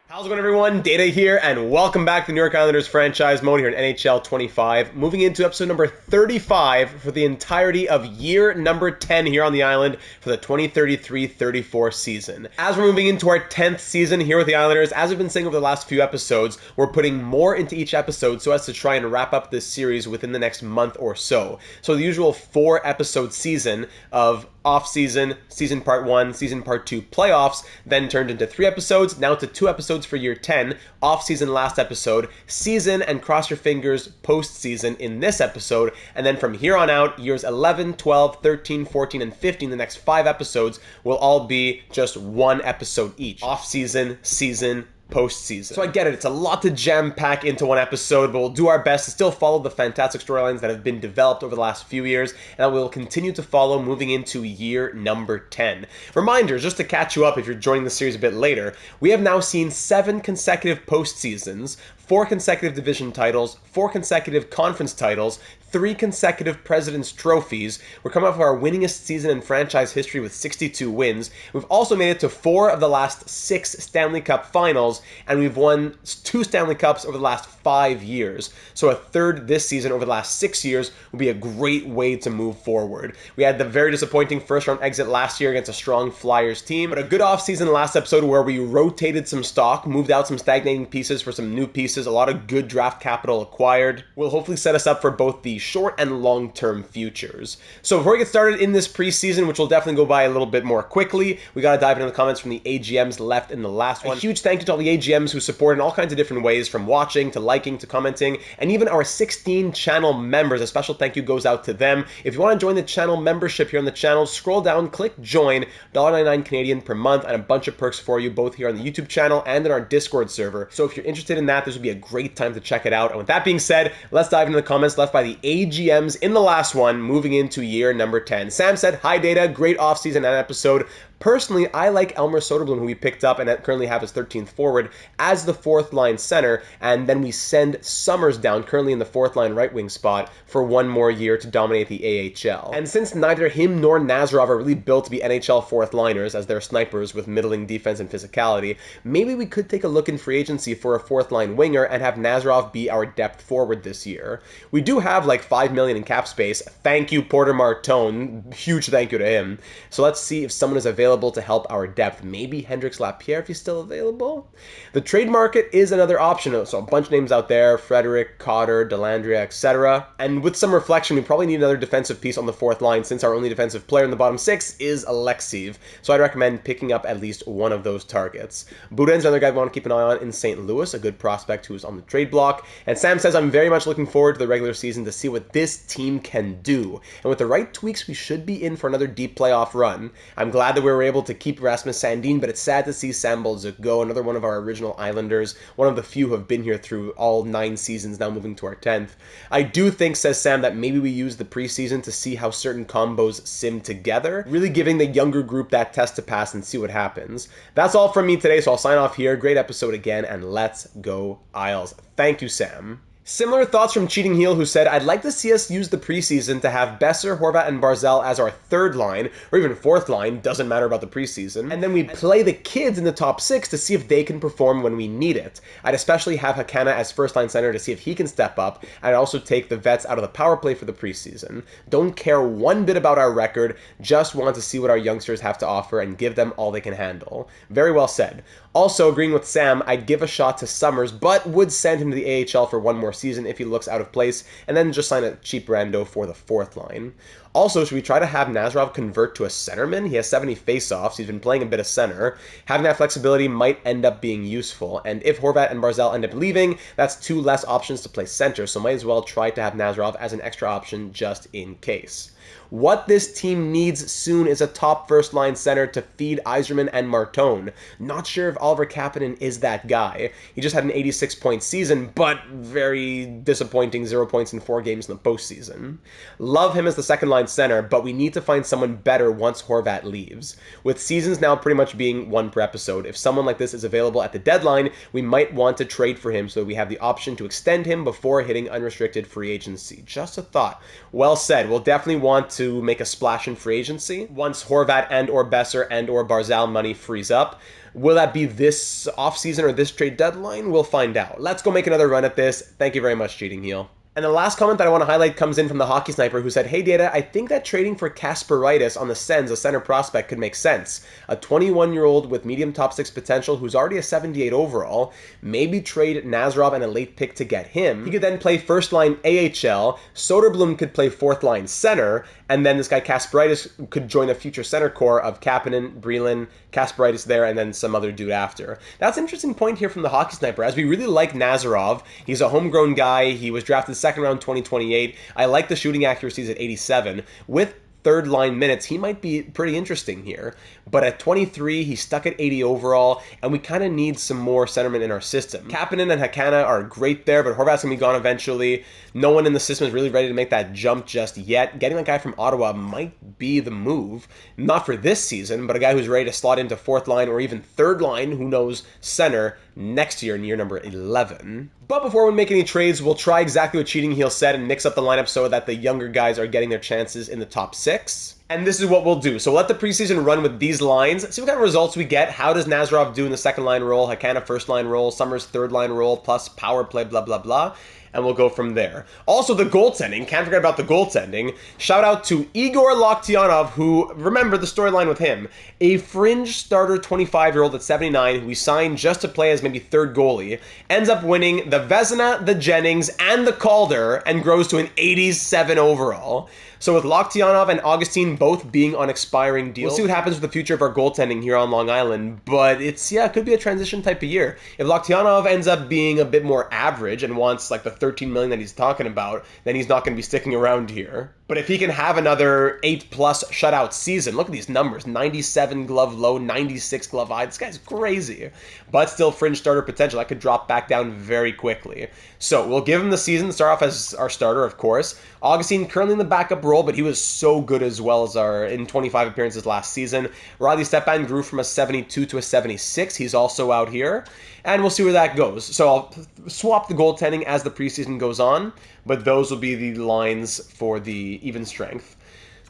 How's it going, everyone? Data here, and welcome back to the New York Islanders franchise mode here in NHL 25. Moving into episode number 35 for the entirety of year number 10 here on the island for the 2033-34 season. As we're moving into our 10th season here with the Islanders, as I've been saying over the last few episodes, we're putting more into each episode so as to try and wrap up this series within the next month or so. So the usual 4-episode season of off-season, season part 1, season part 2 playoffs, then turned into 3 episodes, now to 2 episodes for year 10, off-season last episode, season and cross your fingers post-season in this episode, and then from here on out, years 11, 12, 13, 14, and 15, the next 5 episodes will all be just 1 episode each. Off-season, season, postseason. So I get it, it's a lot to jam-pack into one episode, but we'll do our best to still follow the fantastic storylines that have been developed over the last few years, and that we'll continue to follow moving into year number 10. Reminders, just to catch you up if you're joining the series a bit later, we have now seen 7 consecutive postseasons, 4 consecutive division titles, 4 consecutive conference titles, 3 consecutive President's Trophies. We're coming off of our winningest season in franchise history with 62 wins. We've also made it to 4 of the last 6 Stanley Cup Finals, and we've won 2 Stanley Cups over the last 5 years. So a third this season over the last 6 years will be a great way to move forward. We had the very disappointing first-round exit last year against a strong Flyers team, but a good offseason last episode where we rotated some stock, moved out some stagnating pieces for some new pieces, a lot of good draft capital acquired, will hopefully set us up for both the short and long-term futures. So before we get started in this preseason, which will definitely go by a little bit more quickly, we got to dive into the comments from the AGMs left in the last one. A huge thank you to all the AGMs who support in all kinds of different ways, from watching to liking to commenting, and even our 16 channel members. A special thank you goes out to them. If you want to join the channel membership here on the channel, scroll down, click join, $1.99 Canadian per month, and a bunch of perks for you both here on the YouTube channel and in our Discord server. So if you're interested in that, this would be a great time to check it out. And with that being said, let's dive into the comments left by the AGMs in the last one, moving into year number 10. Sam said, "Hi Data, great offseason and episode. Personally, I like Elmer Soderblom, who we picked up and currently have as 13th forward, as the 4th line center, and then we send Summers down, currently in the 4th line right wing spot, for 1 more year to dominate the AHL. And since neither him nor Nazarov are really built to be NHL 4th liners, as they're snipers with middling defense and physicality, maybe we could take a look in free agency for a 4th line winger and have Nazarov be our depth forward this year. We do have like $5 million in cap space. Thank you, Porter Martone. Huge thank you to him. So let's see if someone is available to help our depth. Maybe Hendrix Lapierre if he's still available. The trade market is another option. So a bunch of names out there: Frederick, Cotter, Delandria, etc. And with some reflection, we probably need another defensive piece on the 4th line, since our only defensive player in the bottom 6 is Alexeev. So I'd recommend picking up at least one of those targets. Buden's another guy we want to keep an eye on in St. Louis, a good prospect who's on the trade block. And Sam says, "I'm very much looking forward to the regular season to see what this team can do. And with the right tweaks, we should be in for another deep playoff run. I'm glad that we were able to keep Rasmus Sandin, but it's sad to see Sam Bolduc go, another one of our original Islanders, one of the few who have been here through all 9 seasons, now moving to our 10th. I do think," says Sam, "that maybe we use the preseason to see how certain combos sim together, really giving the younger group that test to pass and see what happens." That's all from me today, so I'll sign off here. Great episode again, and let's go Isles. Thank you, Sam. Similar thoughts from Cheating Heel, who said, "I'd like to see us use the preseason to have Besser, Horvat, and Barzal as our 3rd line, or even 4th line, doesn't matter about the preseason, and then we play the kids in the top 6 to see if they can perform when we need it. I'd especially have Hakana as 1st line center to see if he can step up. I'd also take the vets out of the power play for the preseason. Don't care one bit about our record, just want to see what our youngsters have to offer and give them all they can handle." Very well said. Also, agreeing with Sam, I'd give a shot to Summers, but would send him to the AHL for 1 more season if he looks out of place, and then just sign a cheap rando for the 4th line. Also, should we try to have Nazarov convert to a centerman? He has 70 faceoffs. He's been playing a bit of center. Having that flexibility might end up being useful. And if Horvat and Barzal end up leaving, that's 2 less options to play center. So might as well try to have Nazarov as an extra option just in case. What this team needs soon is a top first-line center to feed Yzerman and Martone. Not sure if Oliver Kapanen is that guy. He just had an 86-point season, but very disappointing 0 points in 4 games in the postseason. Love him as the second-line center, but we need to find someone better once Horvat leaves. With seasons now pretty much being 1 per episode, if someone like this is available at the deadline, we might want to trade for him so that we have the option to extend him before hitting unrestricted free agency. Just a thought. Well said. We'll definitely want want to make a splash in free agency once Horvat and or Besser and or Barzal money frees up. Will that be this offseason or this trade deadline? We'll find out. Let's go make another run at this. Thank you very much, Cheating Heel. And the last comment that I want to highlight comes in from the Hockey Sniper, who said, "Hey Data, I think that trading for Kasparaitis on the Sens, a center prospect, could make sense. A 21-year-old with medium top 6 potential who's already a 78 overall. Maybe trade Nazarov and a late pick to get him. He could then play first line AHL. Soderblom could play fourth line center. And then this guy Kasparaitis could join a future center core of Kapanen, Breland, Kasparaitis there, and then some other dude after." That's an interesting point here from the Hockey Sniper, as we really like Nazarov. He's a homegrown guy. He was drafted second round 2028. I like the shooting accuracies at 87. With third line minutes, he might be pretty interesting here. But at 23, he's stuck at 80 overall, and we kind of need some more centermen in our system. Kapanen and Hakana are great there, but Horvat's going to be gone eventually. No one in the system is really ready to make that jump just yet. Getting that guy from Ottawa might be the move. Not for this season, but a guy who's ready to slot into fourth line or even third line, who knows, center next year in year number 11. But before we make any trades, we'll try exactly what Cheating Heel said and mix up the lineup so that the younger guys are getting their chances in the top 6. And this is what we'll do. So we'll let the preseason run with these lines, see what kind of results we get. How does Nazarov do in the second line role, Hakana first line role, Summers third line role, plus power play, blah, blah, blah. And we'll go from there. Also, the goaltending. Can't forget about the goaltending. Shout out to Igor Lokhtianov, who, remember the storyline with him, a fringe starter 25-year-old at 79 who we signed just to play as maybe third goalie, ends up winning the Vezina, the Jennings, and the Calder, and grows to an 87 overall. So with Lokhtianov and Augustine both being on expiring deals, we'll see what happens with the future of our goaltending here on Long Island. But it's, yeah, it could be a transition type of year. If Lokhtianov ends up being a bit more average and wants like the 13 million that he's talking about, then he's not going to be sticking around here. But if he can have another 8+ shutout season, look at these numbers, 97 glove low, 96 glove high. This guy's crazy. But still fringe starter potential. That could drop back down very quickly. So we'll give him the season, start off as our starter, of course. Augustine currently in the backup role, but he was so good as well as in 25 appearances last season. Riley Stepan grew from a 72 to a 76. He's also out here. And we'll see where that goes. So I'll swap the goaltending as the preseason goes on, but those will be the lines for the even strength.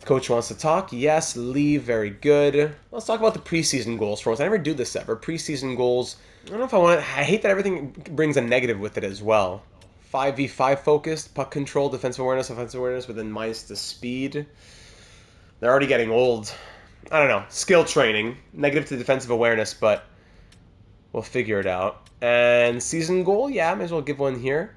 Coach wants to talk. Yes, Lee, very good. Let's talk about the preseason goals for us. I never do this ever. Preseason goals. I don't know if I want to. I hate that everything brings a negative with it as well. 5v5 focused, puck control, defensive awareness, offensive awareness, within minus the speed. They're already getting old. I don't know. Skill training. Negative to defensive awareness, but we'll figure it out. And season goal, yeah, may as well give one here.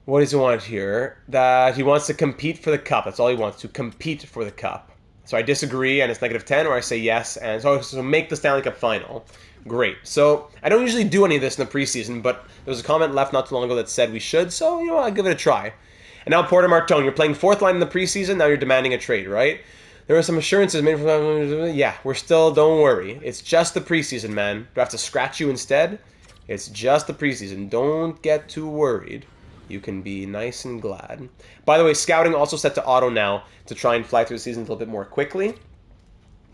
What does he want here? That he wants to compete for the cup. That's all he wants, to compete for the cup. So I disagree, and it's -10, or I say yes, and so make the Stanley Cup Final. Great. So I don't usually do any of this in the preseason, but there was a comment left not too long ago that said we should, so, you know, I'll give it a try. And now Porter Martone, you're playing fourth line in the preseason, now you're demanding a trade, right? There are some assurances made from... Yeah, we're still... Don't worry. It's just the preseason, man. Do I have to scratch you instead? It's just the preseason. Don't get too worried. You can be nice and glad. By the way, scouting also set to auto now to try and fly through the season a little bit more quickly.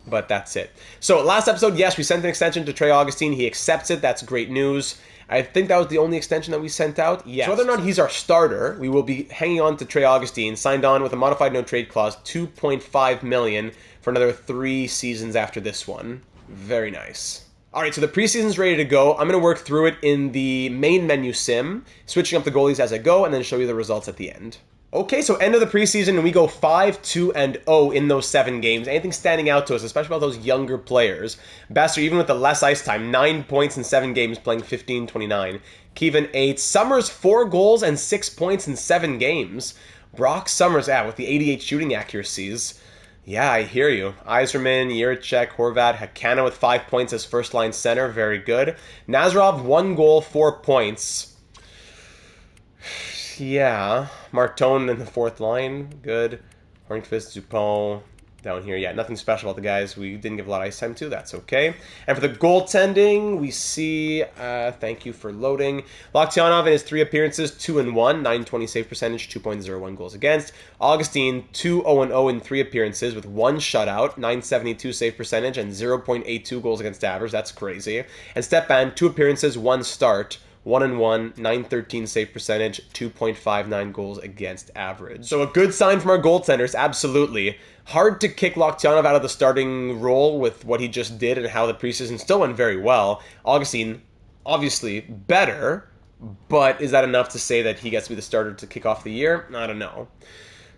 But that's it. So last episode, yes, we sent an extension to Trey Augustine. He accepts it. That's great news. I think that was the only extension that we sent out. Yes. So whether or not he's our starter, we will be hanging on to Trey Augustine, signed on with a modified no-trade clause, $2.5 million for another 3 seasons after this one. Very nice. All right, so the preseason's ready to go. I'm going to work through it in the main menu sim, switching up the goalies as I go, and then show you the results at the end. Okay, so end of the preseason, and we go 5-2-0 in those 7 games. Anything standing out to us, especially about those younger players? Besser, even with the less ice time, 9 points in 7 games, playing 15-29. Kevin, 8. Summers, 4 goals and 6 points in 7 games. Brock Summers, with the 88 shooting accuracies. Yeah, I hear you. Yzerman, Jiricek, Horvat, Hakana with 5 points as first-line center. Very good. Nazarov, 1 goal, 4 points. Yeah. Martone in the 4th line. Good. Hornqvist, Dupont down here. Yeah, nothing special about the guys we didn't give a lot of ice time to. That's okay. And for the goaltending, we see, thank you for loading, Lokhtianov in his 3 appearances, 2-1, 920 save percentage, 2.01 goals against. Augustine, 2-0-0 in 3 appearances with 1 shutout, 972 save percentage, and 0.82 goals against average. That's crazy. And Stepan, 2 appearances, 1 start, 1-1, 913 save percentage, 2.59 goals against average. So a good sign from our goaltenders, absolutely. Hard to kick Loktionov out of the starting role with what he just did and how the preseason still went very well. Augustine, obviously better, but is that enough to say that he gets to be the starter to kick off the year? I don't know.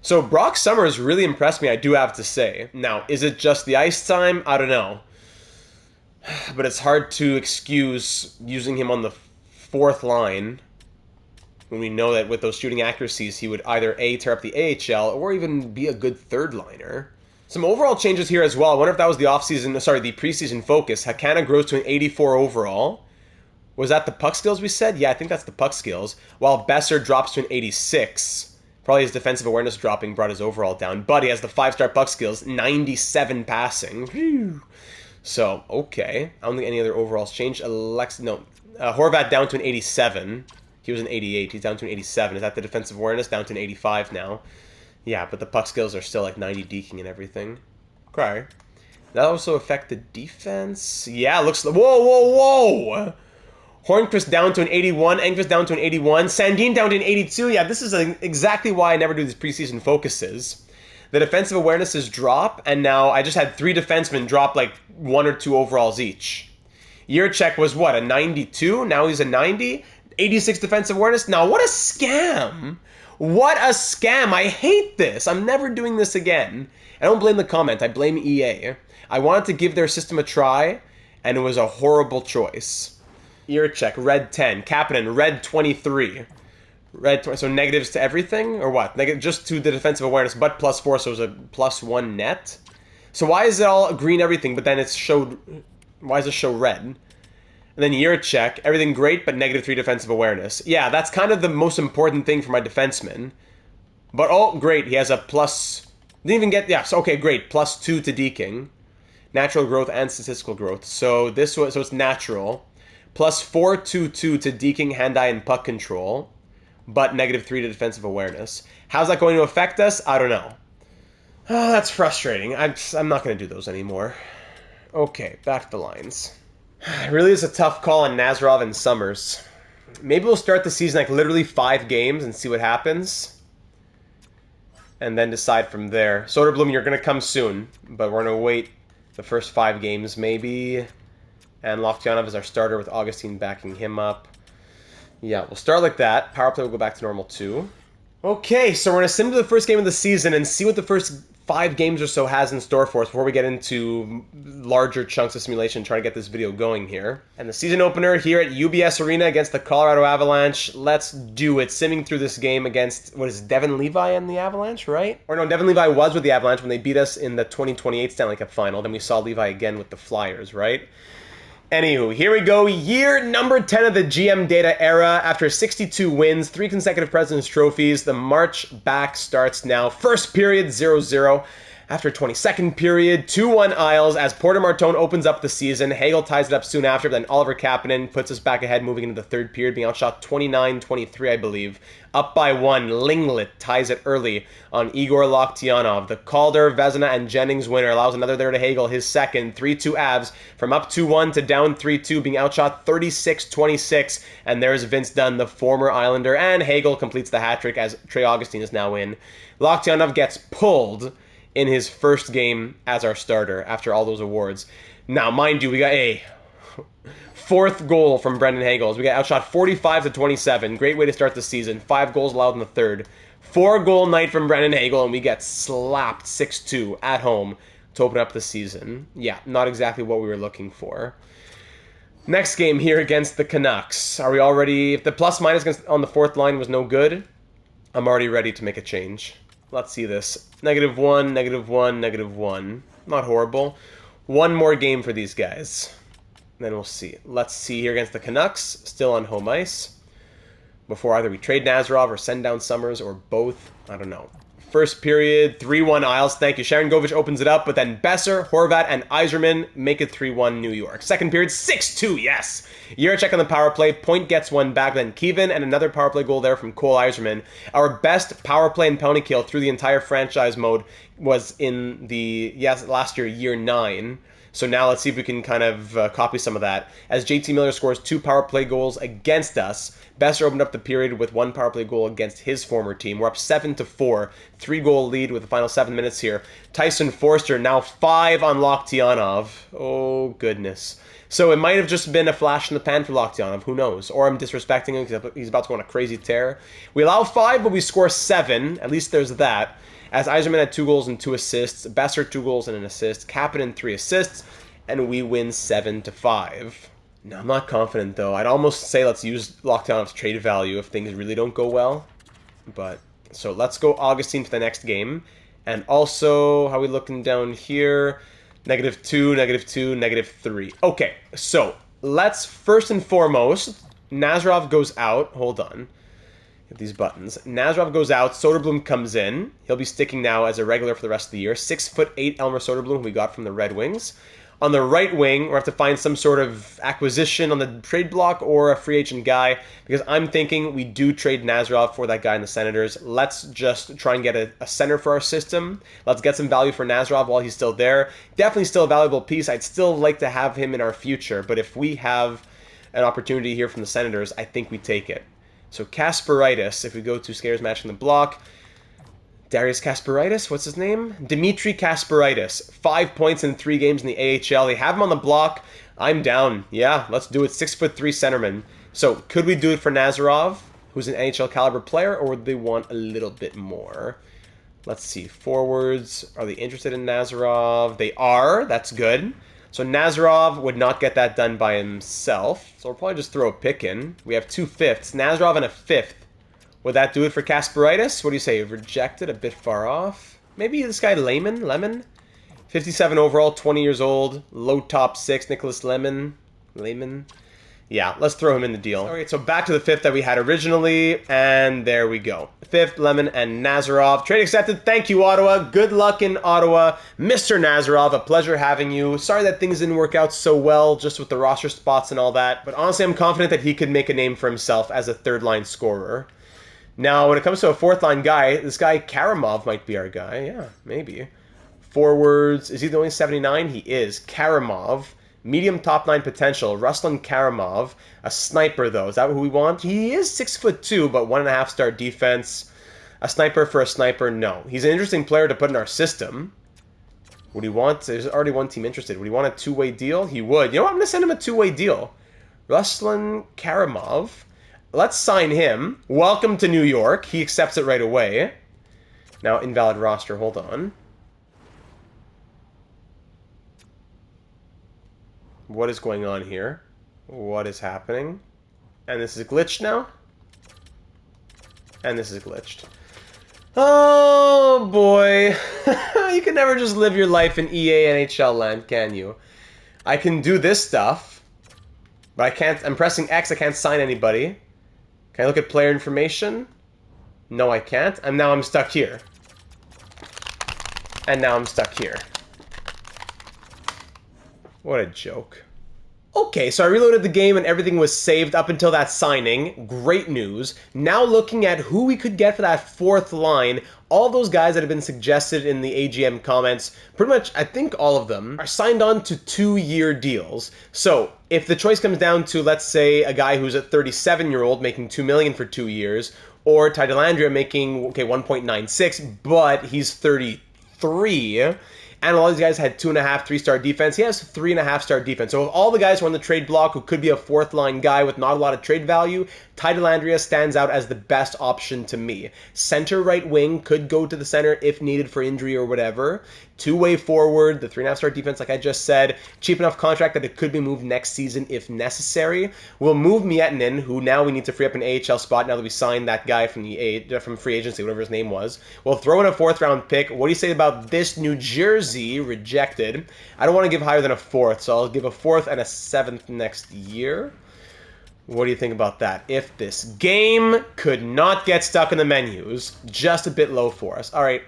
So Brock Summers really impressed me, I do have to say. Now, is it just the ice time? I don't know. But it's hard to excuse using him on the fourth line when we know that with those shooting accuracies, he would either A, tear up the AHL, or even be a good third liner. Some overall changes here as well. I wonder if that was the preseason focus. Hakana grows to an 84 overall. Was that the puck skills we said? Yeah, I think that's the puck skills. While Besser drops to an 86. Probably his defensive awareness dropping brought his overall down. But he has the 5-star puck skills, 97 passing. Whew. So, okay. I don't think any other overalls changed. Horvat down to an 87. He was an 88. He's down to an 87. Is that the defensive awareness? Down to an 85 now. Yeah, but the puck skills are still like 90 deking and everything. Okay. That also affect the defense? Yeah, looks... Whoa! Hornqvist down to an 81, Engqvist down to an 81, Sandin down to an 82. Yeah, this is exactly why I never do these preseason focuses. The defensive awarenesses drop, and now I just had 3 defensemen drop like 1 or 2 overalls each. Yurchek was what, a 92? Now he's a 90? 86 defensive awareness? Now what a scam! What a scam! I hate this! I'm never doing this again. I don't blame the comment, I blame EA. I wanted to give their system a try, and it was a horrible choice. Yurchek, red 10. Kapanen, red 23. Red 20, so negatives to everything? Or what? Negative just to the defensive awareness, but +4, so it was a +1 net? So why is it all green everything, but then it's showed... Why does it show red? And then Yurchek, everything great, but -3 defensive awareness. Yeah, that's kind of the most important thing for my defenseman. But, oh, great, he has a plus... Didn't even get... Yeah, so okay, great, +2 to deking. Natural growth and statistical growth. So this was... So it's natural. +4, 2 to deking, hand-eye, and puck control, but -3 to defensive awareness. How's that going to affect us? I don't know. Oh, that's frustrating. I'm not going to do those anymore. Okay, back to the lines. It really is a tough call on Nazarov and Summers. Maybe we'll start the season like literally 5 games and see what happens. And then decide from there. Soderblom, you're going to come soon, but we're going to wait the first 5 games maybe... And Loktionov is our starter with Augustine backing him up. Yeah, we'll start like that. Power play will go back to normal too. Okay, so we're going to sim to the first game of the season and see what the first 5 games or so has in store for us before we get into larger chunks of simulation, trying to get this video going here. And the season opener here at UBS Arena against the Colorado Avalanche. Let's do it. Simming through this game against, what is it, Devin Levi and the Avalanche, right? Or no, Devin Levi was with the Avalanche when they beat us in the 2028 Stanley Cup Final. Then we saw Levi again with the Flyers, right? Anywho, here we go. Year number 10 of the GM data era. After 62 wins, 3 consecutive President's Trophies, the march back starts now. First period, 0-0. After 22nd period, 2-1 Isles as Porter Martone opens up the season. Hagel ties it up soon after, but then Oliver Kapanen puts us back ahead moving into the third period, being outshot 29-23, I believe. Up by 1, Linglet ties it early on Igor Loktionov. The Calder, Vezina, and Jennings winner allows another there to Hagel, his second. 3-2 Avs from up 2-1 to down 3-2, being outshot 36-26. And there's Vince Dunn, the former Islander, and Hagel completes the hat-trick as Trey Augustine is now in. Loktionov gets pulled in his first game as our starter after all those awards. Now, mind you, we got a 4th goal from Brendan Hagel. We got outshot 45-27. Great way to start the season. 5 goals allowed in the third. 4-goal night from Brendan Hagel, and we get slapped 6-2 at home to open up the season. Yeah, not exactly what we were looking for. Next game here against the Canucks. Are we already... If the plus-minus on the 4th line was no good, I'm already ready to make a change. Let's see this. -1, -1, -1. Not horrible. 1 more game for these guys. Then we'll see. Let's see here against the Canucks. Still on home ice. Before either we trade Nazarov or send down Summers or both. I don't know. First period, 3-1 Isles. Thank you. Sharon Govich opens it up, but then Besser, Horvat, and Yzerman make it 3-1 New York. Second period, 6-2, yes! Yurchek on the power play. Point gets one back, then Kevin, and another power play goal there from Cole Yzerman. Our best power play and penalty kill through the entire franchise mode was in the, last year, year 9. So now let's see if we can kind of copy some of that. As JT Miller scores 2 power play goals against us, Besser opened up the period with 1 power play goal against his former team. We're up 7-4, 3-goal lead with the final 7 minutes here. Tyson Forster now 5 on Loktionov. Oh, goodness. So it might have just been a flash in the pan for Loktionov. Who knows? Or I'm disrespecting him because he's about to go on a crazy tear. We allow 5, but we score 7. At least there's that. As Yzerman had 2 goals and 2 assists, Besser 2 goals and an assist, Kapanen 3 assists, and we win 7-5. No, I'm not confident though. I'd almost say let's use Loktionov's trade value if things really don't go well. But so let's go Augustine for the next game. And also, how are we looking down here? -2, -2, -3. Okay, so let's first and foremost, Nazarov goes out. Hold on. These buttons. Nazarov goes out. Soderblom comes in. He'll be sticking now as a regular for the rest of the year. 6'8" Elmer Soderblom, who we got from the Red Wings. On the right wing, we'll have to find some sort of acquisition on the trade block or a free agent guy, because I'm thinking we do trade Nazarov for that guy in the Senators. Let's just try and get a center for our system. Let's get some value for Nazarov while he's still there. Definitely still a valuable piece. I'd still like to have him in our future, but if we have an opportunity here from the Senators, I think we take it. So Kasparaitis, if we go to Skaters matching the block, Darius Kasparaitis, what's his name? Dmitry Kasparaitis, 5 points in 3 games in the AHL. They have him on the block. I'm down. Yeah, let's do it. 6'3" centerman. So could we do it for Nazarov, who's an NHL caliber player, or would they want a little bit more? Let's see. Forwards, are they interested in Nazarov? They are. That's good. So Nazarov would not get that done by himself. So we'll probably just throw a pick in. We have 2 fifths. Nazarov and a 5th. Would that do it for Kasparaitis? What do you say? Rejected? A bit far off? Maybe this guy Lemon? 57 overall, 20 years old. Low top 6. Nicholas Lemon. Yeah, let's throw him in the deal. All right, so back to the 5th that we had originally, and there we go. 5th, Lemon, and Nazarov. Trade accepted. Thank you, Ottawa. Good luck in Ottawa. Mr. Nazarov, a pleasure having you. Sorry that things didn't work out so well, just with the roster spots and all that, but honestly, I'm confident that he could make a name for himself as a third-line scorer. Now, when it comes to a fourth-line guy, this guy Karamov might be our guy. Yeah, maybe. Forwards, is he the only 79? He is. Karamov. Medium top 9 potential. Ruslan Karamov. A sniper, though. Is that who we want? He is 6'2", but 1.5 star defense. A sniper for a sniper? No. He's an interesting player to put in our system. Would he want... There's already one team interested. Would he want a 2-way deal? He would. You know what? I'm going to send him a 2-way deal. Ruslan Karamov. Let's sign him. Welcome to New York. He accepts it right away. Now, invalid roster. Hold on. What is going on here? What is happening? And this is glitched now? And this is glitched. Oh, boy. You can never just live your life in EA NHL land, can you? I can do this stuff, but I can't... I'm pressing X. I can't sign anybody. Can I look at player information? No, I can't. And now I'm stuck here. And now I'm stuck here. What a joke. Okay, so I reloaded the game and everything was saved up until that signing. Great news. Now looking at who we could get for that 4th line, all those guys that have been suggested in the AGM comments, pretty much, I think all of them, are signed on to 2-year deals. So, if the choice comes down to, let's say, a guy who's a 37-year-old making $2 million for 2 years, or Ty Dellandrea making, okay, 1.96, but he's 33... And all these guys had 2.5, 3-star defense. He has 3.5-star defense. So of all the guys who are on the trade block who could be a 4th-line guy with not a lot of trade value, Ty Dellandrea stands out as the best option to me. Center right wing could go to the center if needed for injury or whatever. 2-way forward, the 3.5-star defense, like I just said. Cheap enough contract that it could be moved next season if necessary. We'll move Miettinen, who now we need to free up an AHL spot now that we signed that guy from free agency, whatever his name was. We'll throw in a 4th-round pick. What do you say about this New Jersey? Rejected. I don't want to give higher than a 4th, so I'll give a 4th and a 7th next year. What do you think about that? If this game could not get stuck in the menus, just a bit low for us. All right,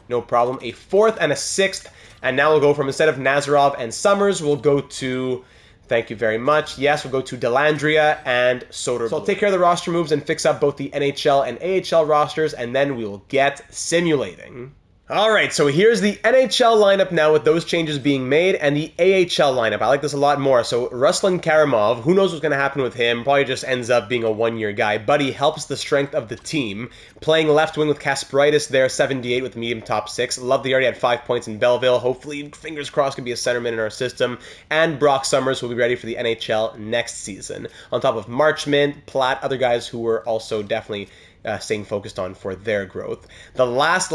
no problem. A 4th and a 6th, and now we'll go from, instead of Nazarov and Summers, we'll go to, thank you very much, yes, we'll go to Dellandrea and Soderblom. So I'll take care of the roster moves and fix up both the NHL and AHL rosters, and then we'll get simulating. All right, so here's the NHL lineup now with those changes being made, and the AHL lineup. I like this a lot more. So Ruslan Karamov, who knows what's going to happen with him? Probably just ends up being a one-year guy, but he helps the strength of the team. Playing left wing with Kasparaitis there, 78 with medium top 6. Love that he already had 5 points in Belleville. Hopefully, fingers crossed, can be a centerman in our system. And Brock Summers will be ready for the NHL next season. On top of Marchment, Platt, other guys who were also definitely staying focused on for their growth. The last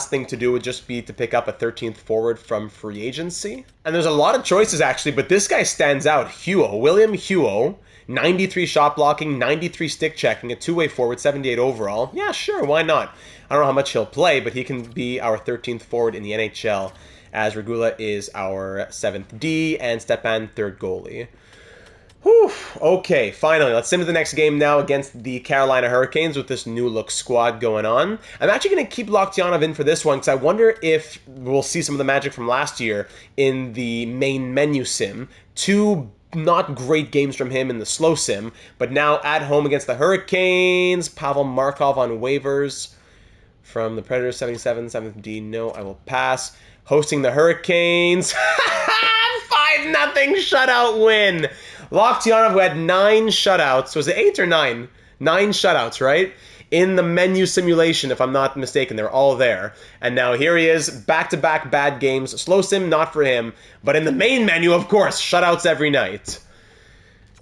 thing to do would just be to pick up a 13th forward from free agency. And there's a lot of choices actually, but this guy stands out. Huo, William Huo, 93 shot blocking, 93 stick checking, a two-way forward, 78 overall. Yeah, sure, why not? I don't know how much he'll play, but he can be our 13th forward in the NHL, as Regula is our 7th D and Stepan 3rd goalie. Whew. Okay, finally, let's into the next game now against the Carolina Hurricanes with this new look squad going on. I'm actually going to keep Loktionov in for this one because I wonder if we'll see some of the magic from last year in the main menu sim. Two not great games from him in the slow sim, but now at home against the Hurricanes. Pavel Markov on waivers from the Predators, 77, 7th D. No, I will pass. Hosting the Hurricanes. 5-0 shutout win. Loktionov, who had 9 shutouts. Was it 8 or 9? 9 shutouts, right? In the menu simulation, if I'm not mistaken. They're all there. And now here he is, back-to-back bad games. Slow sim, not for him. But in the main menu, of course, shutouts every night.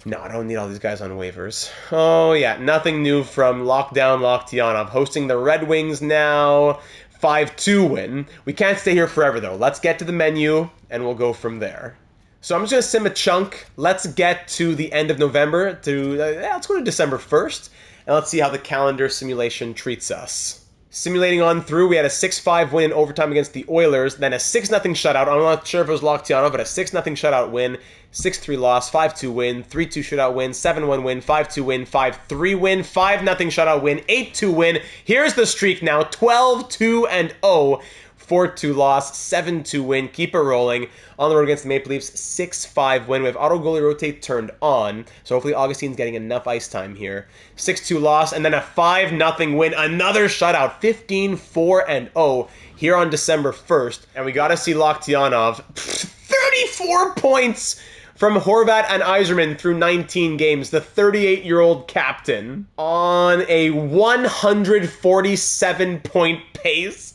No, I don't need all these guys on waivers. Oh, yeah, nothing new from Lockdown Loktionov. Hosting the Red Wings now. 5-2 win. We can't stay here forever, though. Let's get to the menu, and we'll go from there. So I'm just going to sim a chunk. Let's get to the end of November. Let's go to December 1st, and let's see how the calendar simulation treats us. Simulating on through, we had a 6-5 win in overtime against the Oilers, then a 6-0 shutout. I'm not sure if it was Loktionov, but a 6-0 shutout win, 6-3 loss, 5-2 win, 3-2 shutout win, 7-1 win, 5-2 win, 5-3 win, 5-0 shutout win, 8-2 win. Here's the streak now, 12-2-0. 4-2 loss, 7-2 win, keep it rolling. On the road against the Maple Leafs, 6-5 win. We have auto goalie rotate turned on, so hopefully Augustine's getting enough ice time here. 6-2 loss, and then a 5-0 win, another shutout, 15-4-0 here on December 1st. And we got to see Loktionov, 34 points from Horvat and Yzerman through 19 games, the 38-year-old captain, on a 147-point pace.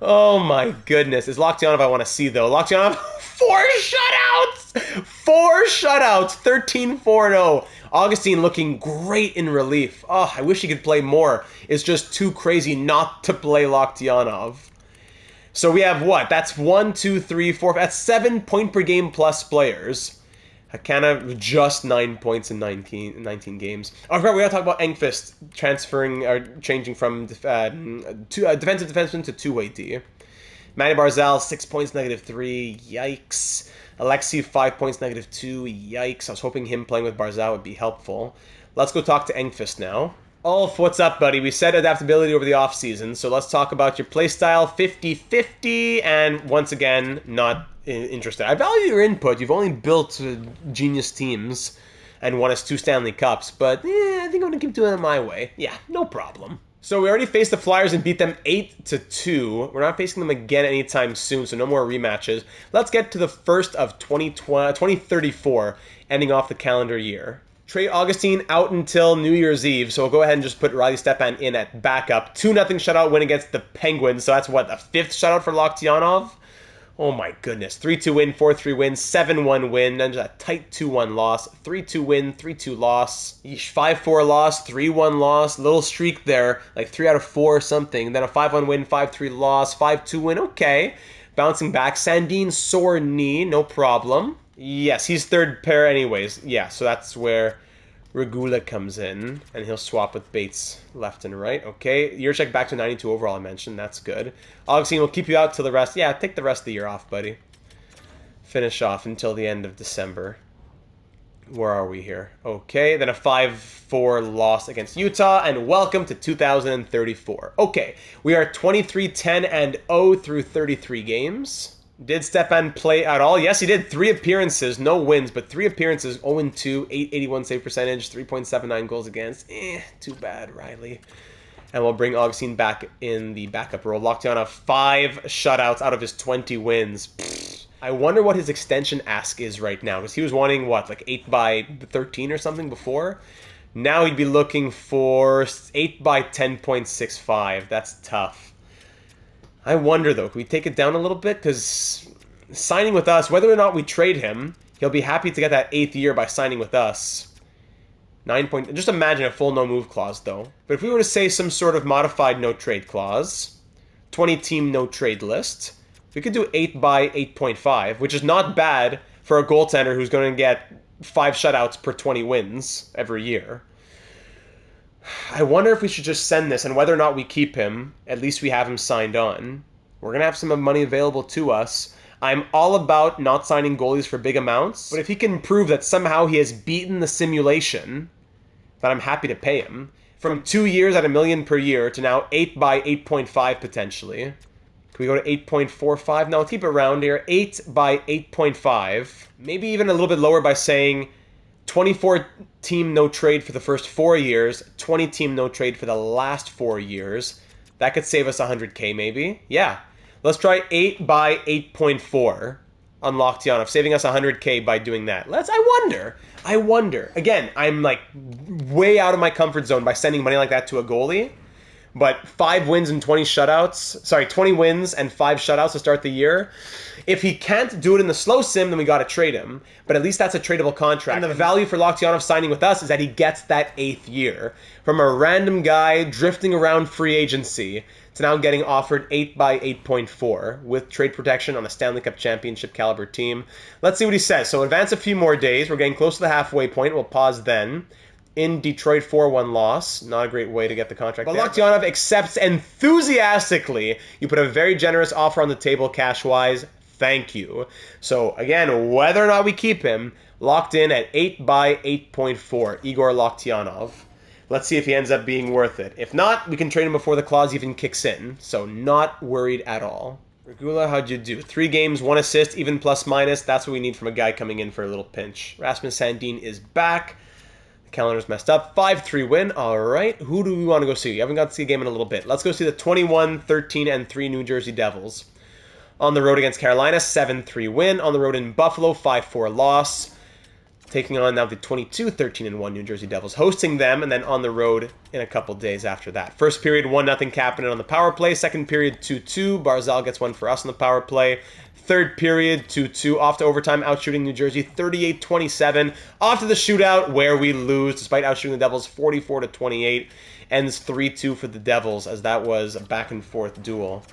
Oh my goodness. Is Loktionov I want to see though. Loktionov, 4 shutouts! 4 shutouts, 13-4-0. Augustine looking great in relief. Oh, I wish he could play more. It's just too crazy not to play Loktionov. So we have what? That's 1, 2, 3, 4. That's 7 point per game plus players. Hakana just 9 points in 19 games. Oh, I forgot we gotta talk about Engqvist transferring or changing from defensive defenseman to two-way D. Manny Barzal 6 points, -3. Yikes. Alexei 5 points, -2. Yikes. I was hoping him playing with Barzal would be helpful. Let's go talk to Engqvist now. Ulf, what's up, buddy? We said adaptability over the offseason, so let's talk about your playstyle 50-50, and once again, not interested. I value your input. You've only built genius teams and won us 2 Stanley Cups, but I think I'm going to keep doing it my way. Yeah, no problem. So we already faced the Flyers and beat them 8-2. We're not facing them again anytime soon, so no more rematches. Let's get to the first of 2034, ending off the calendar year. Trey Augustine out until New Year's Eve, so we'll go ahead and just put Riley Stepan in at backup. 2-0 shutout win against the Penguins, so that's what, the 5th shutout for Loktionov? Oh my goodness. 3-2 win, 4-3 win, 7-1 win, then just a tight 2-1 loss, 3-2 win, 3-2 loss, 5-4 loss, 3-1 loss, little streak there, like 3 out of 4 or something, then a 5-1 win, 5-3 loss, 5-2 win, okay. Bouncing back, Sandin sore knee, no problem. Yes, he's third pair anyways. Yeah, so that's where Regula comes in, and he'll swap with Bates left and right. Okay, year check back to 92 overall, I mentioned. That's good. Augustine will keep you out till the rest. Yeah, take the rest of the year off, buddy. Finish off until the end of December. Where are we here? Okay, then a 5-4 loss against Utah, and welcome to 2034. Okay, we are 23-10-0 through 33 games. Did Stepan play at all? Yes, he did. 3 appearances, no wins, but 3 appearances, 0-2, 881 save percentage, 3.79 goals against. Too bad, Riley. And we'll bring Augustine back in the backup role. Lockdown 5 shutouts out of his 20 wins. Pfft. I wonder what his extension ask is right now, because he was wanting, what, like 8 by 13 or something before? Now he'd be looking for 8 by 10.65. That's tough. I wonder, though, can we take it down a little bit? Because signing with us, whether or not we trade him, he'll be happy to get that 8th year by signing with us. 9 point. Just imagine a full no-move clause, though. But if we were to say some sort of modified no-trade clause, 20-team no-trade list, we could do 8 by 8.5, which is not bad for a goaltender who's going to get 5 shutouts per 20 wins every year. I wonder if we should just send this, and whether or not we keep him, at least we have him signed on. We're going to have some money available to us. I'm all about not signing goalies for big amounts, but if he can prove that somehow he has beaten the simulation, then I'm happy to pay him. From 2 years at $1 million per year to now 8 by 8.5 potentially. Can we go to 8.45? No, let's keep it round here. 8 by 8.5. Maybe even a little bit lower by saying 24-team no trade for the first 4 years, 20-team no trade for the last 4 years. That could save us 100K maybe. Yeah. Let's try 8 by 8.4 on Lockdown, saving us 100K by doing that. I wonder. Again, I'm like way out of my comfort zone by sending money like that to a goalie. But 5 wins and 20 wins and 5 shutouts to start the year. If he can't do it in the slow sim, then we got to trade him. But at least that's a tradable contract. And the value for Lockdown signing with us is that he gets that 8th year. From a random guy drifting around free agency to now getting offered 8 by 8.4 with trade protection on a Stanley Cup championship caliber team. Let's see what he says. So advance a few more days. We're getting close to the halfway point. We'll pause then. In Detroit, 4-1 loss. Not a great way to get the contract. But Lockdown accepts enthusiastically. You put a very generous offer on the table cash-wise. Thank you. So again, whether or not we keep him, locked in at 8 by 8.4. Igor Loktyanov. Let's see if he ends up being worth it. If not, we can trade him before the clause even kicks in. So not worried at all. Regula, how'd you do? 3 games, 1 assist, even plus minus. That's what we need from a guy coming in for a little pinch. Rasmus Sandin is back. The calendar's messed up. 5-3 win. All right. Who do we want to go see? We haven't got to see a game in a little bit. Let's go see the 21, 13, and 3 New Jersey Devils. On the road against Carolina, 7-3 win. On the road in Buffalo, 5-4 loss. Taking on now the 22, 13, and 1 New Jersey Devils. Hosting them, and then on the road in a couple days after that. First period, 1-0 Kapanen on the power play. Second period, 2-2. Barzal gets one for us on the power play. Third period, 2-2. Off to overtime, outshooting New Jersey, 38-27. Off to the shootout, where we lose, despite outshooting the Devils, 44-28. Ends 3-2 for the Devils, as that was a back-and-forth duel.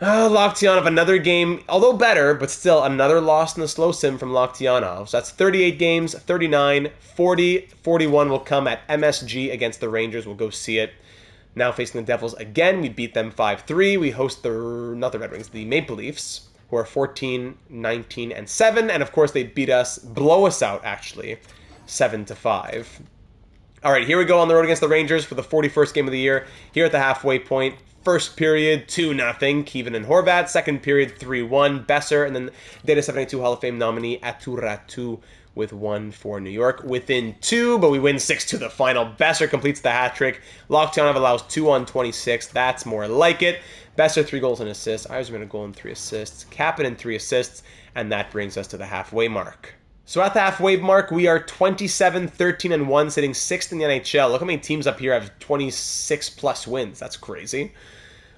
Loktyanov, another game, although better, but still another loss in the slow sim from Loktyanov. So that's 38 games, 39, 40, 41 will come at MSG against the Rangers. We'll go see it. Now facing the Devils again, we beat them 5-3. We host not the Red Wings, the Maple Leafs, who are 14, 19, and 7. And of course, they blow us out, actually, 7-5. All right, here we go on the road against the Rangers for the 41st game of the year. Here at the halfway point. First period, 2-0, Kevin and Horvat. Second period, 3-1, Besser. And then Data 72 Hall of Fame nominee, Aturatu, with 1 for New York. Within 2, but we win 6-2 the final. Besser completes the hat trick. Loktyanov allows 2 on 26. That's more like it. Besser, 3 goals and assists. Yzerman, a goal and 3 assists. Kapanen, 3 assists. And that brings us to the halfway mark. So at the halfway mark, we are 27, 13, and 1, sitting 6th in the NHL. Look how many teams up here have 26-plus wins. That's crazy.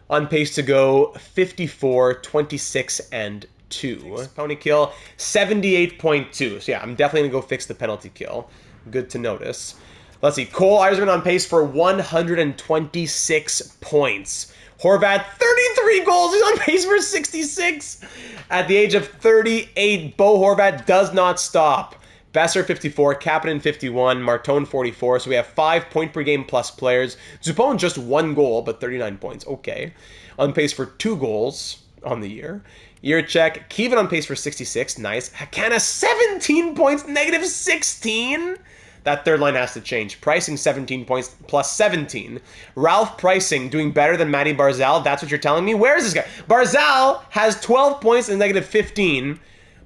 On pace to go 54, 26, and 2. Penalty kill, 78.2. So yeah, I'm definitely going to go fix the penalty kill. Good to notice. Let's see. Cole Yzerman on pace for 126 points. Horvat, 33 goals. He's on pace for 66. At the age of 38, Bo Horvat does not stop. Besser, 54. Kapanen, 51. Martone, 44. So we have 5 point-per-game plus players. Zupon, just 1 goal, but 39 points. Okay. On pace for 2 goals on the year. Yurchek, Kevin on pace for 66. Nice. Hakana, 17 points, negative 16. That third line has to change. Pricing, 17 points, plus 17. Ralph Pricing doing better than Matty Barzal. That's what you're telling me? Where is this guy? Barzal has 12 points and negative 15.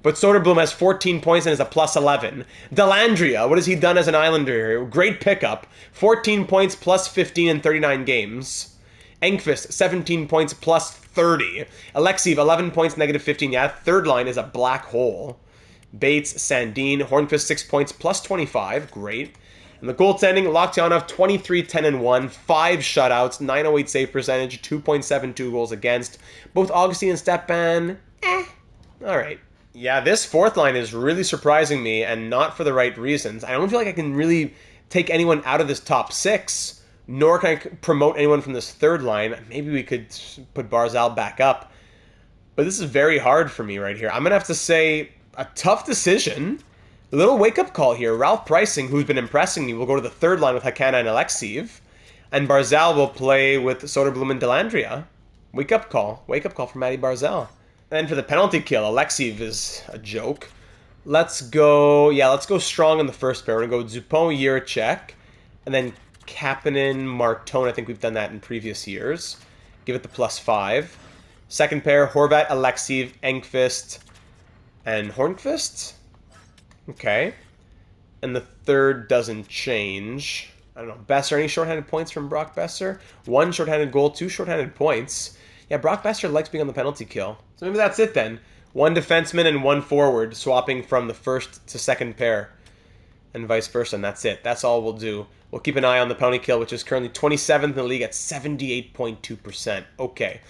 But Soderblom has 14 points and is a plus 11. Dellandrea, what has he done as an Islander here? Great pickup. 14 points, plus 15 in 39 games. Engqvist, 17 points, plus 30. Alexeyev, 11 points, negative 15. Yeah, third line is a black hole. Bates, Sandin, Hornqvist, 6 points, plus 25. Great. And the goaltending, Lokhtianov, 23, 10, and 1. 5 shutouts, 908 save percentage, 2.72 goals against. Both Augustine and Stepan, all right. Yeah, this fourth line is really surprising me, and not for the right reasons. I don't feel like I can really take anyone out of this top 6, nor can I promote anyone from this third line. Maybe we could put Barzal back up. But this is very hard for me right here. I'm going to have to say a tough decision. A little wake-up call here. Ralph Preissing, who's been impressing me, will go to the third line with Hakanna and Alexeyev. And Barzal will play with Soderblom and Dellandrea. Wake-up call. Wake-up call for Matty Barzal. And for the penalty kill, Alexeyev is a joke. Let's go strong in the first pair. We're going to go Dupont, Jiricek, and then Kapanen, Martone. I think we've done that in previous years. Give it the plus 5. Second pair, Horvat, Alexeyev, Engqvist, and Hornqvist. Okay. And the third doesn't change. I don't know. Besser, any shorthanded points from Brock Besser? 1 shorthanded goal, 2 shorthanded points. Yeah, Brock Besser likes being on the penalty kill. So maybe that's it then. 1 defenseman and 1 forward, swapping from the first to second pair. And vice versa, and that's it. That's all we'll do. We'll keep an eye on the penalty kill, which is currently 27th in the league at 78.2%. Okay.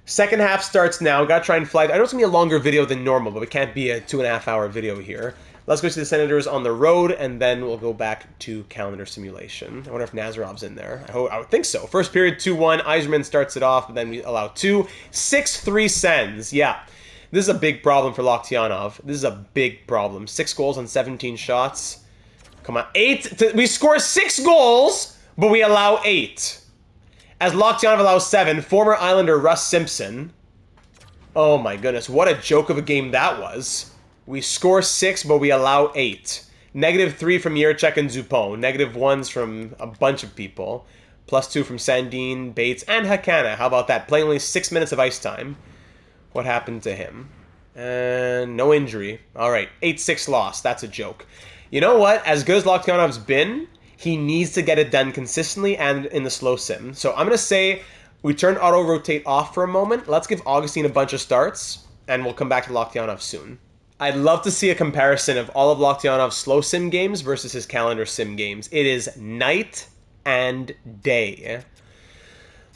Second half starts now. Gotta try and fly. I know it's going to be a longer video than normal, but it can't be a 2.5 hour video here. Let's go see the Senators on the road, and then we'll go back to calendar simulation. I wonder if Nazarov's in there. I would think so. First period, 2-1. Yzerman starts it off, but then we allow 2. 6-3 Sens. Yeah, this is a big problem for Lokhtianov. This is a big problem. 6 goals on 17 shots. Come on. 8. We score 6 goals, but we allow 8. As Lokhtianov allows 7. Former Islander Russ Simpson. Oh my goodness, what a joke of a game that was. We score 6, but we allow 8. -3 from Jiricek and Dupont. -1s from a bunch of people. +2 from Sandin, Bates, and Hakanna. How about that? Playing only 6 minutes of ice time. What happened to him? And no injury. All right, 8-6 loss. That's a joke. You know what? As good as Lokhtianov's been, he needs to get it done consistently and in the slow sim. So I'm going to say we turn auto-rotate off for a moment. Let's give Augustine a bunch of starts, and we'll come back to Lokhtianov soon. I'd love to see a comparison of all of Lokhtianov's slow sim games versus his calendar sim games. It is night and day.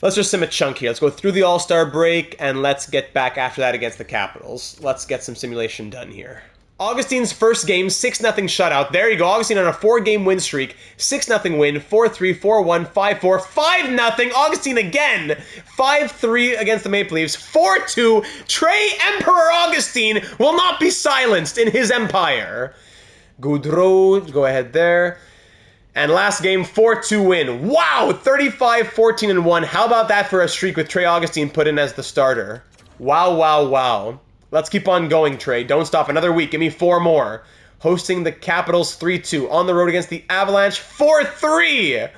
Let's just sim a chunk here. Let's go through the All-Star break, and let's get back after that against the Capitals. Let's get some simulation done here. Augustine's first game, 6-0 shutout. There you go. Augustine on a 4-game win streak. 6-0 win, 4-3, 4-1, 5-4, 5-0. Augustine again. 5-3 against the Maple Leafs. 4-2. Trey Emperor Augustine will not be silenced in his empire. Goudreau, go ahead there. And last game, 4-2 win. Wow, 35, 14, and 1. How about that for a streak with Trey Augustine put in as the starter? Wow, wow, wow. Let's keep on going, Trey. Don't stop. Another week. Give me 4 more. Hosting the Capitals 3-2. On the road against the Avalanche 4-3.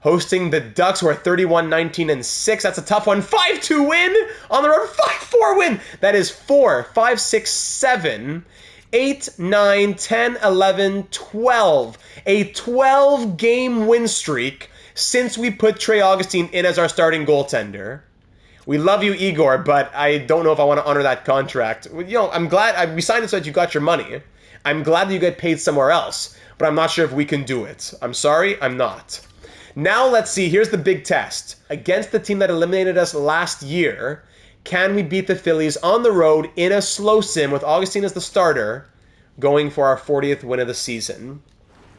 Hosting the Ducks, who are 31, 19, and 6. That's a tough one. 5-2 win. On the road, 5-4 win. That is 4, 5, 6, 7, 8, 9, 10, 11, 12. A 12-game win streak since we put Trey Augustine in as our starting goaltender. We love you, Igor, but I don't know if I want to honor that contract. You know, I'm glad we signed it so that you got your money. I'm glad that you get paid somewhere else, but I'm not sure if we can do it. I'm sorry, I'm not. Now let's see. Here's the big test. Against the team that eliminated us last year, can we beat the Phillies on the road in a slow sim with Augustine as the starter, going for our 40th win of the season?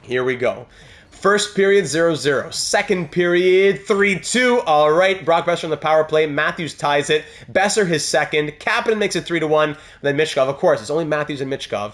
Here we go. First period, 0-0. Second period, 3-2. All right, Brock Besser on the power play. Matthews ties it. Besser his second. Kapanen makes it 3-1. Then Michkov, of course, it's only Matthews and Michkov,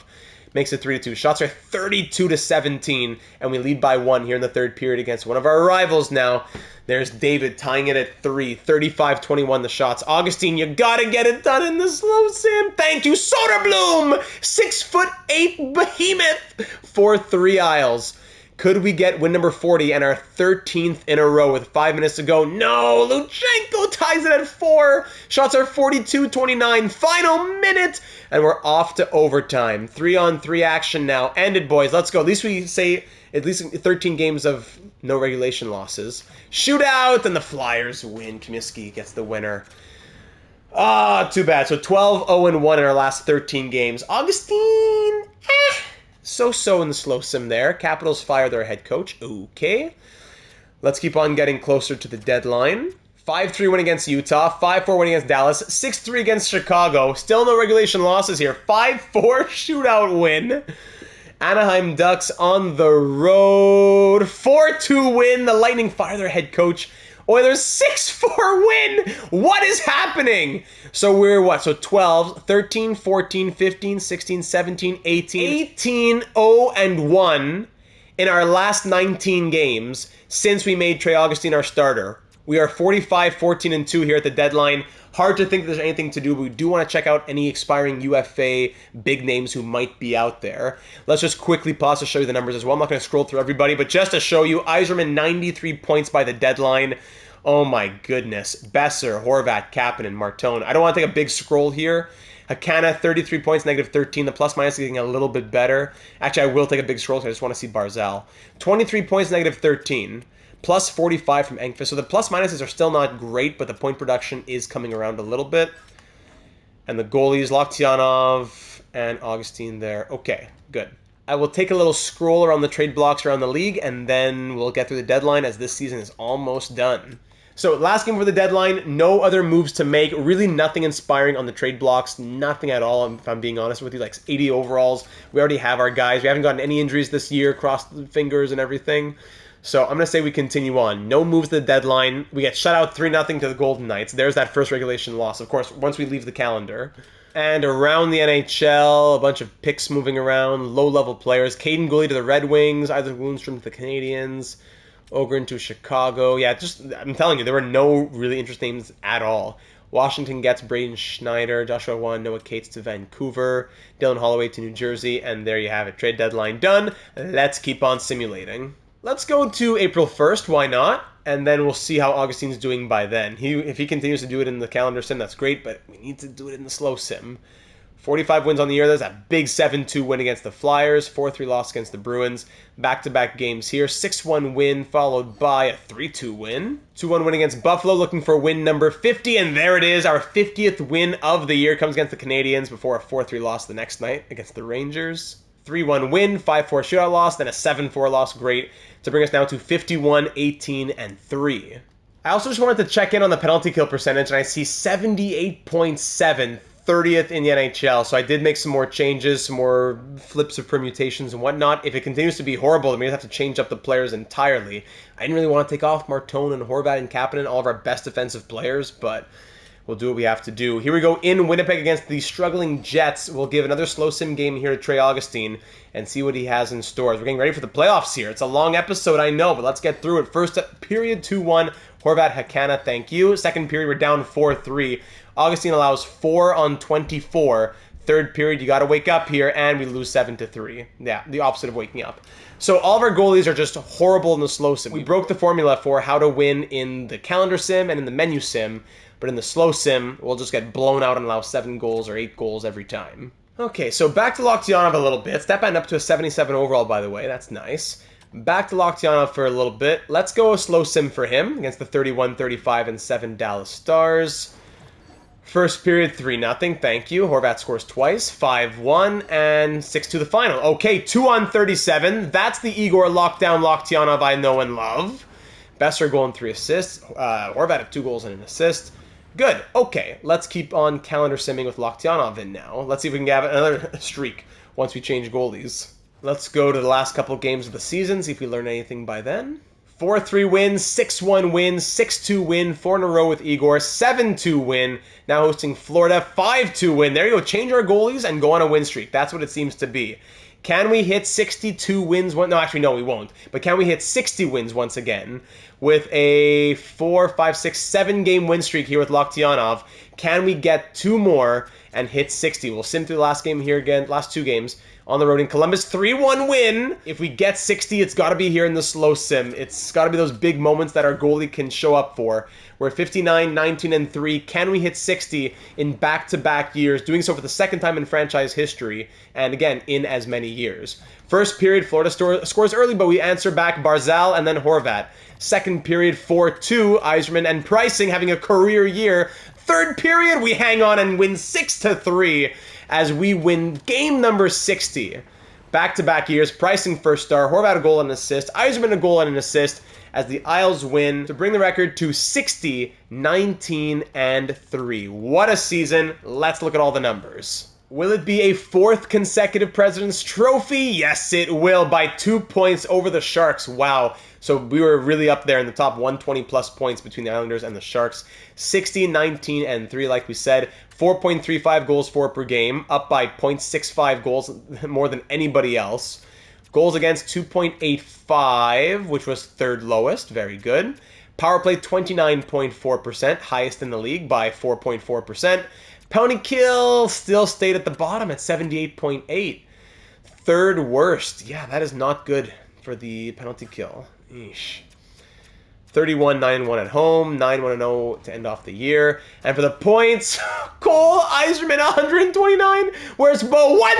makes it 3-2. Shots are 32-17, and we lead by 1 here in the third period against one of our rivals now. There's David tying it at 3. 35-21 the shots. Augustine, you gotta get it done in the slow sim. Thank you, Soderblom. 6'8" behemoth for 3 Isles. Could we get win number 40 and our 13th in a row with 5 minutes to go? No, Luchenko ties it at 4. Shots are 42-29. Final minute, and we're off to overtime. 3-on-3 action now. Ended, boys. Let's go. At least we say at least 13 games of no regulation losses. Shootout, and the Flyers win. Comiskey gets the winner. Too bad. So 12-0-1 in our last 13 games. Augustine, so-so in the slow sim there. Capitals fire their head coach. Okay. Let's keep on getting closer to the deadline. 5-3 win against Utah. 5-4 win against Dallas. 6-3 against Chicago. Still no regulation losses here. 5-4 shootout win. Anaheim Ducks on the road. 4-2 win. The Lightning fire their head coach. Oilers 6-4 win. What is happening? So we're what? So 12, 13, 14, 15, 16, 17, 18, 0-1 in our last 19 games since we made Trey Augustine our starter. We are 45, 14-2 here at the deadline. Hard to think there's anything to do, but we do want to check out any expiring UFA big names who might be out there. Let's just quickly pause to show you the numbers as well. I'm not going to scroll through everybody, but just to show you, Yzerman 93 points by the deadline. Oh my goodness. Besser, Horvat, Kapanen, Martone. I don't want to take a big scroll here. Hakana, 33 points, negative 13. The plus-minus is getting a little bit better. Actually, I will take a big scroll because I just want to see Barzal. 23 points, negative 13. Plus 45 from Engqvist. So the plus-minuses are still not great, but the point production is coming around a little bit. And the goalies, Loktionov and Augustine there. Okay, good. I will take a little scroll around the trade blocks around the league, and then we'll get through the deadline as this season is almost done. So last game for the deadline, no other moves to make. Really nothing inspiring on the trade blocks. Nothing at all, if I'm being honest with you. Like 80 overalls. We already have our guys. We haven't gotten any injuries this year, crossed the fingers and everything. So I'm going to say we continue on. No moves to the deadline. We get shut out 3-0 to the Golden Knights. There's that first regulation loss, of course, once we leave the calendar. And around the NHL, a bunch of picks moving around, low-level players. Caden Gooley to the Red Wings, Isaac Lundstrom to the Canadiens, Ogren to Chicago. Yeah, just I'm telling you, there were no really interesting names at all. Washington gets Braden Schneider, Joshua Wan, Noah Cates to Vancouver, Dylan Holloway to New Jersey, and there you have it. Trade deadline done. Let's keep on simulating. Let's go to April 1st, why not? And then we'll see how Augustine's doing by then. If he continues to do it in the calendar sim, that's great, but we need to do it in the slow sim. 45 wins on the year. There's a big 7-2 win against the Flyers, 4-3 loss against the Bruins. Back-to-back games here. 6-1 win followed by a 3-2 win. 2-1 win against Buffalo, looking for win number 50, and there it is. Our 50th win of the year comes against the Canadiens before a 4-3 loss the next night against the Rangers. 3-1 win, 5-4 shootout loss, then a 7-4 loss. Great to bring us now to 51, 18, and 3. I also just wanted to check in on the penalty kill percentage, and I see 78.7, 30th in the NHL. So I did make some more changes, some more flips of permutations and whatnot. If it continues to be horrible, then we have to change up the players entirely. I didn't really want to take off Martone and Horvat and Kapanen, all of our best defensive players, but we'll do what we have to do. Here we go in Winnipeg against the struggling Jets. We'll give another slow sim game here to Trey Augustine and see what he has in store. We're getting ready for the playoffs here. It's a long episode, I know, but let's get through it. First period, 2-1. Horvat, Hakana, thank you. Second period, we're down 4-3. Augustine allows 4 on 24. Third period, you got to wake up here, and we lose 7-3. Yeah, the opposite of waking up. So all of our goalies are just horrible in the slow sim. We broke the formula for how to win in the calendar sim and in the menu sim. But in the slow sim, we'll just get blown out and allow 7 goals or 8 goals every time. Okay, so back to Loktionov a little bit. That ended up to a 77 overall, by the way. That's nice. Back to Loktionov for a little bit. Let's go a slow sim for him against the 31, 35, and 7 Dallas Stars. First period, 3-0. Thank you. Horvat scores twice. 5-1 and 6-2 the final. Okay, 2 on 37. That's the Igor lockdown Loktionov I know and love. Besser goal and 3 assists. Horvat had 2 goals and an assist. Good. Okay, let's keep on calendar simming with Loktionov in now. Let's see if we can have another streak once we change goalies. Let's go to the last couple games of the season, see if we learn anything by then. 4-3 win, 6-1 win, 6-2 win, 4 in a row with Igor, 7-2 win, now hosting Florida, 5-2 win. There you go, change our goalies and go on a win streak. That's what it seems to be. Can we hit 62 wins? No, actually, no, we won't. But can we hit 60 wins once again with a 4, 5, 6, 7 game win streak here with Loktionov? Can we get 2 more and hit 60? We'll sim through the last game here again, last 2 games on the road in Columbus. 3-1 win. If we get 60, it's got to be here in the slow sim. It's got to be those big moments that our goalie can show up for. We're 59, 19, and 3. Can we hit 60 in back-to-back years? Doing so for the second time in franchise history, and again, in as many years. First period, Florida scores early, but we answer back Barzal and then Horvat. Second period, 4-2, Yzerman and Pricing having a career year. Third period, we hang on and win 6-3 as we win game number 60. Back-to-back years, Pricing first star, Horvat a goal and an assist, Yzerman a goal and an assist, as the Isles win to bring the record to 60, 19, and 3. What a season. Let's look at all the numbers. Will it be a 4th consecutive President's Trophy? Yes, it will, by 2 points over the Sharks. Wow. So we were really up there in the top 120-plus points between the Islanders and the Sharks. 60, 19, and 3, like we said. 4.35 goals for per game, up by 0.65 goals, more than anybody else. Goals against 2.85, which was 3rd lowest. Very good. Power play 29.4%, highest in the league by 4.4%. Penalty kill still stayed at the bottom at 78.8. 3rd worst. Yeah, that is not good for the penalty kill. Eesh. 31, 9-1 at home, 9-1-0 to end off the year. And for the points, Cole Yzerman 129. Where's Bo? What?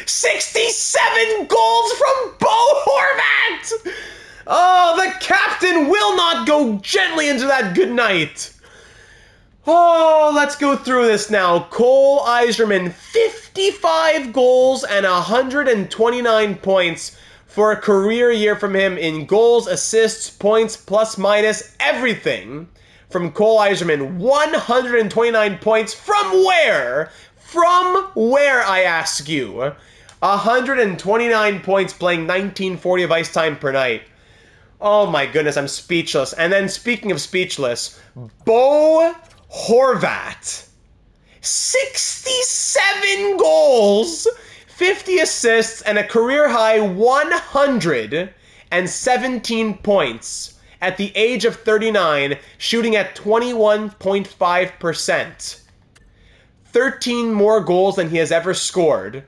67 goals from Bo Horvat! Oh, the captain will not go gently into that good night. Oh, let's go through this now. Cole Yzerman, 55 goals and 129 points for a career year from him in goals, assists, points, plus, minus, everything. From Cole Yzerman, 129 points from where? From where, I ask you? 129 points playing 1940 of ice time per night. Oh my goodness, I'm speechless. And then speaking of speechless, Bo Horvat. 67 goals, 50 assists, and a career-high 117 points at the age of 39, shooting at 21.5%. 13 more goals than he has ever scored,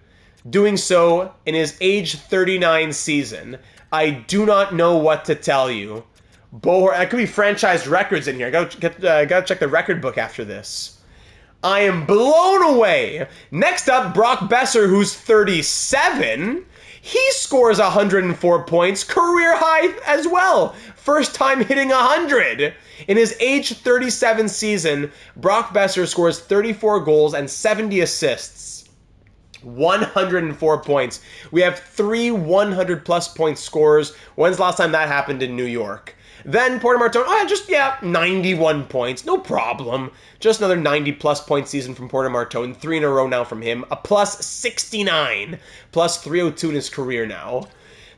doing so in his age 39 season. I do not know what to tell you. That could be franchised records in here. I gotta check the record book after this. I am blown away. Next up, Brock Besser, who's 37. He scores 104 points, career high as well. First time hitting 100. In his age 37 season, Brock Besser scores 34 goals and 70 assists. 104 points. We have 3 100-plus point scorers. When's the last time that happened in New York? Then Porter Martone, 91 points, no problem. Just another 90-plus point season from Porter Martone, 3 in a row now from him. A plus 69, plus 302 in his career now.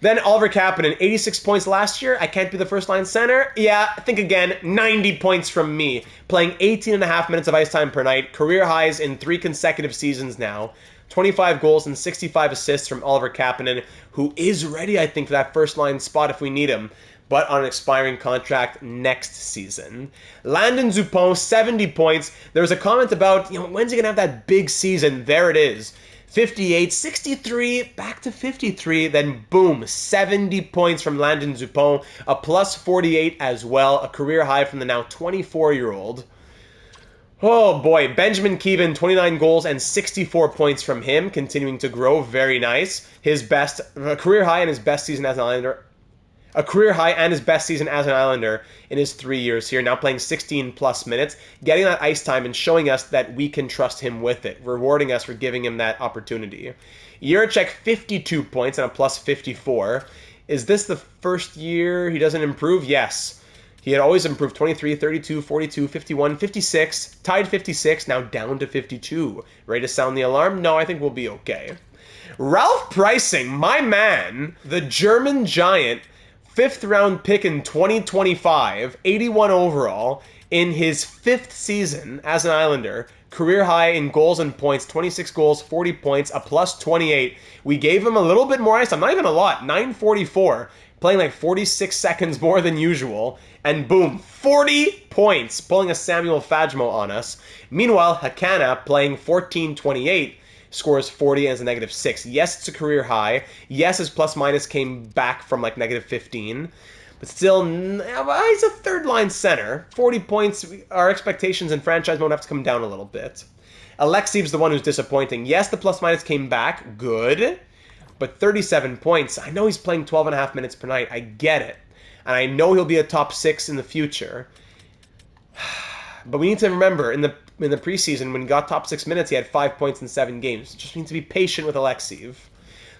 Then Oliver Kapanen, 86 points last year. I can't be the first-line center. Yeah, think again, 90 points from me. Playing 18 and a half minutes of ice time per night. Career highs in 3 consecutive seasons now. 25 goals and 65 assists from Oliver Kapanen, who is ready, I think, for that first-line spot if we need him, but on an expiring contract next season. Landon Dupont, 70 points. There was a comment about, when's he going to have that big season? There it is. 58, 63, back to 53, then boom, 70 points from Landon Dupont, a plus 48 as well, a career high from the now 24-year-old. Oh boy, Benjamin Keevan, 29 goals and 64 points from him, continuing to grow, very nice. His best, a career high and his best season as an Islander. A career high and his best season as an Islander in his 3 years here, now playing 16-plus minutes, getting that ice time and showing us that we can trust him with it, rewarding us for giving him that opportunity. Jiricek, 52 points and a plus 54. Is this the first year he doesn't improve? Yes. He had always improved 23, 32, 42, 51, 56, tied 56, now down to 52. Ready to sound the alarm? No, I think we'll be okay. Ralph Pricing, my man, the German giant, 5th round pick in 2025, 81 overall, in his 5th season as an Islander, career high in goals and points, 26 goals, 40 points, a plus 28. We gave him a little bit more ice time, not even a lot, 944, playing like 46 seconds more than usual, and boom, 40 points, pulling a Samuel Fajmo on us. Meanwhile, Hakana, playing 14-28, scores 40 and is a -6. Yes, it's a career high. Yes, his plus-minus came back from like -15. But still, he's a third-line center. 40 points, our expectations in franchise mode have to come down a little bit. Alexiev's the one who's disappointing. Yes, the plus-minus came back. Good. But 37 points. I know he's playing 12.5 minutes per night. I get it. And I know he'll be a top 6 in the future. But we need to remember, in the preseason, when he got top 6 minutes, he had 5 points in 7 games. Just need to be patient with Alexiev.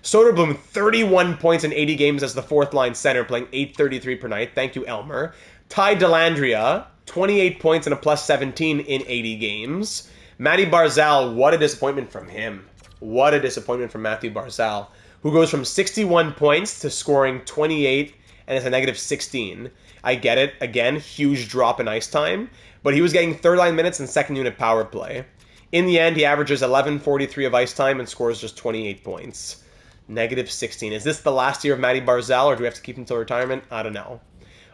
Soderblom, 31 points in 80 games as the fourth-line center, playing 8.33 per night. Thank you, Elmer. Ty Dellandrea, 28 points and a plus 17 in 80 games. Matty Barzal, what a disappointment from him. What a disappointment from Matthew Barzal, who goes from 61 points to scoring 28 and is a -16. I get it. Again, huge drop in ice time, but he was getting third-line minutes and second-unit power play. In the end, he averages 11.43 of ice time and scores just 28 points. -16. Is this the last year of Matty Barzal, or do we have to keep him until retirement? I don't know.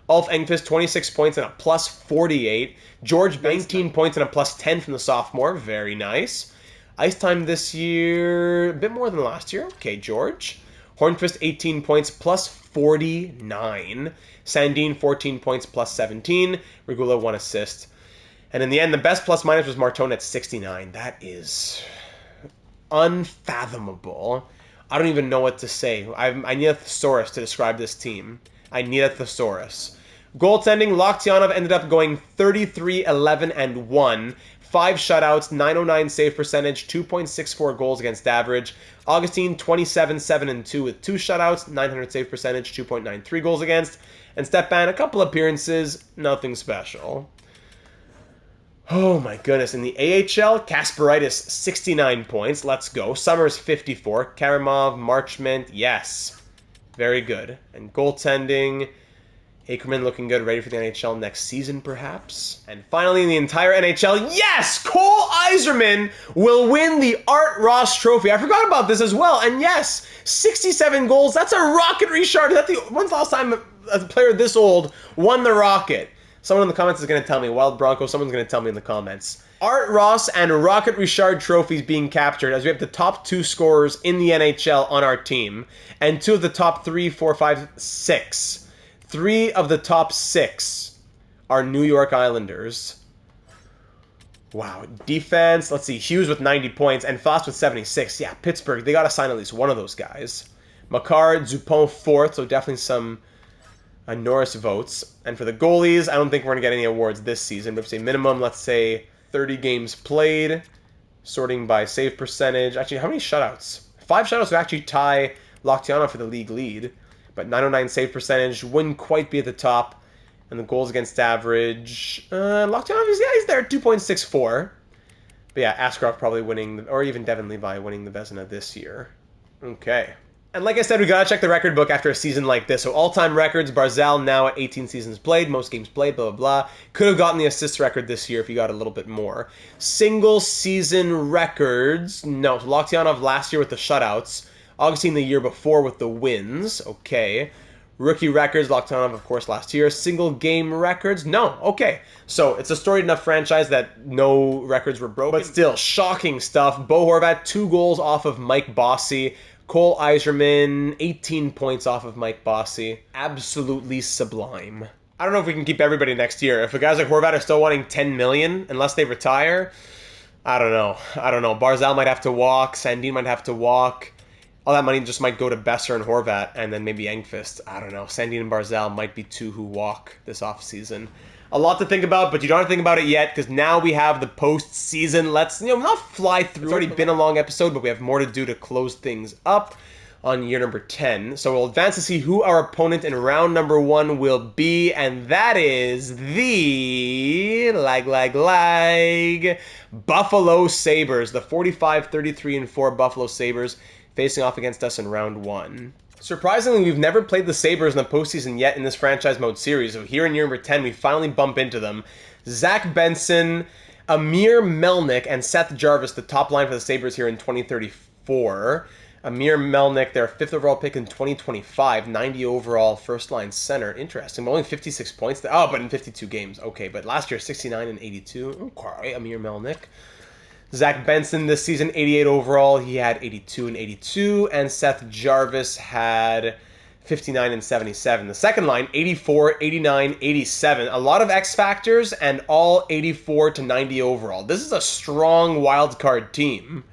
Ulf Engqvist, 26 points and a plus 48. George, 19 points and a plus 10 from the sophomore. Very nice. Ice time this year, a bit more than last year. Okay, George. Hornqvist, 18 points, plus 49. Sandin, 14 points, plus 17. Regula, 1 assist. And in the end, the best plus-minus was Martone at 69. That is unfathomable. I don't even know what to say. I need a thesaurus to describe this team. I need a thesaurus. Goaltending, Loktionov ended up going 33, 11, and 1. 5 shutouts, 909 save percentage, 2.64 goals against average. Augustine, 27, 7, and 2 with 2 shutouts, 900 save percentage, 2.93 goals against. And Stepan, a couple appearances, nothing special. Oh my goodness. In the AHL, Kasparaitis, 69 points. Let's go. Summers, 54. Karamov, Marchment, yes. Very good. And goaltending, Ackerman looking good, ready for the NHL next season, perhaps. And finally, in the entire NHL, yes! Cole Yzerman will win the Art Ross Trophy. I forgot about this as well. And yes, 67 goals. That's a Rocket Richard. When's the last time a player this old won the Rocket? Someone in the comments is going to tell me. Wild Bronco, someone's going to tell me in the comments. Art Ross and Rocket Richard trophies being captured as we have the top 2 scorers in the NHL on our team. And 2 of the top 3, 4, 5, 6. 3 of the top 6 are New York Islanders. Wow. Defense, let's see. Hughes with 90 points and Foss with 76. Yeah, Pittsburgh, they got to sign at least one of those guys. Makar, Dupont 4th, so definitely some Norris votes. And for the goalies, I don't think we're going to get any awards this season. But if we say minimum, let's say 30 games played, sorting by save percentage. Actually, how many shutouts? 5 shutouts would actually tie Loktionov for the league lead. But 909 save percentage wouldn't quite be at the top. And the goals against average, Loktionov is, yeah, he's there at 2.64. But yeah, Askarov probably winning, or even Devin Levi winning the Vezina this year. Okay. And like I said, we gotta check the record book after a season like this. So all-time records, Barzal now at 18 seasons played, most games played, blah, blah, blah. Could have gotten the assists record this year if he got a little bit more. Single season records, no. So Loktionov last year with the shutouts. Augustine the year before with the wins. Okay. Rookie records, Loktionov, of course, last year. Single game records, no. Okay. So it's a storied enough franchise that no records were broken. But still, shocking stuff. Bo Horvat, 2 goals off of Mike Bossy. Cole Yzerman, 18 points off of Mike Bossy. Absolutely sublime. I don't know if we can keep everybody next year. If the guys like Horvat are still wanting $10 million unless they retire, I don't know. Barzal might have to walk. Sandin might have to walk. All that money just might go to Besser and Horvat, and then maybe Engqvist. I don't know. Sandin and Barzal might be 2 who walk this offseason. A lot to think about, but you don't have to think about it yet, because now we have the postseason. Let's, not fly through. It's already been a long episode, but we have more to do to close things up on year number 10. So we'll advance to see who our opponent in round number 1 will be, and that is the Buffalo Sabres, the 45, 33, and 4 Buffalo Sabres facing off against us in round 1. Surprisingly, we've never played the Sabres in the postseason yet in this franchise mode series. So here in year number 10, we finally bump into them. Zach Benson, Amir Melnick and Seth Jarvis, the top line for the Sabres here in 2034. Amir Melnick, their 5th overall pick in 2025, 90 overall first-line center. Interesting, but only 56 points. Oh, but in 52 games. Okay, but last year, 69 and 82. Okay, Amir Melnick. Zach Benson this season, 88 overall. He had 82 and 82. And Seth Jarvis had 59 and 77. The second line, 84, 89, 87. A lot of X factors and all 84 to 90 overall. This is a strong wild card team.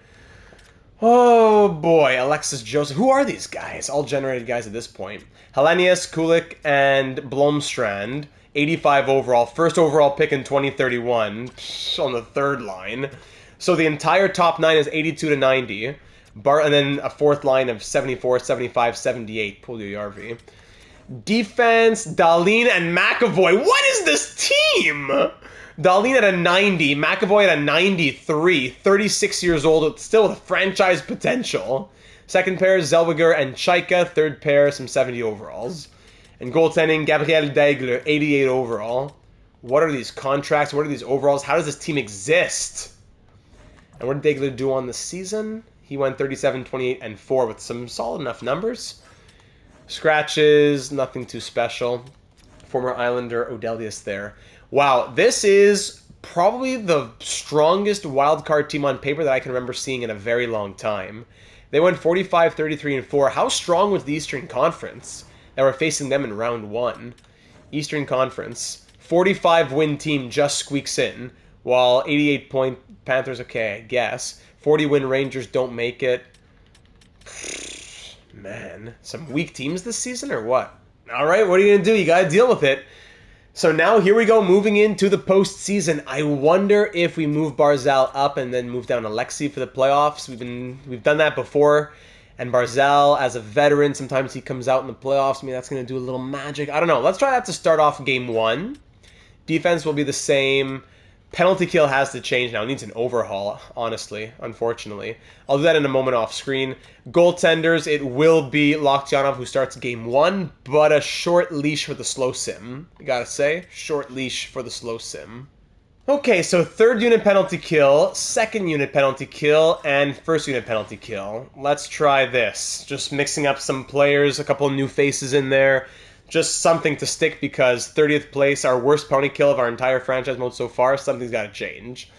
Oh boy, Alexis Joseph. Who are these guys? All generated guys at this point. Helenius, Kulik, and Blomstrand. 85 overall. First overall pick in 2031 on the third line. So the entire top 9 is 82 to 90. And then a fourth line of 74, 75, 78. Puljujärvi. Defense, Dahlin and McAvoy. What is this team? Dahlin at a 90, McAvoy at a 93, 36 years old, still with franchise potential. Second pair, Zellweger and Chaika. Third pair, some 70 overalls. And goaltending, Gabriel Daigle, 88 overall. What are these contracts? What are these overalls? How does this team exist? And what did Daigle do on the season? He went 37, 28, and 4 with some solid enough numbers. Scratches, nothing too special. Former Islander Odelius there. Wow, this is probably the strongest wildcard team on paper that I can remember seeing in a very long time. They went 45, 33, and 4. How strong was the Eastern Conference that were facing them in round 1? Eastern Conference, 45-win team just squeaks in, while 88-point Panthers, okay, I guess. 40-win Rangers don't make it. Man, some weak teams this season or what? All right, what are you going to do? You got to deal with it. So now here we go, moving into the postseason. I wonder if we move Barzal up and then move down Alexei for the playoffs. We've done that before. And Barzal, as a veteran, sometimes he comes out in the playoffs. I mean, that's going to do a little magic. I don't know. Let's try that to start off game 1. Defense will be the same. Penalty kill has to change now. It needs an overhaul, honestly, unfortunately. I'll do that in a moment off screen. Goaltenders, it will be Loktionov who starts game 1, but a short leash for the slow sim. You gotta say, short leash for the slow sim. Okay, so third unit penalty kill, second unit penalty kill, and first unit penalty kill. Let's try this. Just mixing up some players, a couple of new faces in there. Just something to stick because 30th place, our worst penalty kill of our entire franchise mode so far, something's got to change.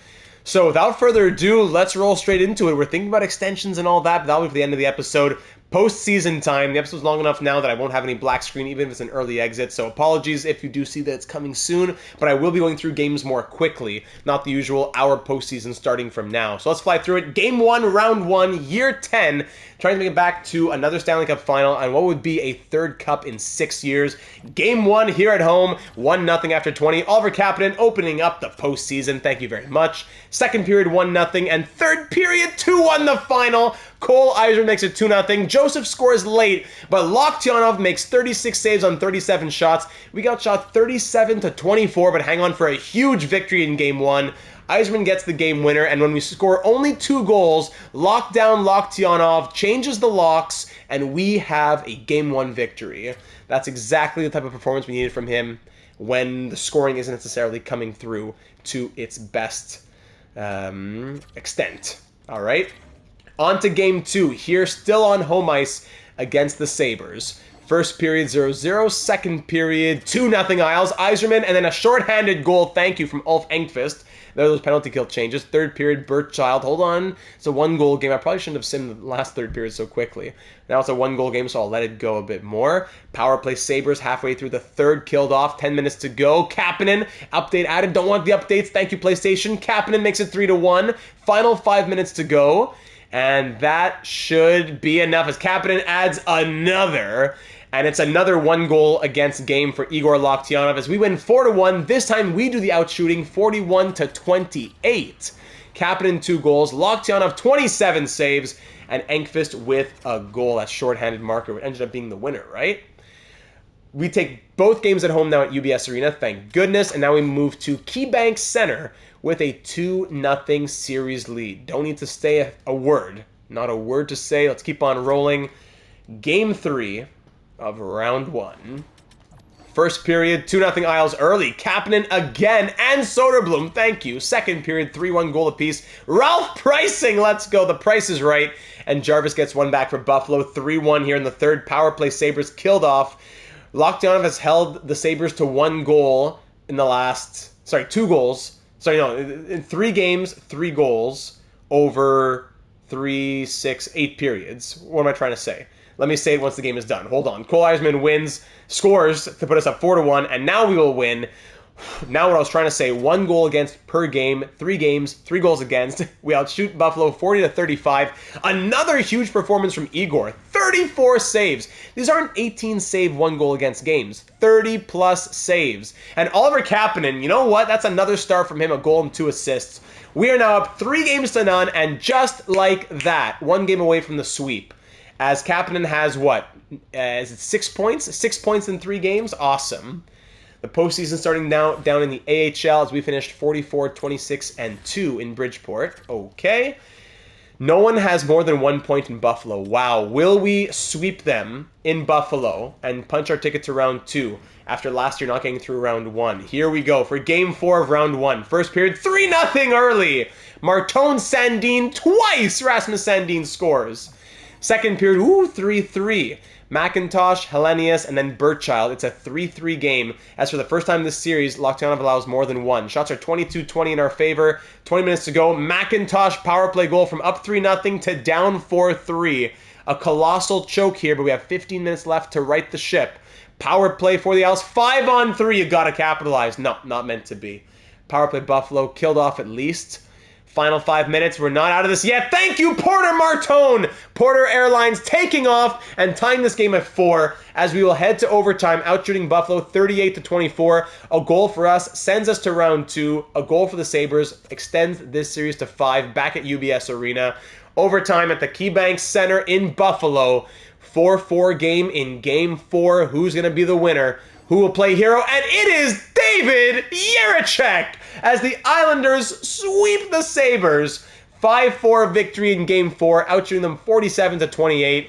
So without further ado, let's roll straight into it. We're thinking about extensions and all that, but that'll be for the end of the episode. Post-season time. The episode's long enough now that I won't have any black screen, even if it's an early exit. So apologies if you do see that it's coming soon, but I will be going through games more quickly. Not the usual hour postseason starting from now. So let's fly through it. Game 1, round 1, year 10. Trying to make it back to another Stanley Cup final and what would be a third cup in 6 years. Game 1 here at home, 1-0 after 20. Oliver Kapanen opening up the postseason. Thank you very much. Second period, 1-0. And third period, 2-1 the final. Cole Eiserman makes it 2-0. Joseph scores late, but Loktionov makes 36 saves on 37 shots. We got shot 37-24, but hang on for a huge victory in Game 1. Eiserman gets the game winner, and when we score only 2 goals, lockdown Loktionov changes the locks, and we have a Game 1 victory. That's exactly the type of performance we needed from him when the scoring isn't necessarily coming through to its best extent. All right? On to Game 2. Here, still on home ice against the Sabres. First period, 0-0. Second period, 2-0 Isles. Eiserman, and then a shorthanded goal, thank you, from Ulf Engqvist. There are those penalty kill changes. Third period, Bert Child. Hold on. It's a 1-goal game. I probably shouldn't have simmed the last third period so quickly. Now it's a 1-goal game, so I'll let it go a bit more. Power play Sabres halfway through the third, killed off. 10 minutes to go. Kapanen, update added. Don't want the updates. Thank you, PlayStation. Kapanen makes it 3-1. Final 5 minutes to go. And that should be enough as Kapanen adds another. And it's another 1-goal against game for Igor Loktionov as we win 4-1. This time we do the outshooting, 41-28. Kapanen 2 goals, Loktionov 27 saves, and Engqvist with a goal. That shorthanded marker, which ended up being the winner, right? We take both games at home now at UBS Arena, thank goodness. And now we move to KeyBank Center with a 2-0 series lead. Don't need to say a word. Not a word to say. Let's keep on rolling. Game 3 of round 1. First period, 2-0 Isles early. Kapanen again, and Soderblom, thank you. Second period, 3-1 goal apiece. Ralph Pricing, let's go. The price is right. And Jarvis gets one back for Buffalo. 3-1 here in the third. Power play, Sabres killed off. Lockdown has held the Sabres to 1 goal in the last... Sorry, 2 goals. Sorry, no, in 3 games, 3 goals over 3, 6, 8 periods. What am I trying to say? Let me say it once the game is done. Hold on. Cole Eisman scores to put us up 4-1, and now we will win. Now what I was trying to say, 1 goal against per game, 3 games, 3 goals against. We outshoot Buffalo 40-35. Another huge performance from Igor. 34 saves. These aren't 18 save, 1 goal against games. 30-plus saves. And Oliver Kapanen, you know what? That's another star from him, a goal and 2 assists. We are now up 3-0, and just like that, 1 game away from the sweep. As Kapanen has what? Is it 6 points? 6 points in 3 games? Awesome. The postseason starting now down in the AHL as we finished 44, 26, and 2 in Bridgeport. Okay. No one has more than 1 point in Buffalo. Wow. Will we sweep them in Buffalo and punch our ticket to round 2 after last year not getting through round 1? Here we go for game 4 of round 1. First period, 3-0 early. Martin Sandin twice. Rasmus Sandin scores. Second period, 3-3. McIntosh, Hellenius, and then Burchild. It's a 3-3 game. As for the first time this series, Lockdown allows more than 1. Shots are 22-20 in our favor. 20 minutes to go. McIntosh power play goal from up 3-0 to down 4-3. A colossal choke here, but we have 15 minutes left to right the ship. Power play for the Owls. 5-on-3. You gotta capitalize. No, not meant to be. Power play Buffalo killed off at least. Final 5 minutes. We're not out of this yet. Thank you, Porter Martone. Porter Airlines taking off and tying this game at 4 as we will head to overtime, outshooting Buffalo 38-24. A goal for us sends us to round 2. A goal for the Sabres extends this series to 5 back at UBS Arena. Overtime at the KeyBank Center in Buffalo. 4-4 game in game 4. Who's going to be the winner? Who will play hero? And it is David Jiricek as the Islanders sweep the Sabres. 5-4 victory in Game 4, outshooting them 47-28.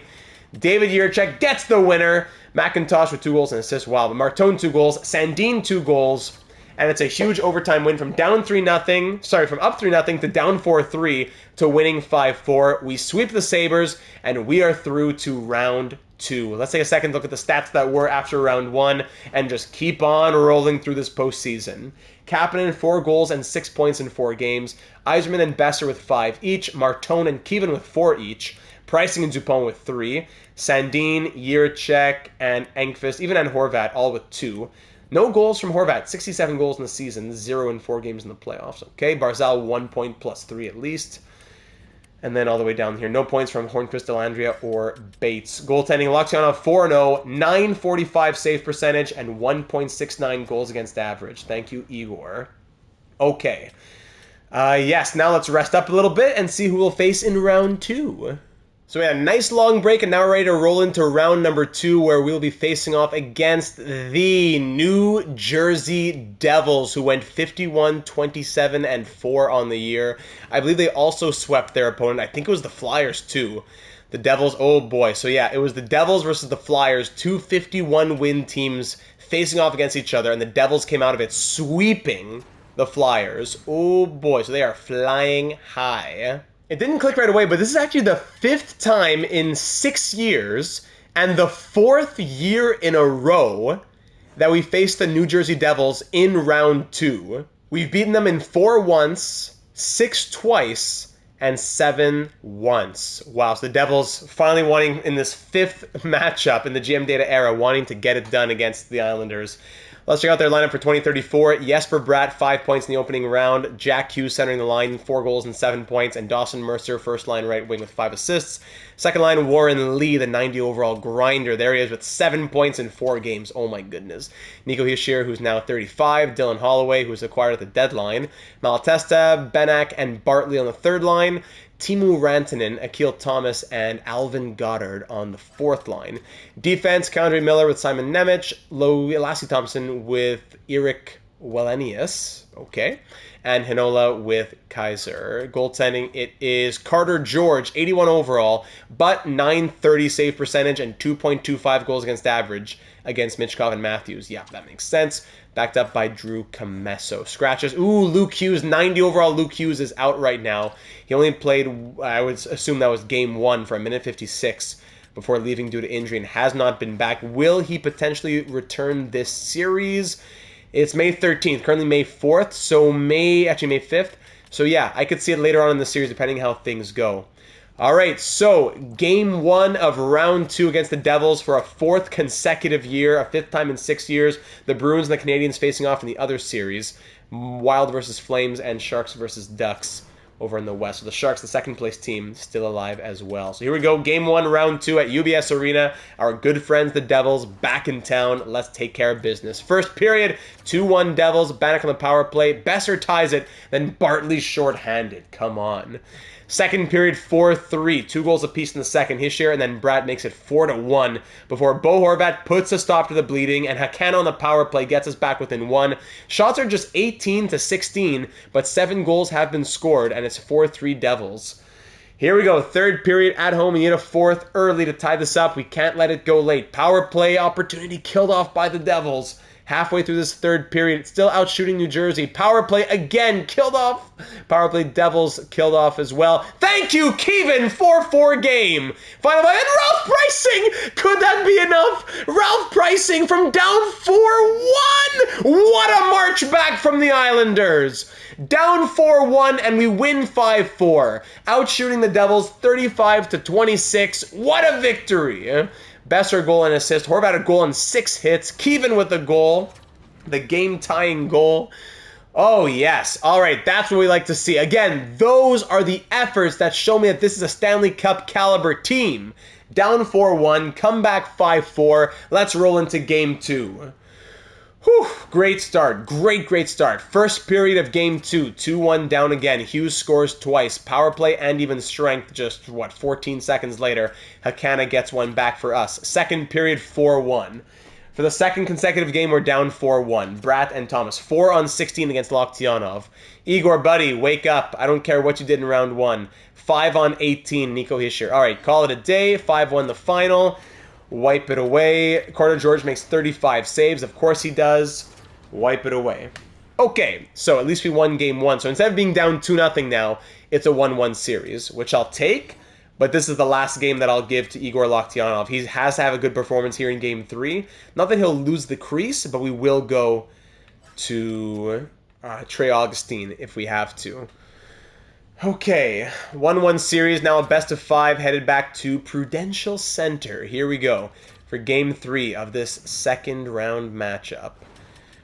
David Jiricek gets the winner. McIntosh with 2 goals and assists. Wow, but Martone 2 goals. Sandin 2 goals. And it's a huge overtime win from from up 3-0 to down 4-3 to winning 5-4. We sweep the Sabres, and we are through to round 2. Let's take a second look at the stats that were after round 1 and just keep on rolling through this postseason. Kapanen 4 goals and 6 points in 4 games. Yzerman and Besser with 5 each. Martone and Keevan with 4 each. Pricing and Dupont with 3. Sandin, Jiricek, and Engqvist, even and Horvat, all with 2. No goals from Horvat. 67 goals in the season. 0 in 4 games in the playoffs. Okay, Barzal 1 point plus 3 at least. And then all the way down here, no points from Hornqvist, Delandria, or Bates. Goaltending, Loxiana 4-0, 945 save percentage, and 1.69 goals against average. Thank you, Igor. Okay. Yes, now let's rest up a little bit and see who we'll face in round 2. So we had a nice long break, and now we're ready to roll into round number 2, where we'll be facing off against the New Jersey Devils, who went 51-27-4 on the year. I believe they also swept their opponent. I think it was the Flyers, too. The Devils, oh boy. So yeah, it was the Devils versus the Flyers, 2 51-win teams facing off against each other, and the Devils came out of it sweeping the Flyers. Oh boy, so they are flying high. It didn't click right away, but this is actually the 5th time in 6 years and the 4th year in a row that we faced the New Jersey Devils in round 2. We've beaten them in 4 once, 6 twice, and 7 once. Wow, so the Devils finally wanting in this 5th matchup in the GM Data era, wanting to get it done against the Islanders. Let's check out their lineup for 2034. Jesper Bratt, 5 points in the opening round. Jack Hughes centering the line, 4 goals and 7 points. And Dawson Mercer, first line right wing with 5 assists. Second line, Warren Lee, the 90 overall grinder. There he is with 7 points in 4 games. Oh my goodness. Nico Hischier, who's now 35. Dylan Holloway, who's acquired at the deadline. Malatesta, Benak, and Bartley on the third line. Timu Rantanen, Akil Thomas, and Alvin Goddard on the 4th line. Defense, Condre Miller with Simon Nemec, Lassie Thompson with Eric Wellenius. Okay. And Hinola with Kaiser. Goaltending, it is Carter George, 81 overall, but 930 save percentage and 2.25 goals against average against Mitchkov and Matthews. Yeah, that makes sense. Backed up by Drew Camesso. Scratches. Ooh, Luke Hughes, 90 overall. Luke Hughes is out right now. He only played, I would assume that was game 1 for a minute 56 before leaving due to injury and has not been back. Will he potentially return this series? It's May 13th, currently May 4th, so May 5th. So yeah, I could see it later on in the series depending how things go. All right, so game 1 of round 2 against the Devils for a 4th consecutive year, a 5th time in 6 years. The Bruins and the Canadiens facing off in the other series. Wild versus Flames and Sharks versus Ducks over in the West. So the Sharks, the second place team, still alive as well. So here we go, game 1, round 2 at UBS Arena. Our good friends, the Devils, back in town. Let's take care of business. First period, 2-1 Devils. Bannock on the power play. Besser ties it, then Bartley shorthanded. Come on. Second period, 4-3. 2 goals apiece in the second, his share, and then Brad makes it 4-1 before Bo Horvat puts a stop to the bleeding, and Hakana on the power play gets us back within 1. Shots are just 18-16, but 7 goals have been scored, and it's 4-3 Devils. Here we go, third period at home. We need a 4th early to tie this up. We can't let it go late. Power play opportunity killed off by the Devils. Halfway through this third period, still out shooting New Jersey. Power play again, killed off. Power play Devils killed off as well. Thank you, Kevin, 4-4 game. Final play, and Ralph Pricing! Could that be enough? Ralph Pricing from down 4-1! What a march back from the Islanders! Down 4-1, and we win 5-4. Out shooting the Devils 35-26. What a victory! Besser goal and assist. Horvat a goal and 6 hits. Kevin with the goal. The game-tying goal. Oh, yes. All right, that's what we like to see. Again, those are the efforts that show me that this is a Stanley Cup caliber team. Down 4-1, come back 5-4. Let's roll into game 2. Whew, great start. Great start. First period of game 2, 2-1 down again. Hughes scores twice. Power play and even strength just, 14 seconds later. Hakana gets one back for us. Second period, 4-1. For the second consecutive game, we're down 4-1. Bratt and Thomas, 4-on-16 against Loktionov. Igor, buddy, wake up. I don't care what you did in round 1. 5-on-18, Nico Hischier. All right, call it a day. 5-1 the final. Wipe it away. Carter George makes 35 saves. Of course he does. Wipe it away. Okay, so at least we won game 1. So instead of being down 2-0 now, it's a 1-1 series, which I'll take. But this is the last game that I'll give to Igor Loktionov. He has to have a good performance here in game 3. Not that he'll lose the crease, but we will go to Trey Augustine if we have to. Okay, 1-1 series, now a best of 5 headed back to Prudential Center. Here we go for game 3 of this second round matchup.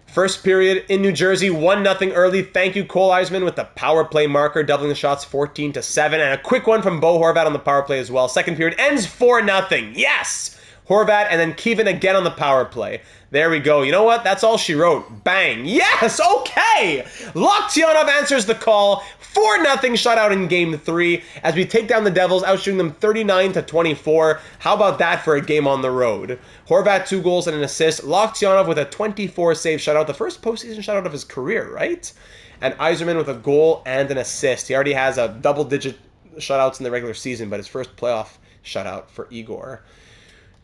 First period in New Jersey, 1-0 early. Thank you, Cole Eisman with the power play marker, doubling the shots 14-7, and a quick one from Bo Horvat on the power play as well. Second period ends 4-0. Yes! Horvat and then Kevin again on the power play. There we go. You know what? That's all she wrote. Bang. Yes! Okay! Loktionov answers the call. 4-0 shutout in game 3 as we take down the Devils, outshooting them 39-24. How about that for a game on the road? Horvat 2 goals and an assist. Loktionov with a 24-save shutout. The first postseason shutout of his career, right? And Yzerman with a goal and an assist. He already has a double-digit shutouts in the regular season, but his first playoff shutout for Igor.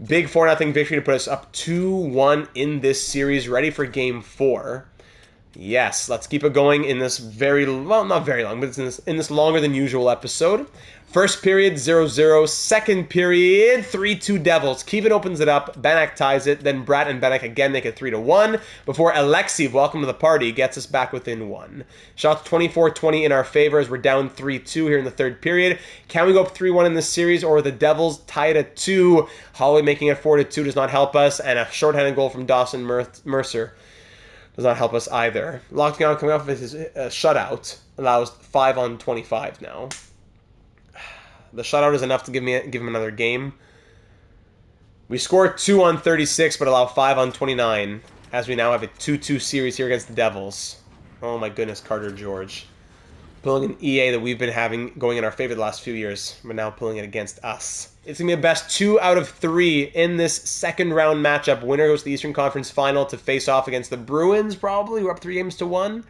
Big 4-0 victory to put us up 2-1 in this series, ready for game 4. Yes, let's keep it going in this not very long, but it's in this longer than usual episode. First period, 0-0. Second period, 3-2 Devils. Kevin opens it up. Bannock ties it. Then Bratt and Bannock again make it 3-1 before Alexeyev, welcome to the party, gets us back within 1. Shots 24-20 in our favor as we're down 3-2 here in the third period. Can we go up 3-1 in this series, or the Devils tie it at 2? Holloway making it 4-2 does not help us, and a shorthanded goal from Dawson Mercer does not help us either. Lockdown coming off of his shutout allows 5-on-25 now. The shutout is enough to give him another game. We score 2-on-36, but allow 5-on-29, as we now have a 2-2 series here against the Devils. Oh my goodness, Carter George. Pulling an EA that we've been having going in our favor the last few years, but now pulling it against us. It's going to be a best 2 out of 3 in this second round matchup. Winner goes to the Eastern Conference Final to face off against the Bruins, probably. We're up 3-1.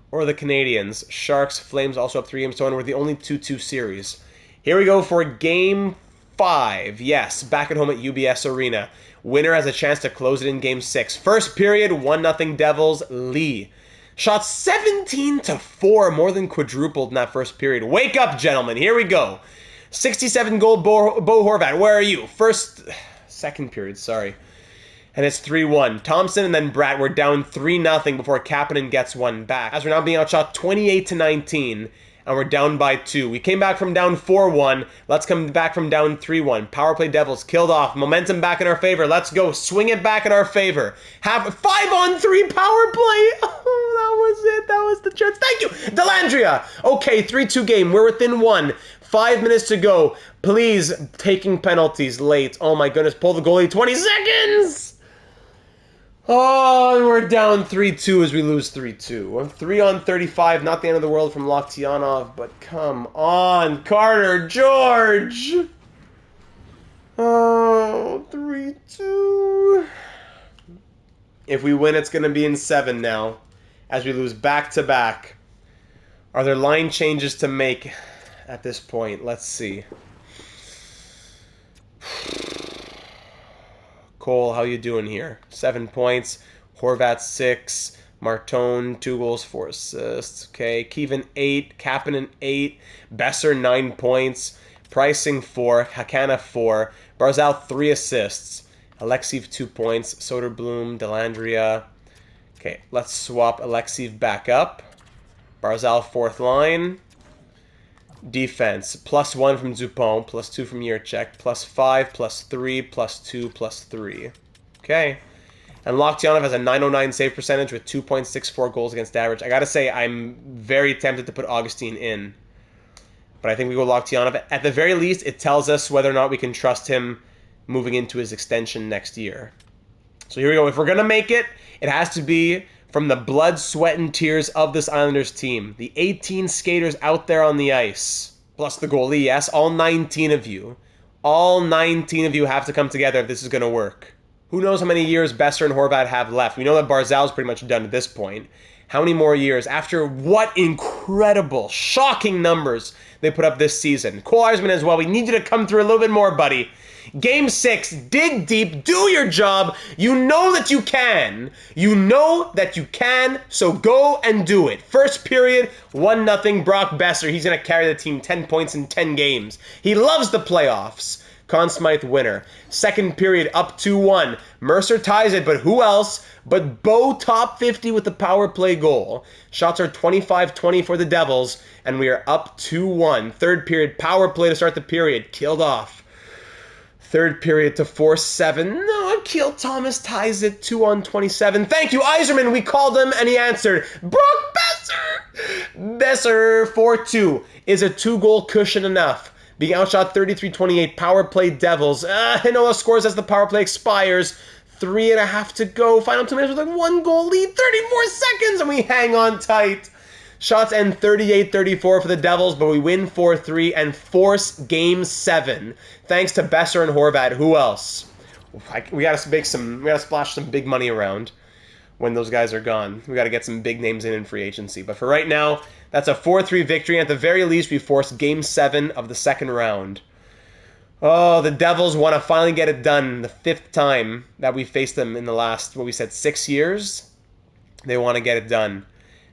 Or the Canadians. Sharks, Flames also up 3-1. We're the only 2-2 series. Here we go for Game 5. Yes, back at home at UBS Arena. Winner has a chance to close it in Game 6. First period, 1-0 Devils. Lee. Shots 17-4, more than quadrupled in that first period. Wake up, gentlemen. Here we go. 67-goal Bo Horvat. Where are you? Second period, sorry. And it's 3-1. Thompson and then Bratt were down 3-0 before Kapanen gets one back. As we're now being outshot 28-19, and we're down by 2. We came back from down 4-1. Let's come back from down 3-1. Power play Devils killed off. Momentum back in our favor. Let's go. Swing it back in our favor. Have 5-on-3 power play. Oh, that was it. That was the chance. Thank you. Dellandrea. Okay, 3-2 game. We're within 1. 5 minutes to go. Please, taking penalties late. Oh my goodness. Pull the goalie. 20 seconds. Oh, and we're down 3-2 as we lose 3-2. 3-on-35, not the end of the world from Loktionov, but come on, Carter George! Oh, 3-2. If we win, it's going to be in 7 now, as we lose back-to-back. Are there line changes to make at this point? Let's see. Cole, how you doing here? 7 points. Horvat 6. Martone 2 goals, 4 assists. Okay, Kevin 8. Kapanen 8. Besser 9 points. Pricing 4. Hakana 4. Barzal 3 assists. Alexeev 2 points. Soderblom, Dellandrea. Okay, let's swap Alexeev back up. Barzal 4th line. Defense, +1 from Dupont, +2 from Yurchek, +5, +3, +2, +3. Okay. And Loktionov has a .909 save percentage with 2.64 goals against average. I gotta say, I'm very tempted to put Augustine in. But I think we go Loktionov. At the very least, it tells us whether or not we can trust him moving into his extension next year. So here we go. If we're gonna make it, it has to be from the blood, sweat, and tears of this Islanders team. The 18 skaters out there on the ice. Plus the goalie, yes. All 19 of you. All 19 of you have to come together if this is going to work. Who knows how many years Besser and Horvat have left. We know that Barzal's pretty much done at this point. How many more years? After what incredible, shocking numbers they put up this season. Cole Eisman as well. We need you to come through a little bit more, buddy. Game 6, dig deep, do your job. You know that you can. You know that you can, so go and do it. First period, 1-0, Brock Besser. He's going to carry the team 10 points in 10 games. He loves the playoffs. Conn Smythe winner. Second period, up 2-1. Mercer ties it, but who else but Bo top 50 with the power play goal. Shots are 25-20 for the Devils, and we are up 2-1. Third period, power play to start the period. Killed off. Third period to force 7. No, Akil Thomas ties it 2-on-27. Thank you, Yzerman. We called him and he answered. Brock Besser! Besser 4-2. Is a 2-goal cushion enough? Being outshot 33-28. Power play Devils. Hinola scores as the power play expires. 3.5 to go. Final 2 minutes with a 1-goal lead. 34 seconds and we hang on tight. Shots end 38-34 for the Devils, but we win 4-3 and force Game 7. Thanks to Besser and Horvat. Who else? We gotta splash some big money around when those guys are gone. We gotta get some big names in free agency. But for right now, that's a 4-3 victory. At the very least, we force Game 7 of the second round. Oh, the Devils want to finally get it done. The 5th time that we faced them in the last, 6 years. They want to get it done.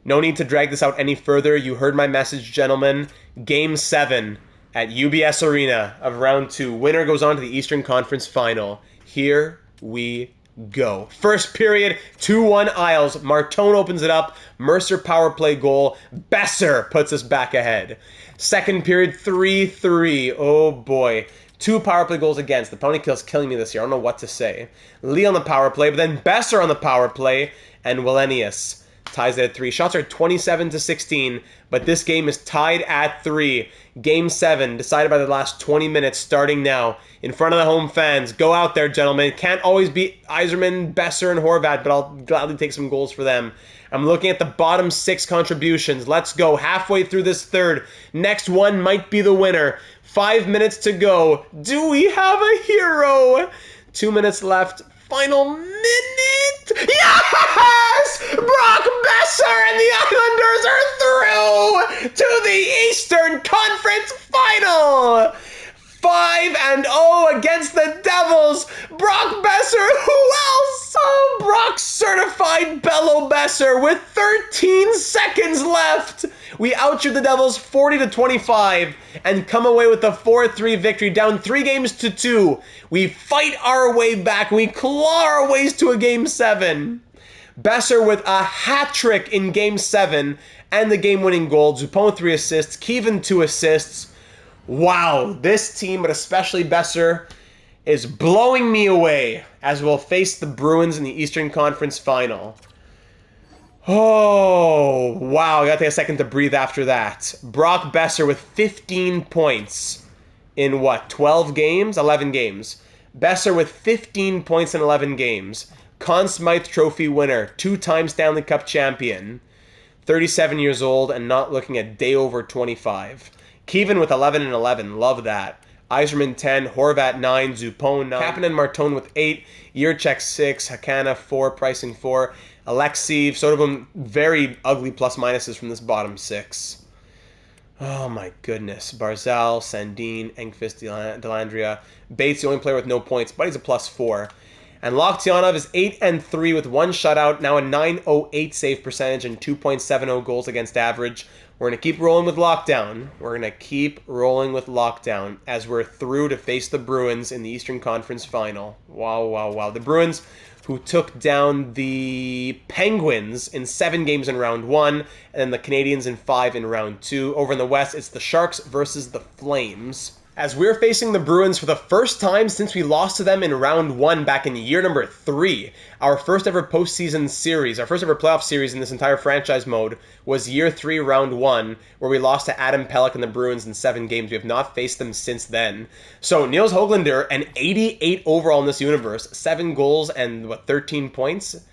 No need to drag this out any further. You heard my message, gentlemen. Game 7 at UBS Arena of Round 2. Winner goes on to the Eastern Conference Final. Here we go. First period, 2-1 Isles. Martone opens it up. Mercer power play goal. Besser puts us back ahead. Second period, 3-3. Oh boy. 2 power play goals against. The penalty kill's killing me this year. I don't know what to say. Lee on the power play, but then Besser on the power play, and Wallenius ties it at 3. Shots are 27-16, but this game is tied at 3. Game 7, decided by the last 20 minutes, starting now. In front of the home fans. Go out there, gentlemen. Can't always beat Yzerman, Besser, and Horvat, but I'll gladly take some goals for them. I'm looking at the bottom 6 contributions. Let's go. Halfway through this third. Next one might be the winner. 5 minutes to go. Do we have a hero? 2 minutes left. Final minute. Yes! Brock Besser and the Islanders are through to the Eastern Conference Final. 5-0 against the Devils. Brock Besser, who else? Oh, Brock certified Bello Besser with 13 seconds left. We outshoot the Devils 40-25 and come away with a 4-3 victory, down 3-2. We fight our way back. We claw our ways to a Game 7. Besser with a hat trick in Game 7 and the game-winning goal. Dupont 3 assists, Kevin 2 assists. Wow, this team, but especially Besser, is blowing me away as we'll face the Bruins in the Eastern Conference Final. Oh, wow, I gotta take a second to breathe after that. Brock Besser with 15 points in what, 12 games? 11 games. Besser with 15 points in 11 games. Conn Smythe Trophy winner, 2-time Stanley Cup champion, 37 years old and not looking a day over 25. Kevin with 11 and 11, love that. Yzerman 10, Horvat 9, Dupont 9, Kapanen Martone with 8, Yurchek 6, Hakana 4, Pricing 4, Alexeev, Soderblom, very ugly plus minuses from this bottom 6. Oh my goodness. Barzal, Sandin, Engqvist, Dellandrea. Bates, the only player with no points, but he's a plus 4. And Loktionov is 8-3 with 1 shutout, now a .908 save percentage and 2.70 goals against average. We're going to keep rolling with Lockdown. We're going to keep rolling with Lockdown as we're through to face the Bruins in the Eastern Conference Final. Wow, wow, wow. The Bruins, who took down the Penguins in 7 games in round 1, and then the Canadiens in 5 in round 2. Over in the West, it's the Sharks versus the Flames. As we're facing the Bruins for the first time since we lost to them in round 1 back in year number 3. Our first ever postseason series, our first ever playoff series in this entire franchise mode was year 3, round 1, where we lost to Adam Pelech and the Bruins in 7 games. We have not faced them since then. So Niels Höglander, an 88 overall in this universe, 7 goals and 13 points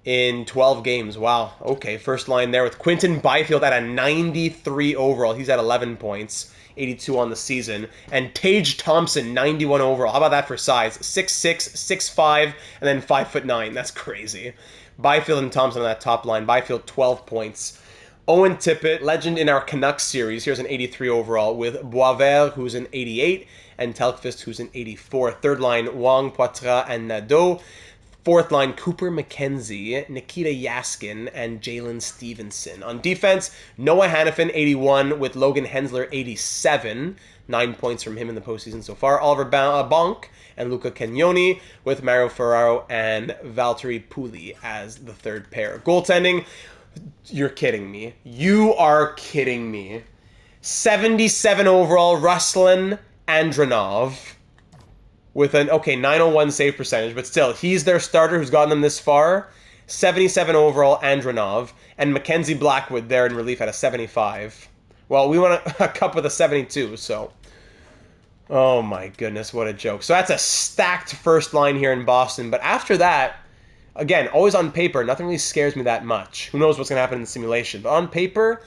in 12 games. Wow. Okay, first line there with Quinton Byfield at a 93 overall. He's at 11 points. 82 on the season. And Tage Thompson, 91 overall. How about that for size? 6'6", 6'5", and then 5'9". That's crazy. Byfield and Thompson on that top line. Byfield, 12 points. Owen Tippett, legend in our Canucks series. Here's an 83 overall with Boisvert, who's an 88, and Telkvist, who's an 84. Third line, Wang, Poitras, and Nadeau. Fourth line, Cooper McKenzie, Nikita Yaskin, and Jalen Stevenson. On defense, Noah Hannafin, 81, with Logan Hensler, 87. 9 points from him in the postseason so far. Oliver Bonk and Luca Cagnoni, with Mario Ferraro and Valtteri Puli as the third pair. Goaltending, you're kidding me. You are kidding me. 77 overall, Ruslan Andronov, with an, 901 save percentage, but still, he's their starter who's gotten them this far. 77 overall, Andronov, and Mackenzie Blackwood there in relief at a 75. Well, we won a cup with a 72, so... Oh my goodness, what a joke. So that's a stacked first line here in Boston, but after that, again, always on paper, nothing really scares me that much. Who knows what's going to happen in the simulation, but on paper,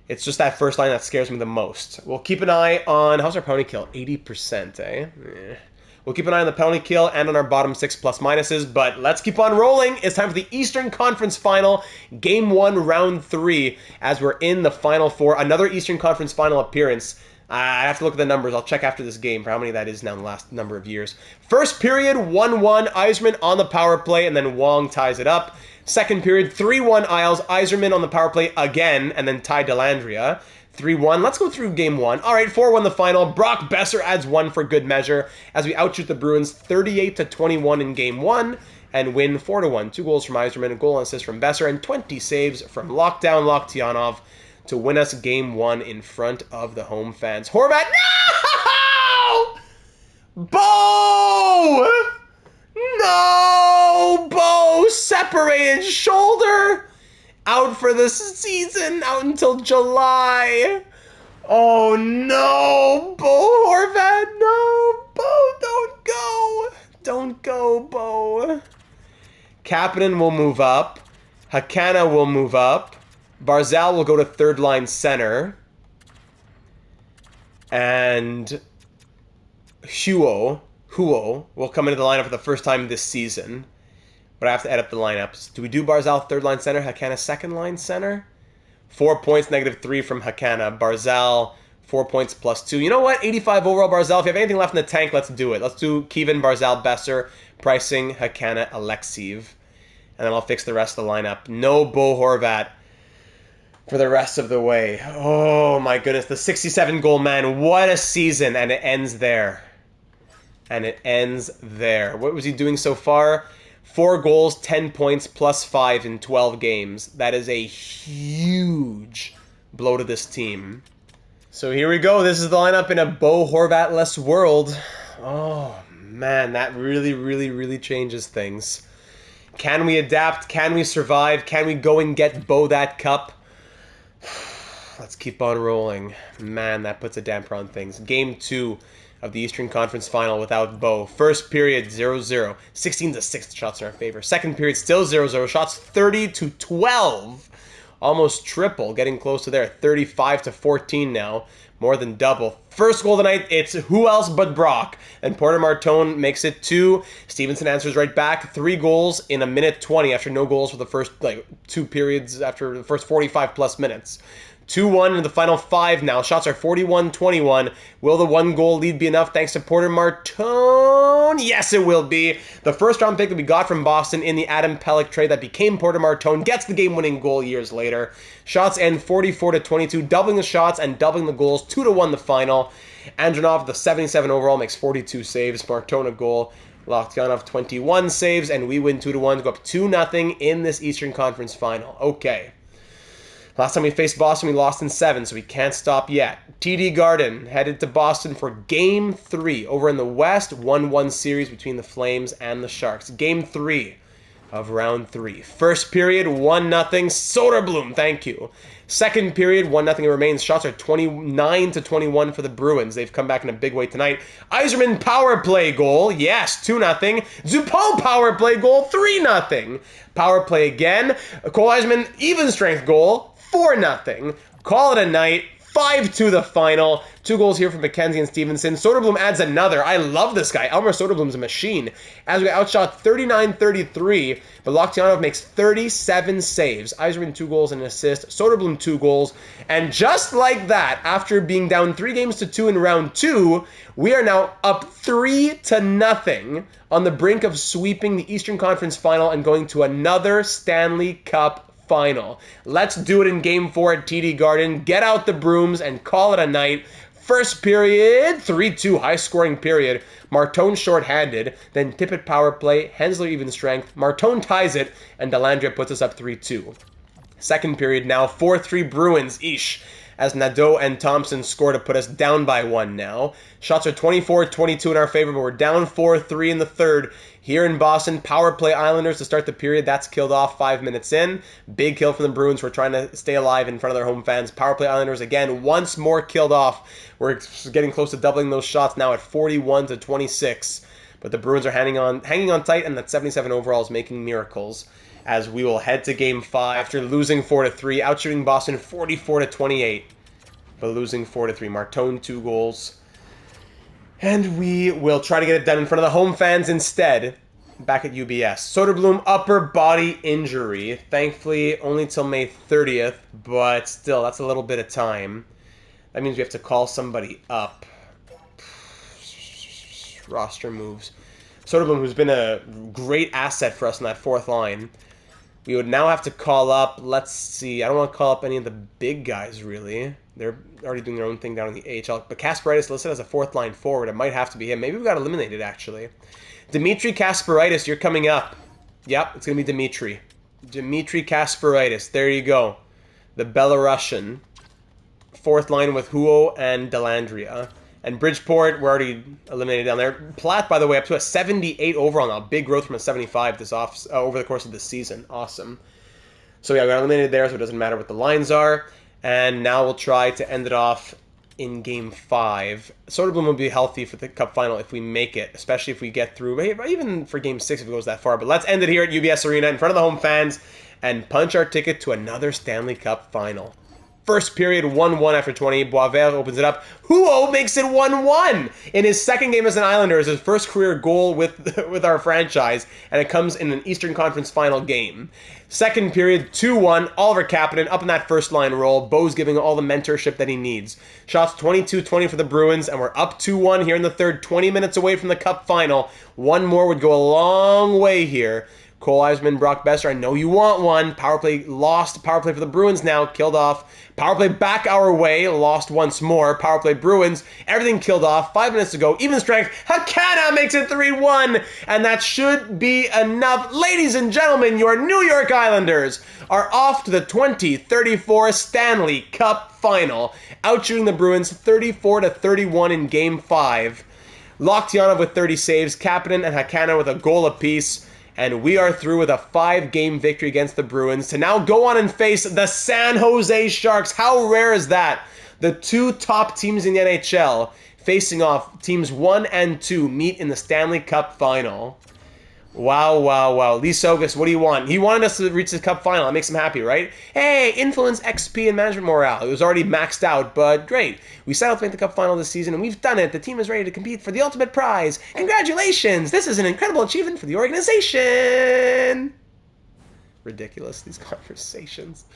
it's just that first line that scares me the most. We'll keep an eye on... How's our penalty kill? 80%, eh? We'll keep an eye on the penalty kill and on our bottom 6 plus minuses, but let's keep on rolling. It's time for the Eastern Conference Final, Game 1, Round 3, as we're in the Final 4. Another Eastern Conference Final appearance. I have to look at the numbers. I'll check after this game for how many that is now in the last number of years. First period, 1-1, Yzerman on the power play, and then Wong ties it up. Second period, 3-1 Isles, Yzerman on the power play again, and then Ty Dellandrea. 3-1. Let's go through game 1. All right, 4-1 the final. Brock Besser adds 1 for good measure as we outshoot the Bruins 38-21 in game 1 and win 4-1. 2 goals from Yzerman, a goal and assist from Besser, and 20 saves from Lockdown Loktionov to win us game 1 in front of the home fans. Horvat, no! Bo! No! Bo separated shoulder! Out for the season, out until July. Oh no, Bo Horvat, no, Bo, don't go. Don't go, Bo. Kapanen will move up. Hakana will move up. Barzal will go to third line center. And Huo will come into the lineup for the first time this season. But I have to edit the lineups. Do we do Barzal third line center, Hakana second line center? 4 points, -3 from Hakana. Barzal, 4 points +2. You know what? 85 overall Barzal. If you have anything left in the tank, let's do it. Let's do Kevin, Barzal, Besser, Pricing, Hakana, Alexeev. And then I'll fix the rest of the lineup. No Bo Horvat for the rest of the way. Oh my goodness. The 67-goal man. What a season. And it ends there. And it ends there. What was he doing so far? 4 goals, 10 points, +5 in 12 games. That is a huge blow to this team. So here we go. This is the lineup in a Bo Horvat-less world. Oh, man, that really, really, really changes things. Can we adapt? Can we survive? Can we go and get Bo that cup? Let's keep on rolling. Man, that puts a damper on things. Game 2 of the Eastern Conference Final without Bo. First period, 0-0. 16-6 shots in our favor. Second period, still 0-0. Shots 30-12. Almost triple, getting close to there. 35-14 now. More than double. First goal tonight, it's who else but Brock. And Porter Martone makes it 2. Stevenson answers right back. 3 goals in a minute 20 after no goals for the first 2 periods after the first 45+ minutes. 2-1 in the final 5 now. Shots are 41-21. Will the 1-goal lead be enough thanks to Porter Martone? Yes, it will be. The first-round pick that we got from Boston in the Adam Pelech trade that became Porter Martone gets the game-winning goal years later. Shots end 44-22, doubling the shots and doubling the goals. 2-1 the final. Andronov, the 77 overall, makes 42 saves. Martone a goal. Lokhtianov 21 saves, and we win 2-1 to go up 2-0 in this Eastern Conference Final. Okay. Last time we faced Boston, we lost in 7, so we can't stop yet. TD Garden headed to Boston for Game 3. Over in the West, 1-1 series between the Flames and the Sharks. Game 3 of Round 3. First period, 1-0. Soderblom, thank you. Second period, 1-0 it remains. Shots are 29-21 for the Bruins. They've come back in a big way tonight. Yzerman power play goal. Yes, 2-0. Dupont power play goal, 3-0. Power play again. Cole Yzerman even strength goal. 4-0. Call it a night. 5-2 the final. 2 goals here from McKenzie and Stevenson. Soderblom adds another. I love this guy. Elmer Soderblom's a machine. As we outshot 39-33, but Lokhtianov makes 37 saves. Yzerman 2 goals and an assist. Soderblom 2 goals. And just like that, after being down 3-2 in round 2, we are now up 3-0 on the brink of sweeping the Eastern Conference Final and going to another Stanley Cup Final. Let's do it in Game 4 at TD Garden. Get out the brooms and call it a night. First period, 3-2, high-scoring period. Martone short-handed, then Tippett power play, Hensler even strength. Martone ties it, and Dellandrea puts us up 3-2. Second period now, 4-3 Bruins, eesh, as Nadeau and Thompson score to put us down by 1 now. Shots are 24-22 in our favor, but we're down 4-3 in the third. Here in Boston, power play Islanders to start the period. That's killed off 5 minutes in. Big kill for the Bruins. We're trying to stay alive in front of their home fans. Power play Islanders again, once more killed off. We're getting close to doubling those shots now at 41-26. But the Bruins are hanging on tight, and that 77 overall is making miracles. As we will head to Game 5 after losing 4-3, outshooting Boston 44-28, but losing 4-3. Martone 2 goals. And we will try to get it done in front of the home fans instead, back at UBS. Soderblom, upper body injury. Thankfully, only till May 30th, but still, that's a little bit of time. That means we have to call somebody up. Roster moves. Soderblom, who's been a great asset for us in that fourth line. We would now have to call up, let's see, I don't want to call up any of the big guys, really. They're already doing their own thing down in the AHL. But Kasparaitis listed as a fourth-line forward. It might have to be him. Maybe we got eliminated, actually. Dmitry Kasparaitis, you're coming up. Yep, it's going to be Dmitry. Dmitry Kasparaitis, there you go. The Belarusian. Fourth line with Huo and Dellandrea. And Bridgeport, we're already eliminated down there. Platt, by the way, up to a 78 overall now. Big growth from a 75 over the course of this season. Awesome. So yeah, we got eliminated there, so it doesn't matter what the lines are. And now we'll try to end it off in Game 5. Soderblom will be healthy for the Cup Final if we make it, especially if we get through, even for Game 6 if it goes that far. But let's end it here at UBS Arena in front of the home fans and punch our ticket to another Stanley Cup Final. First period, 1-1 after 20. Boisvert opens it up. Huo makes it 1-1 in his second game as an Islander. It's his first career goal with our franchise, and it comes in an Eastern Conference Final game. Second period, 2-1. Oliver Kapanen up in that first line role. Bo's giving all the mentorship that he needs. Shots 22-20 for the Bruins, and we're up 2-1 here in the third, 20 minutes away from the Cup Final. One more would go a long way here. Cole Eisman, Brock Besser, I know you want one. Power play lost. Power play for the Bruins now, killed off. Power play back our way, lost once more. Power play Bruins, everything killed off. 5 minutes to go, even strength. Hakana makes it 3-1, and that should be enough. Ladies and gentlemen, your New York Islanders are off to the 2034 Stanley Cup Final, outshooting the Bruins 34-31 in Game 5. Loktionov with 30 saves, Kapanen and Hakana with a goal apiece. And we are through with a 5-game victory against the Bruins to now go on and face the San Jose Sharks. How rare is that? The two top teams in the NHL facing off. Teams 1 and 2 meet in the Stanley Cup Final. Wow, wow, wow. Lee Sogas, what do you want? He wanted us to reach the Cup Final. That makes him happy, right? Hey, influence, XP, and management morale. It was already maxed out, but great. We set out to make the Cup Final this season, and we've done it. The team is ready to compete for the ultimate prize. Congratulations! This is an incredible achievement for the organization! Ridiculous, these conversations.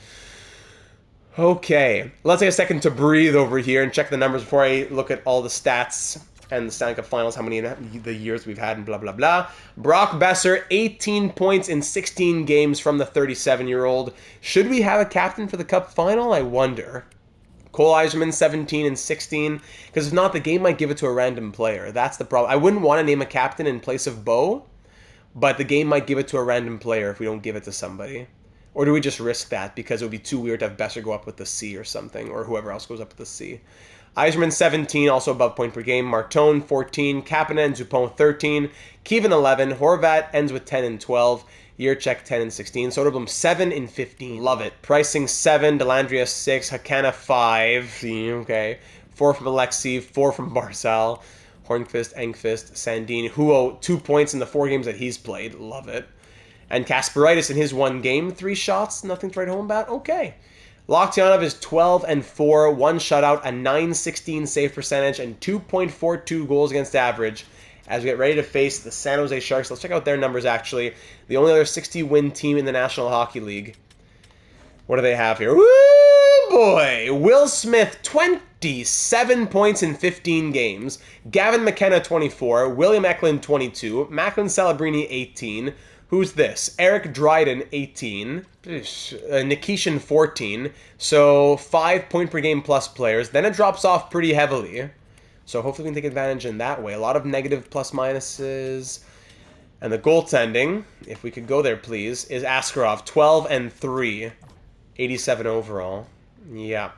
Okay, let's take a second to breathe over here and check the numbers before I look at all the stats and the Stanley Cup Finals, how many in the years we've had, and blah, blah, blah. Brock Besser, 18 points in 16 games from the 37-year-old. Should we have a captain for the Cup Final? I wonder. Cole Eiserman, 17 and 16. Because if not, the game might give it to a random player. That's the problem. I wouldn't want to name a captain in place of Bo, but the game might give it to a random player if we don't give it to somebody. Or do we just risk that because it would be too weird to have Besser go up with the C or something, or whoever else goes up with the C. Eiserman, 17, also above point per game. Martone, 14. Kapanen and Dupont, 13. Keevan, 11. Horvat ends with 10 and 12. Yurchek, 10 and 16. Soderblom, 7 and 15. Love it. Pricing, 7. Delandria, 6. Hakana, 5. Okay. 4 from Alexei. 4 from Barzal. Hornqvist, Engqvist, Sandin. Huo, 2 points in the 4 games that he's played. Love it. And Kasparaitis in his 1 game. 3 shots. Nothing to write home about. Okay. Loktionov is 12 and 4, 1 shutout, a .916 save percentage, and 2.42 goals against average as we get ready to face the San Jose Sharks. Let's check out their numbers, actually. The only other 60-win team in the National Hockey League. What do they have here? Woo, boy! Will Smith, 27 points in 15 games. Gavin McKenna, 24. William Eklund, 22. Macklin Celebrini, 18. Who's this? Eric Dryden, 18. Nikishin, 14. So 5 point per game plus players. Then it drops off pretty heavily. So hopefully we can take advantage in that way. A lot of negative plus minuses. And the goaltending, if we could go there, please, is Askarov, 12 and 3. 87 overall. Yeah.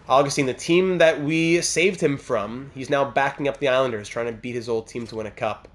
Augustine, the team that we saved him from, he's now backing up the Islanders, trying to beat his old team to win a cup.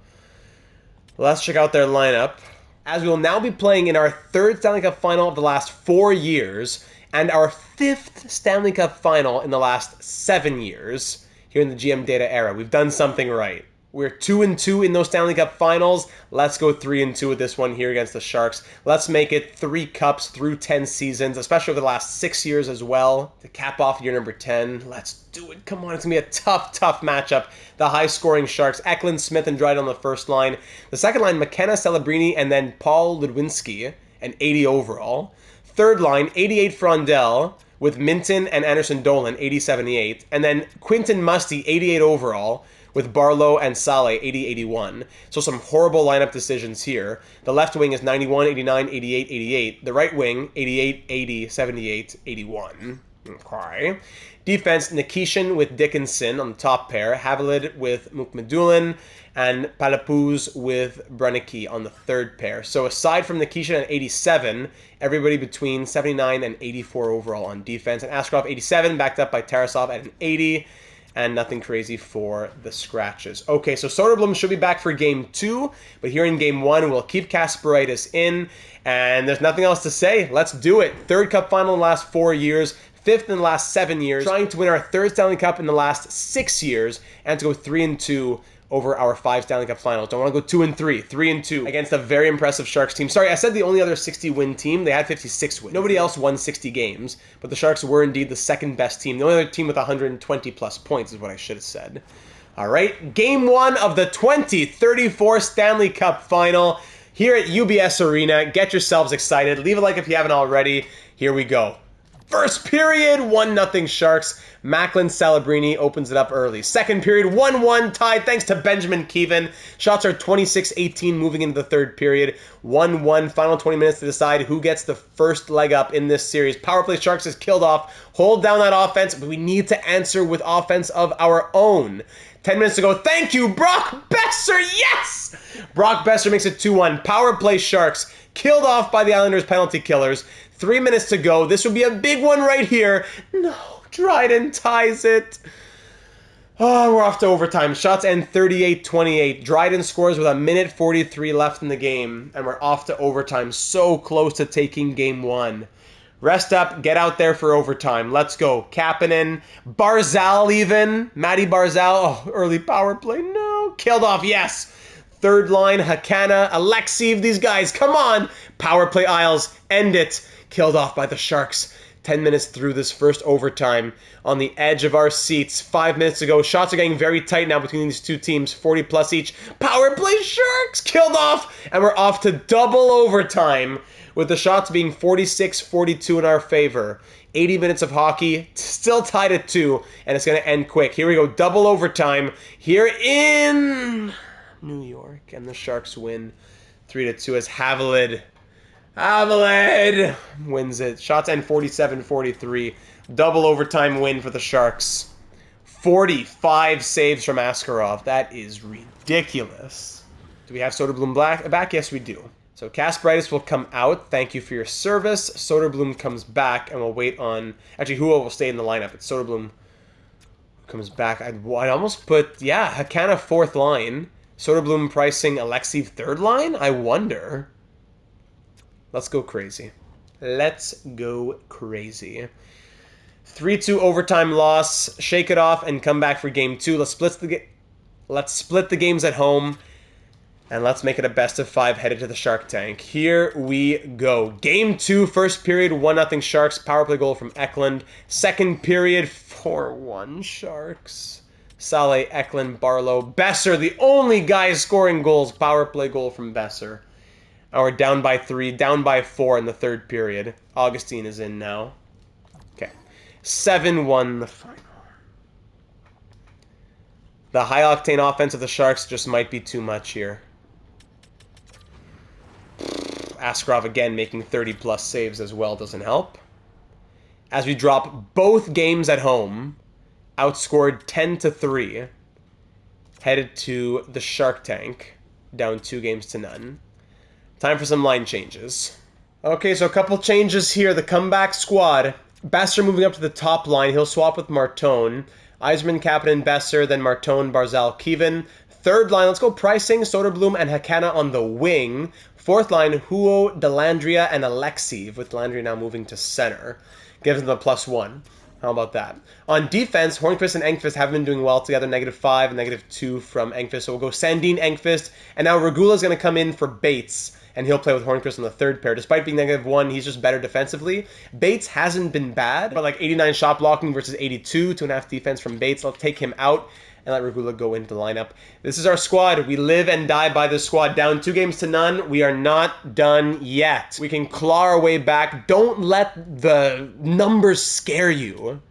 Let's check out their lineup, as we will now be playing in our 3rd Stanley Cup Final of the last 4 years, and our 5th Stanley Cup Final in the last 7 years, here in the GM Data era. We've done something right. We're 2-2 in those Stanley Cup Finals. Let's go 3-2 with this one here against the Sharks. Let's make it 3 cups through 10 seasons, especially over the last 6 years as well, to cap off year number 10. Let's do it. Come on, it's going to be a tough, tough matchup. The high-scoring Sharks, Eklund, Smith, and Dryden on the first line. The second line, McKenna, Celebrini, and then Paul Ludwinski, an 80 overall. Third line, 88 Frondel, with Minton and Anderson Dolan, 80-78. And then Quinton Musty, 88 overall, with Barlow and Saleh, 80-81. So some horrible lineup decisions here. The left wing is 91, 89, 88, 88. The right wing, 88, 80, 78, 81. Okay. Defense, Nikishin with Dickinson on the top pair. Havilid with Mukmadulin. And Palapuz with Branicki on the third pair. So aside from Nikishin at 87, everybody between 79 and 84 overall on defense. And Askarov, 87, backed up by Tarasov at an 80. and nothing crazy for the scratches. Okay, so Soderblom should be back for Game 2, but here in Game 1, we'll keep Kasparaitis in, and there's nothing else to say. Let's do it. Third Cup final in the last 4 years, fifth in the last 7 years, trying to win our third Stanley Cup in the last 6 years, and to go 3-2 over our 5 Stanley Cup finals. Don't want to go 2-3, 3-2 against a very impressive Sharks team. Sorry, I said the only other 60-win team. They had 56 wins. Nobody else won 60 games, but the Sharks were indeed the second best team. The only other team with 120-plus points is what I should have said. All right, Game 1 of the 2034 Stanley Cup Final here at UBS Arena. Get yourselves excited. Leave a like if you haven't already. Here we go. First period, 1-0 Sharks. Macklin Celebrini opens it up early. Second period, 1-1 tied thanks to Benjamin Keevan. Shots are 26-18 moving into the third period. 1-1, final 20 minutes to decide who gets the first leg up in this series. Power play Sharks is killed off. Hold down that offense, but we need to answer with offense of our own. 10 minutes to go. Thank you, Brock Besser. Yes! Brock Besser makes it 2-1. Power play Sharks killed off by the Islanders penalty killers. 3 minutes to go. This would be a big one right here. No, Dryden ties it. Oh, we're off to overtime. Shots end 38-28. Dryden scores with 1:43 left in the game, and we're off to overtime. So close to taking Game 1. Rest up, get out there for overtime. Let's go. Kapanen, Barzal even. Matty Barzal. Oh, early power play. No. Killed off, yes. Third line, Hakana, Alexeev. These guys, come on. Power play Isles. End it. Killed off by the Sharks. 10 minutes through this first overtime on the edge of our seats. 5 minutes to go. Shots are getting very tight now between these two teams. 40 plus each. Power play Sharks killed off. And we're off to double overtime with the shots being 46-42 in our favor. 80 minutes of hockey. Still tied at 2. And it's going to end quick. Here we go. Double overtime here in New York. And the Sharks win 3-2 as Havilid wins it. Shots end 47-43. Double overtime win for the Sharks. 45 saves from Askarov. That is ridiculous. Do we have Soderblom back? Yes, we do. So Kasparaitis will come out. Thank you for your service. Soderblom comes back, and we'll wait on... Actually, who will stay in the lineup? It's Soderblom comes back. I'd almost put... Yeah, Hakana fourth line. Soderblom pricing Alexeev third line? I wonder... Let's go crazy. Let's go crazy. 3-2 overtime loss. Shake it off and come back for Game 2. Let's split the games at home. And let's make it a best of 5 headed to the Shark Tank. Here we go. Game 2, first period, 1-0 Sharks. Power play goal from Eklund. Second period, 4-1 Sharks. Saleh, Eklund, Barlow. Besser, the only guy scoring goals. Power play goal from Besser. Or down by 3, down by 4 in the third period. Augustine is in now. Okay. 7-1 the final. The high-octane offense of the Sharks just might be too much here. Askarov again making 30-plus saves as well doesn't help. As we drop both games at home, outscored 10-3, headed to the Shark Tank, down 2-0. Time for some line changes. Okay, so a couple changes here. The comeback squad. Besser moving up to the top line. He'll swap with Martone. Yzerman, Kapanen, Besser, then Martone, Barzal, Keevan. Third line, let's go pricing, Soderblom and Hakana on the wing. Fourth line, Huo, Delandria, and Alexeev, with Delandria now moving to center. Gives them a +1. How about that? On defense, Hornqvist and Engqvist haven't been doing well together. -5 and -2 from Engqvist. So we'll go Sandin, Engqvist, and now Regula's going to come in for Bates. And he'll play with Hornqvist on the third pair. Despite being -1, he's just better defensively. Bates hasn't been bad, but like 89 shot blocking versus 82, 2.5 defense from Bates. I'll take him out and let Regula go into the lineup. This is our squad. We live and die by this squad. Down 2-0. We are not done yet. We can claw our way back. Don't let the numbers scare you.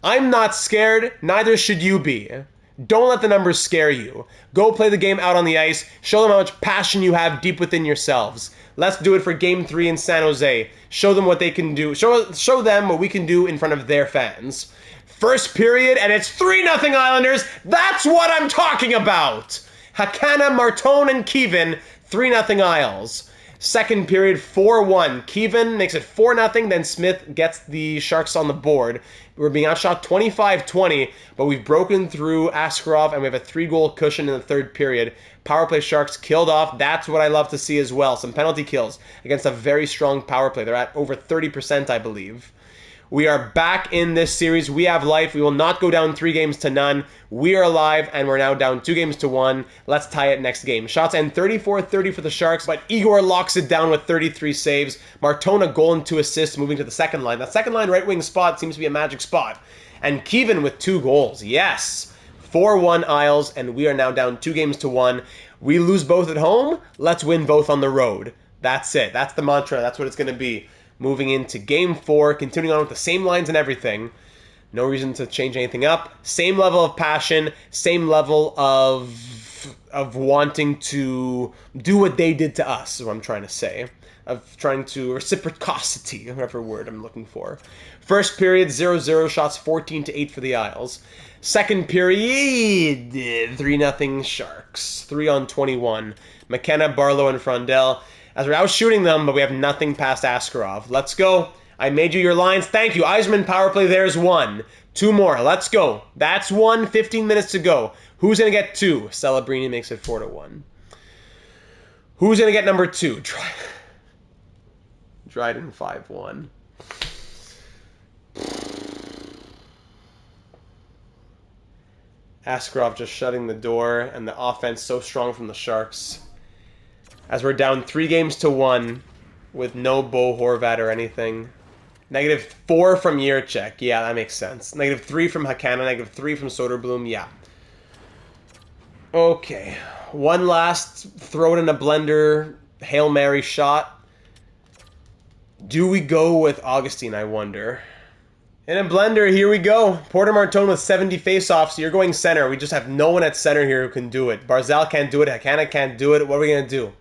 I'm not scared. Neither should you be. Don't let the numbers scare you. Go play the game out on the ice. Show them how much passion you have deep within yourselves. Let's do it for Game 3 in San Jose. Show them what they can do. Show them what we can do in front of their fans. First period, and it's 3-0 Islanders. That's what I'm talking about. Hakana, Martone, and Keevan, 3-0 Isles. Second period, 4-1. Kevin makes it 4-0. Then Smith gets the Sharks on the board. We're being outshot 25-20, but we've broken through Askarov, and we have a 3-goal cushion in the third period. Power play Sharks killed off. That's what I love to see as well. Some penalty kills against a very strong power play. They're at over 30%, I believe. We are back in this series. We have life. We will not go down 3-0. We are alive, and we're now down 2-1. Let's tie it next game. Shots end 34-30 for the Sharks, but Igor locks it down with 33 saves. Martone a goal and 2 assists, moving to the second line. That second line right wing spot seems to be a magic spot. And Kevin with 2 goals. Yes. 4-1 Isles, and we are now down 2-1. We lose both at home. Let's win both on the road. That's it. That's the mantra. That's what it's going to be. Moving into Game 4, continuing on with the same lines and everything. No reason to change anything up. Same level of passion, same level of wanting to do what they did to us, is what I'm trying to say. Of trying to reciprocity, whatever word I'm looking for. First period, 0-0, shots 14-8 for the Isles. Second period, 3-0 Sharks. 3-on-21. McKenna, Barlow, and Frondell. As we're out shooting them, but we have nothing past Askarov. Let's go. I made you your lines. Thank you. Yzerman power play. There's 1. 2 more. Let's go. That's 1. 15 minutes to go. Who's going to get 2? Celebrini makes it 4-1. Who's going to get number 2? Dryden 5-1. Askarov just shutting the door, and the offense so strong from the Sharks. As we're down 3-1 with no Bo Horvat or anything. -4 from Jiricek. Yeah, that makes sense. -3 from Hakana. -3 from Soderblom. Yeah. Okay. One last throw it in a blender. Hail Mary shot. Do we go with Augustine, I wonder? In a blender, here we go. Porter Martone with 70 faceoffs. You're going center. We just have no one at center here who can do it. Barzal can't do it. Hakana can't do it. What are we going to do?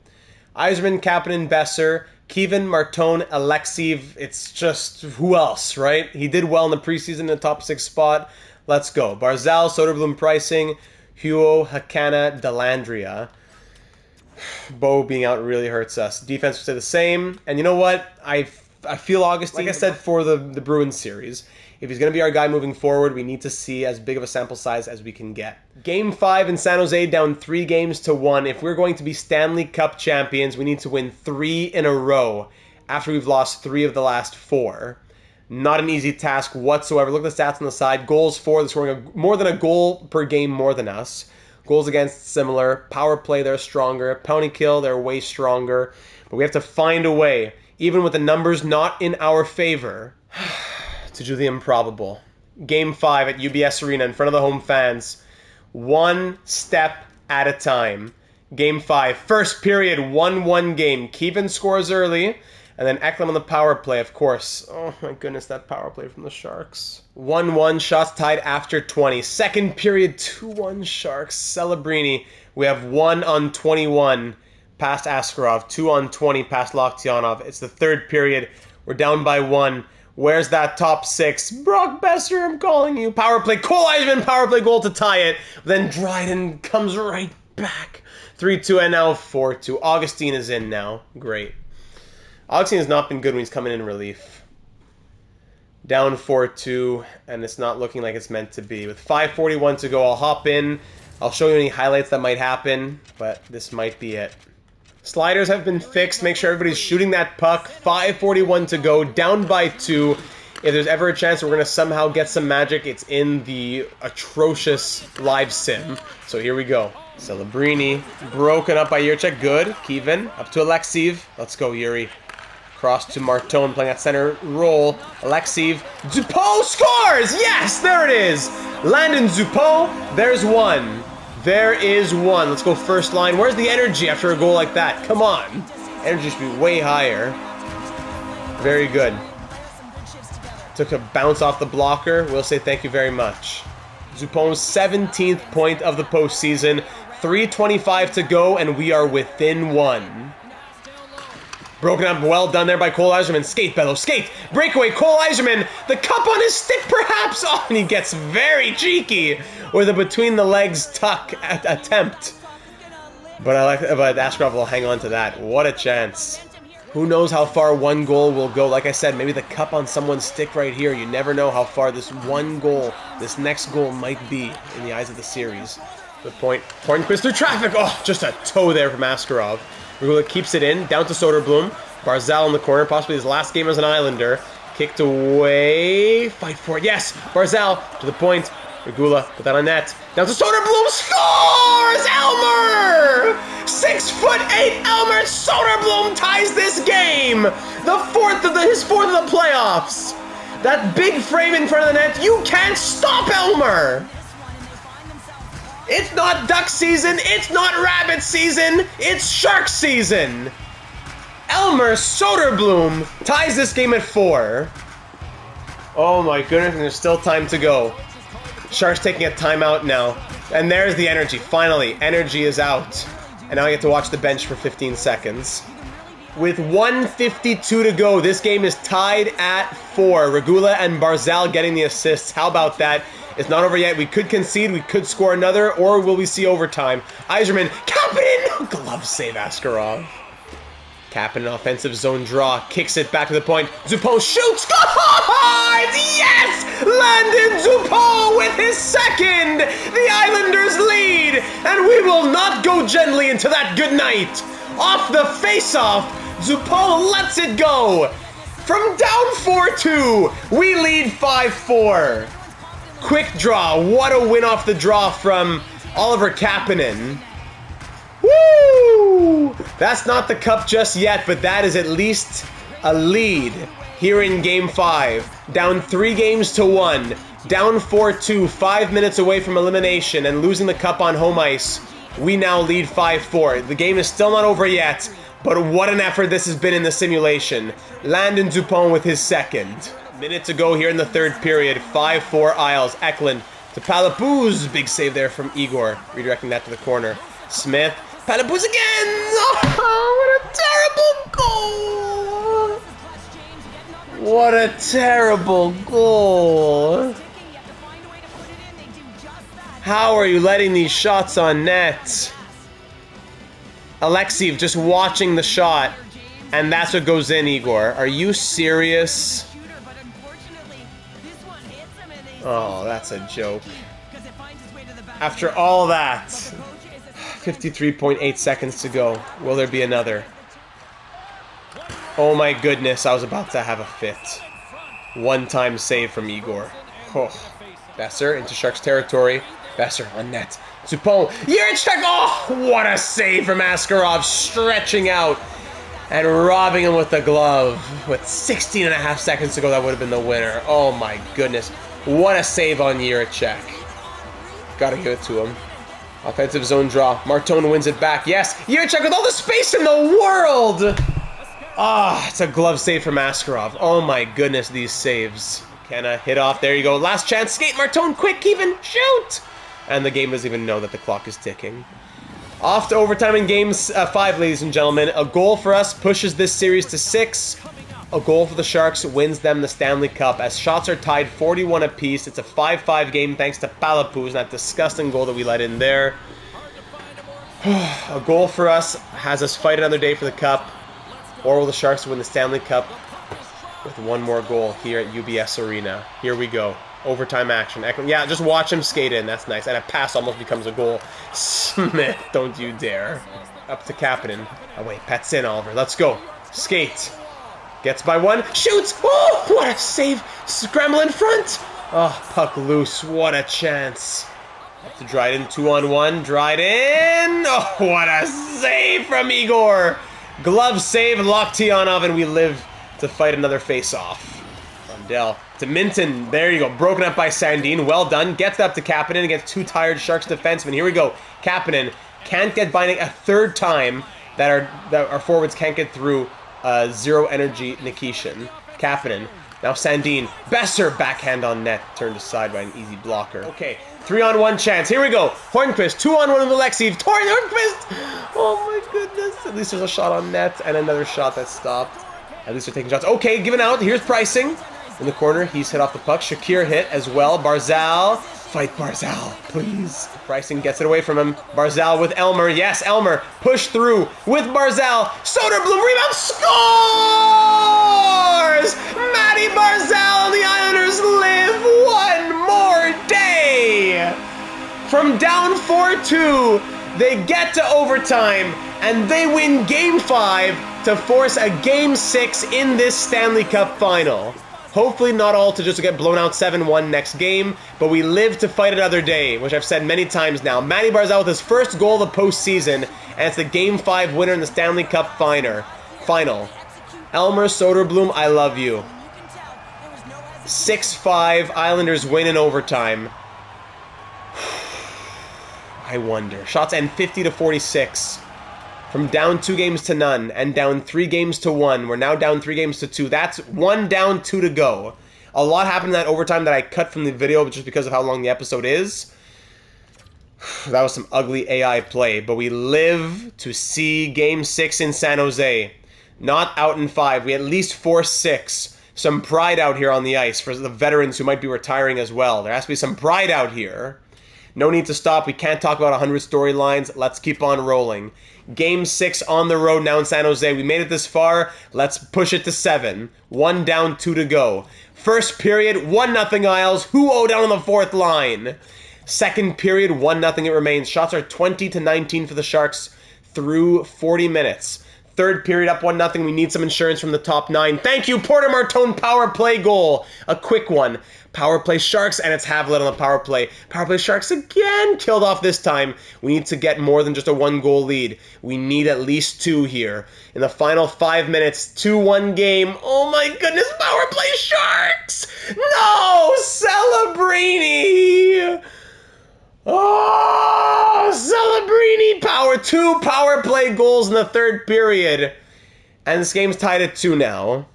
Yzerman, Kapanen, Besser, Kevin, Martone, Alexeev. It's just, who else, right? He did well in the preseason in the top 6 spot. Let's go. Barzal, Soderblom, Pricing, Huo, Hakana, Delandria. Bo being out really hurts us. Defense will stay the same. And you know what? I feel Augustine, like I said for the Bruins series, if he's going to be our guy moving forward, we need to see as big of a sample size as we can get. Game 5 in San Jose, down 3-1. If we're going to be Stanley Cup champions, we need to win 3 in a row after we've lost 3 of the last 4. Not an easy task whatsoever. Look at the stats on the side. Goals for, they're scoring more than a goal per game more than us. Goals against, similar. Power play, they're stronger. Penalty kill, they're way stronger. But we have to find a way, even with the numbers not in our favor, to do the improbable. Game 5 at UBS Arena in front of the home fans. One step at a time. Game 5. First period, 1-1 game. Kevin scores early. And then Ekholm on the power play, of course. Oh my goodness, that power play from the Sharks. 1-1, shots tied after 20. Second period, 2-1 Sharks. Celebrini. We have 1-on-21 past Askarov. 2-on-20 past Lokhtianov. It's the third period. We're down by 1. Where's that top 6? Brock Besser, I'm calling you. Power play. Cole Yzerman, power play goal to tie it. Then Dryden comes right back. 3-2 and now 4-2. Augustine is in now. Great. Augustine has not been good when he's coming in relief. Down 4-2, and it's not looking like it's meant to be. With 5:41 to go, I'll hop in. I'll show you any highlights that might happen, but this might be it. Sliders have been fixed. Make sure everybody's shooting that puck. 5:41 to go, down by 2. If there's ever a chance we're going to somehow get some magic, it's in the atrocious live sim. So here we go. Celebrini, broken up by Jiricek. Good. Kevin, up to Alexeev. Let's go, Yuri. Cross to Martone, playing that center role. Alexeev. Dupont scores! Yes, there it is. Landon Dupont. There's 1. There is 1. Let's go first line. Where's the energy after a goal like that? Come on. Energy should be way higher. Very good. Took a bounce off the blocker. We'll say thank you very much. Dupont's 17th point of the postseason. 3:25 to go, and we are within 1. Broken up, well done there by Cole Yzerman. Skate, Bellow, skate! Breakaway, Cole Yzerman! The cup on his stick, perhaps! Oh, and he gets very cheeky with a between-the-legs tuck attempt. But Askarov will hang on to that. What a chance. Who knows how far one goal will go? Like I said, maybe the cup on someone's stick right here. You never know how far this one goal, this next goal might be in the eyes of the series. Good point. Hornquist through traffic. Oh, just a toe there from Askarov. Regula keeps it in, down to Soderblom. Barzal in the corner, possibly his last game as an Islander. Kicked away. Fight for it. Yes, Barzal to the point. Regula put that on net. Down to Soderblom. Scores! Elmer! 6'8" Elmer Soderblom ties this game. His fourth of the playoffs. That big frame in front of the net. You can't stop Elmer. It's not duck season. It's not rabbit season. It's shark season. Elmer Soderblom ties this game at 4. Oh my goodness, and there's still time to go. Sharks taking a timeout now. And there's the energy. Finally, energy is out. And now I get to watch the bench for 15 seconds. With 1:52 to go, this game is tied at 4. Regula and Barzal getting the assists. How about that? It's not over yet. We could concede, we could score another, or will we see overtime? Yzerman, Kapanen! Glove save, Askarov. Kapanen, offensive zone draw, kicks it back to the point. Dupont shoots! Scores! Yes! Landon Dupont with his second! The Islanders lead! And we will not go gently into that good night. Off the face-off, Dupont lets it go. From down 4-2, we lead 5-4. Quick draw. What a win off the draw from Oliver Kapanen. Woo! That's not the cup just yet, but that is at least a lead here in Game 5. Down 3-1. Down 4-2, 5 minutes away from elimination and losing the cup on home ice. We now lead 5-4. The game is still not over yet, but what an effort this has been in the simulation. Landon Dupont with his second. Minute to go here in the third period. 5-4 Isles. Eklund to Palapuz. Big save there from Igor. Redirecting that to the corner. Smith. Palapuz again! Oh, what a terrible goal! What a terrible goal! How are you letting these shots on net? Alexeyev just watching the shot. And that's what goes in, Igor. Are you serious? Oh, that's a joke. After all that, 53.8 seconds to go. Will there be another? Oh my goodness, I was about to have a fit. One-time save from Igor. Oh. Besser into Sharks territory. Besser on net. Dupont. Yerichek! Oh, what a save from Askarov. Stretching out and robbing him with the glove. With 16.5 seconds to go, that would have been the winner. Oh my goodness. What a save on Yerichek. Gotta give it to him. Offensive zone draw. Martone wins it back. Yes, Yerichek with all the space in the world! Ah, it's a glove save from Askarov. Oh my goodness, these saves. Kenna hit off. There you go. Last chance. Skate. Martone, quick, Kevin. Shoot! And the game doesn't even know that the clock is ticking. Off to overtime in Game 5, ladies and gentlemen. A goal for us pushes this series to 6. A goal for the Sharks wins them the Stanley Cup. As shots are tied 41 apiece. It's a 5-5 game thanks to Palapuz and that disgusting goal that we let in there. A goal for us has us fight another day for the Cup. Or will the Sharks win the Stanley Cup with one more goal here at UBS Arena? Here we go. Overtime action. Yeah, just watch him skate in. That's nice. And a pass almost becomes a goal. Smith, don't you dare. Up to Kapanen. Oh, wait. Pats in, Oliver. Let's go. Skate. Gets by one. Shoots. Oh, what a save. Scramble in front. Oh, puck loose. What a chance. Up to Dryden. 2-on-1. Dryden. Oh, what a save from Igor. Glove save. Loktionov, and we live to fight another face-off. Rundell to Minton. There you go. Broken up by Sandin. Well done. Gets up to Kapanen against two tired Sharks defensemen. Here we go. Kapanen can't get binding a third time that our forwards can't get through zero energy Nikishin. Kapanen. Now Sandin. Besser backhand on net. Turned aside by an easy blocker. Okay. 3-on-1 chance. Here we go. Hornquist. 2-on-1 with Alexeyev. Hornquist. Oh my goodness. At least there's a shot on net and another shot that stopped. At least they're taking shots. Okay, given out. Here's pricing. In the corner, he's hit off the puck. Shakir hit as well. Barzal fight Barzal, please. Bryson gets it away from him. Barzal with Elmer. Yes, Elmer. Push through with Barzal. Soderblom rebound. Scores! Matty Barzal and the Islanders live one more day. From down 4-2, they get to overtime, and they win Game 5 to force a Game 6 in this Stanley Cup Final. Hopefully not all to just get blown out 7-1 next game, but we live to fight another day, which I've said many times now. Matty Barzal with his first goal of the postseason, and it's the Game 5 winner in the Stanley Cup Final. Elmer Soderblom, I love you. 6-5, Islanders win in overtime. I wonder. Shots end 50-46. From down 2 games to none, and down 3 games to 1. We're now down 3 games to 2. That's 1 down, 2 to go. A lot happened in that overtime that I cut from the video just because of how long the episode is. That was some ugly AI play, but we live to see Game 6 in San Jose. Not out in 5. We at least force 6. Some pride out here on the ice for the veterans who might be retiring as well. There has to be some pride out here. No need to stop. We can't talk about 100 storylines. Let's keep on rolling. Game 6 on the road now in San Jose. We made it this far. Let's push it to 7. 1 down, 2 to go. First period, 1-0 Isles. Who down on the 4th line? Second period, 1-0 it remains. Shots are 20-19 for the Sharks through 40 minutes. Third period, up 1-0. We need some insurance from the top 9. Thank you, Porter Martone power play goal. A quick one. Power play Sharks, and it's Havlet on the power play. Power play Sharks again, killed off this time. We need to get more than just a 1-goal lead. We need at least 2 here. In the final 5 minutes, 2-1 game. Oh my goodness, power play Sharks! No! Celebrini! Oh, Celebrini! 2 power play goals in the third period. And this game's tied at 2 now.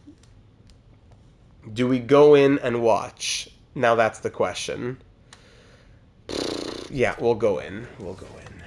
Do we go in and watch? Now that's the question. Yeah, we'll go in. We'll go in.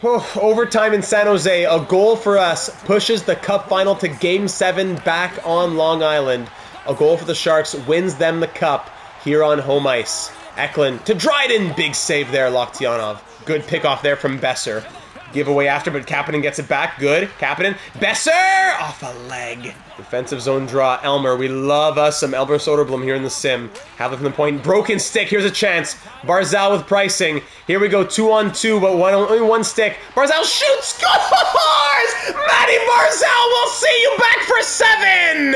Oh, overtime in San Jose. A goal for us pushes the Cup Final to Game 7 back on Long Island. A goal for the Sharks wins them the Cup here on home ice. Eklund to Dryden. Big save there, Loktionov. Good pickoff there from Besser. Giveaway after, but Kapanen gets it back. Good. Kapanen. Besser! Off a leg. Defensive zone draw. Elmer. We love us some Elmer Soderblom here in the sim. Have it from the point. Broken stick. Here's a chance. Barzal with pricing. Here we go. 2-on-2, but only one stick. Barzal shoots. Scores! Matty Barzal will see you back for 7!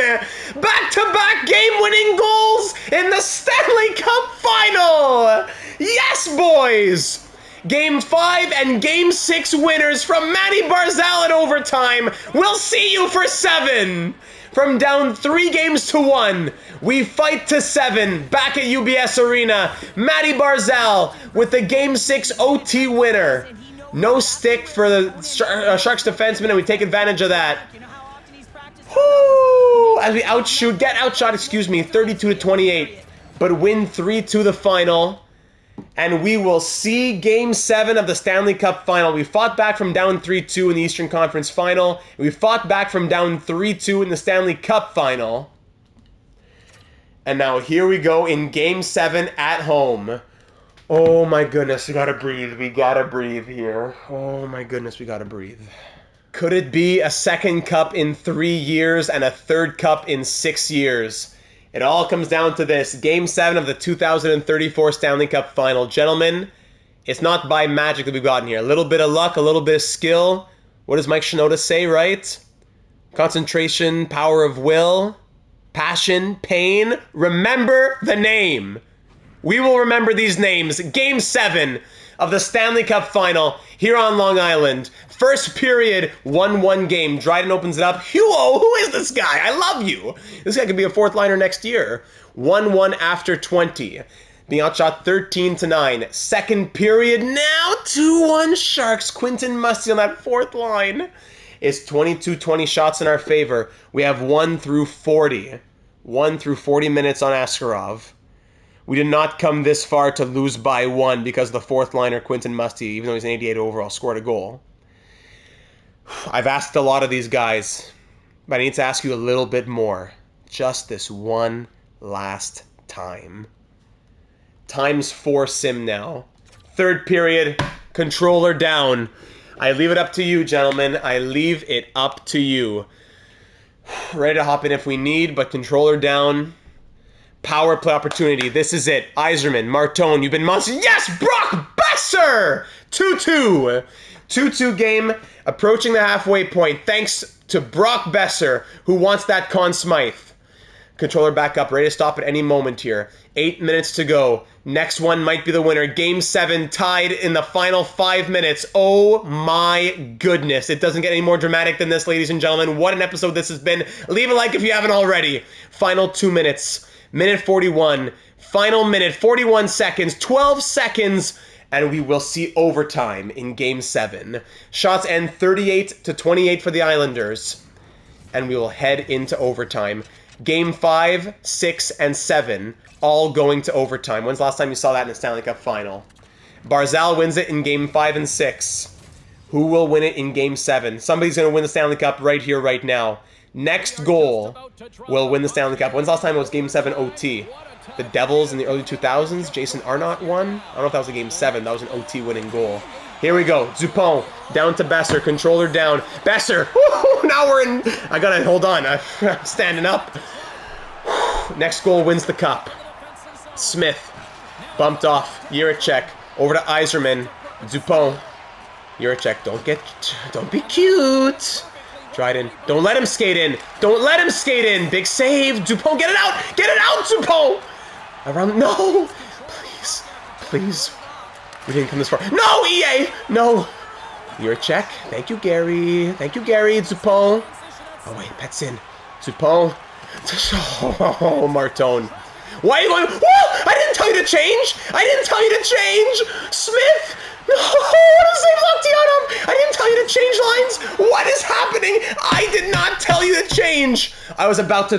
Back-to-back game-winning goals in the Stanley Cup Final! Yes, boys! Game 5 and Game 6 winners from Matty Barzal in overtime. We'll see you for 7. From down 3 games to 1, we fight to 7 back at UBS Arena. Matty Barzal with the Game 6 OT winner. No stick for the Sharks defenseman, and we take advantage of that. Woo! As we get outshot, 32-28, but win 3-2 the final. And we will see Game 7 of the Stanley Cup Final. We fought back from down 3-2 in the Eastern Conference Final. We fought back from down 3-2 in the Stanley Cup Final. And now here we go in Game 7 at home. Oh my goodness, we gotta breathe. We gotta breathe here. Oh my goodness, we gotta breathe. Could it be a second cup in 3 years and a third cup in 6 years? It all comes down to this. Game 7 of the 2034 Stanley Cup Final. Gentlemen, it's not by magic that we've gotten here. A little bit of luck, a little bit of skill. What does Mike Shinoda say, right? Concentration, power of will, passion, pain. Remember the name. We will remember these names. Game 7 of the Stanley Cup Final here on Long Island. First period, 1-1 game. Dryden opens it up. Huo, who is this guy? I love you. This guy could be a 4th liner next year. 1-1 after 20. Being outshot 13-9. Second period, now 2-1 Sharks. Quinton Musty on that 4th line. It's 22-20 shots in our favor. We have 1 through 40. 1 through 40 minutes on Askarov. We did not come this far to lose by 1 because the 4th liner, Quinton Musty, even though he's an 88 overall, scored a goal. I've asked a lot of these guys, but I need to ask you a little bit more. Just this one last time. ×4 sim now. Third period, controller down. I leave it up to you, gentlemen. I leave it up to you. Ready to hop in if we need, but controller down. Power play opportunity. This is it. Yzerman, Martone, you've been monster. Yes, Brock Besser! 2-2. 2-2 game, approaching the halfway point, thanks to Brock Besser, who wants that Conn Smythe. Controller back up, ready to stop at any moment here. 8 minutes to go. Next one might be the winner. Game 7 tied in the final 5 minutes. Oh my goodness. It doesn't get any more dramatic than this, ladies and gentlemen. What an episode this has been. Leave a like if you haven't already. Final 2 minutes. Minute 41. Final minute. 41 seconds. 12 seconds. And we will see overtime in Game 7. Shots end 38-28 for the Islanders. And we will head into overtime. Game 5, 6, and 7, all going to overtime. When's the last time you saw that in the Stanley Cup Final? Barzal wins it in Game 5 and 6. Who will win it in Game 7? Somebody's going to win the Stanley Cup right here, right now. Next goal will win the Stanley Cup. When's the last time it was Game 7 OT? The Devils in the early 2000s, Jason Arnott won. I don't know if that was a Game 7. That was an OT winning goal. Here we go. Dupont down to Besser. Controller down. Besser. Woo, now we're in. I gotta hold on. I'm standing up. Next goal wins the cup. Smith bumped off. Jiricek over to Yzerman. Dupont. Jiricek, don't be cute. Dryden, don't let him skate in. Don't let him skate in. Big save. Dupont, get it out. Get it out, Dupont. Around. No. Please. Please. We didn't come this far. No, EA. No. Jiricek. Thank you, Gary. Thank you, Gary. Dupont. Oh, wait. Pet's in. Dupont. Oh, Martone. Why are you going? Whoa! I didn't tell you to change. I didn't tell you to change. Smith. No, what is it, Loctiano? I didn't tell you to change lines. What is happening? I did not tell you to change. I was about to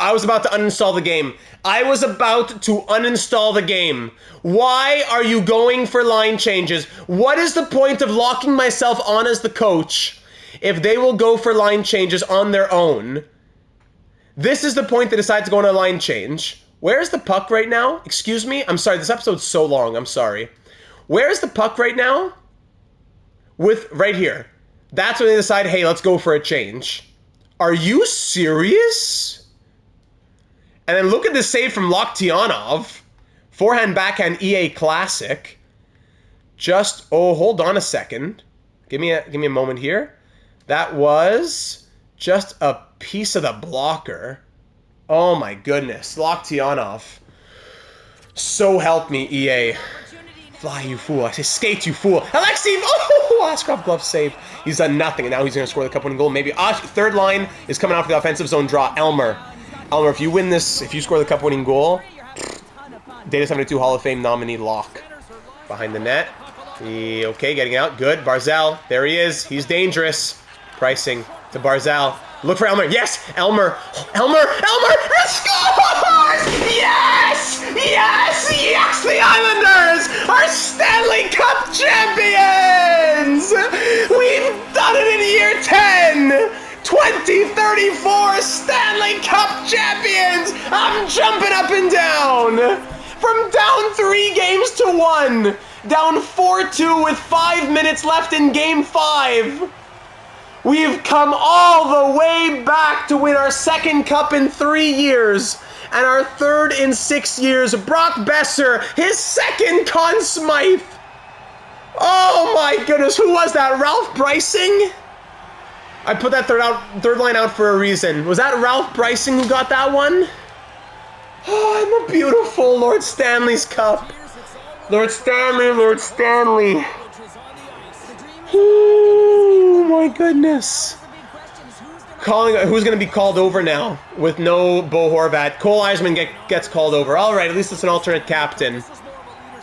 uninstall the game. I was about to uninstall the game. Why are you going for line changes? What is the point of locking myself on as the coach if they will go for line changes on their own? This is the point they decide to go on a line change. Where's the puck right now? Excuse me? I'm sorry, this episode's so long. I'm sorry. Where's the puck right now? Right here. That's when they decide, hey, let's go for a change. Are you serious? And then look at this save from Loktionov. Forehand, backhand, EA classic. Hold on a second. Give me a moment here. That was just a piece of the blocker. Oh my goodness. Loktionov. So help me, EA. Fly, you fool. I say skate, you fool. Alexei! Oh, Askarov glove save. He's done nothing, and now he's going to score the cup-winning goal. Maybe. Third line is coming out for the offensive zone draw. Elmer, if you win this, if you score the cup-winning goal, Data 72 Hall of Fame nominee lock. Behind the net. Okay, getting out. Good. Barzal. There he is. He's dangerous. Pricing to Barzal. Look for Elmer. Yes! Elmer! Elmer! Scores! Yes! Yes! Yes! The Islanders are Stanley Cup champions! We've done it in year 10! 2034 Stanley Cup champions! I'm jumping up and down! From down 3 games to 1! Down 4-2 with 5 minutes left in Game 5! We've come all the way back to win our second cup in 3 years and our third in 6 years. Brock Besser, his second Conn Smythe. Oh my goodness, who was that? Ralph Pricing? I put that third line out for a reason. Was that Ralph Pricing who got that one? Oh, I'm a beautiful Lord Stanley's cup. Lord Stanley, Lord Stanley. Oh my goodness. Who's going to be called over now with no Bo Horvat? Cole Yzerman gets called over. All right, at least it's an alternate captain.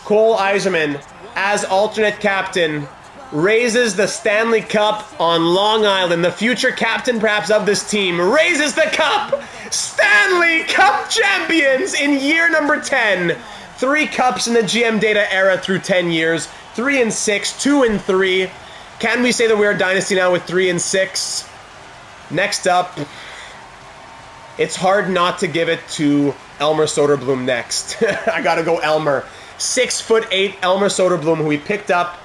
Cole Yzerman, as alternate captain, raises the Stanley Cup on Long Island. The future captain, perhaps, of this team raises the cup. Stanley Cup champions in year number 10. 3 cups in the GM data era through 10 years. 3 and 6, 2 and 3. Can we say that we're a dynasty now with 3 and 6? Next up, it's hard not to give it to Elmer Soderblom next. I gotta go Elmer. 6'8" Elmer Soderblom, who we picked up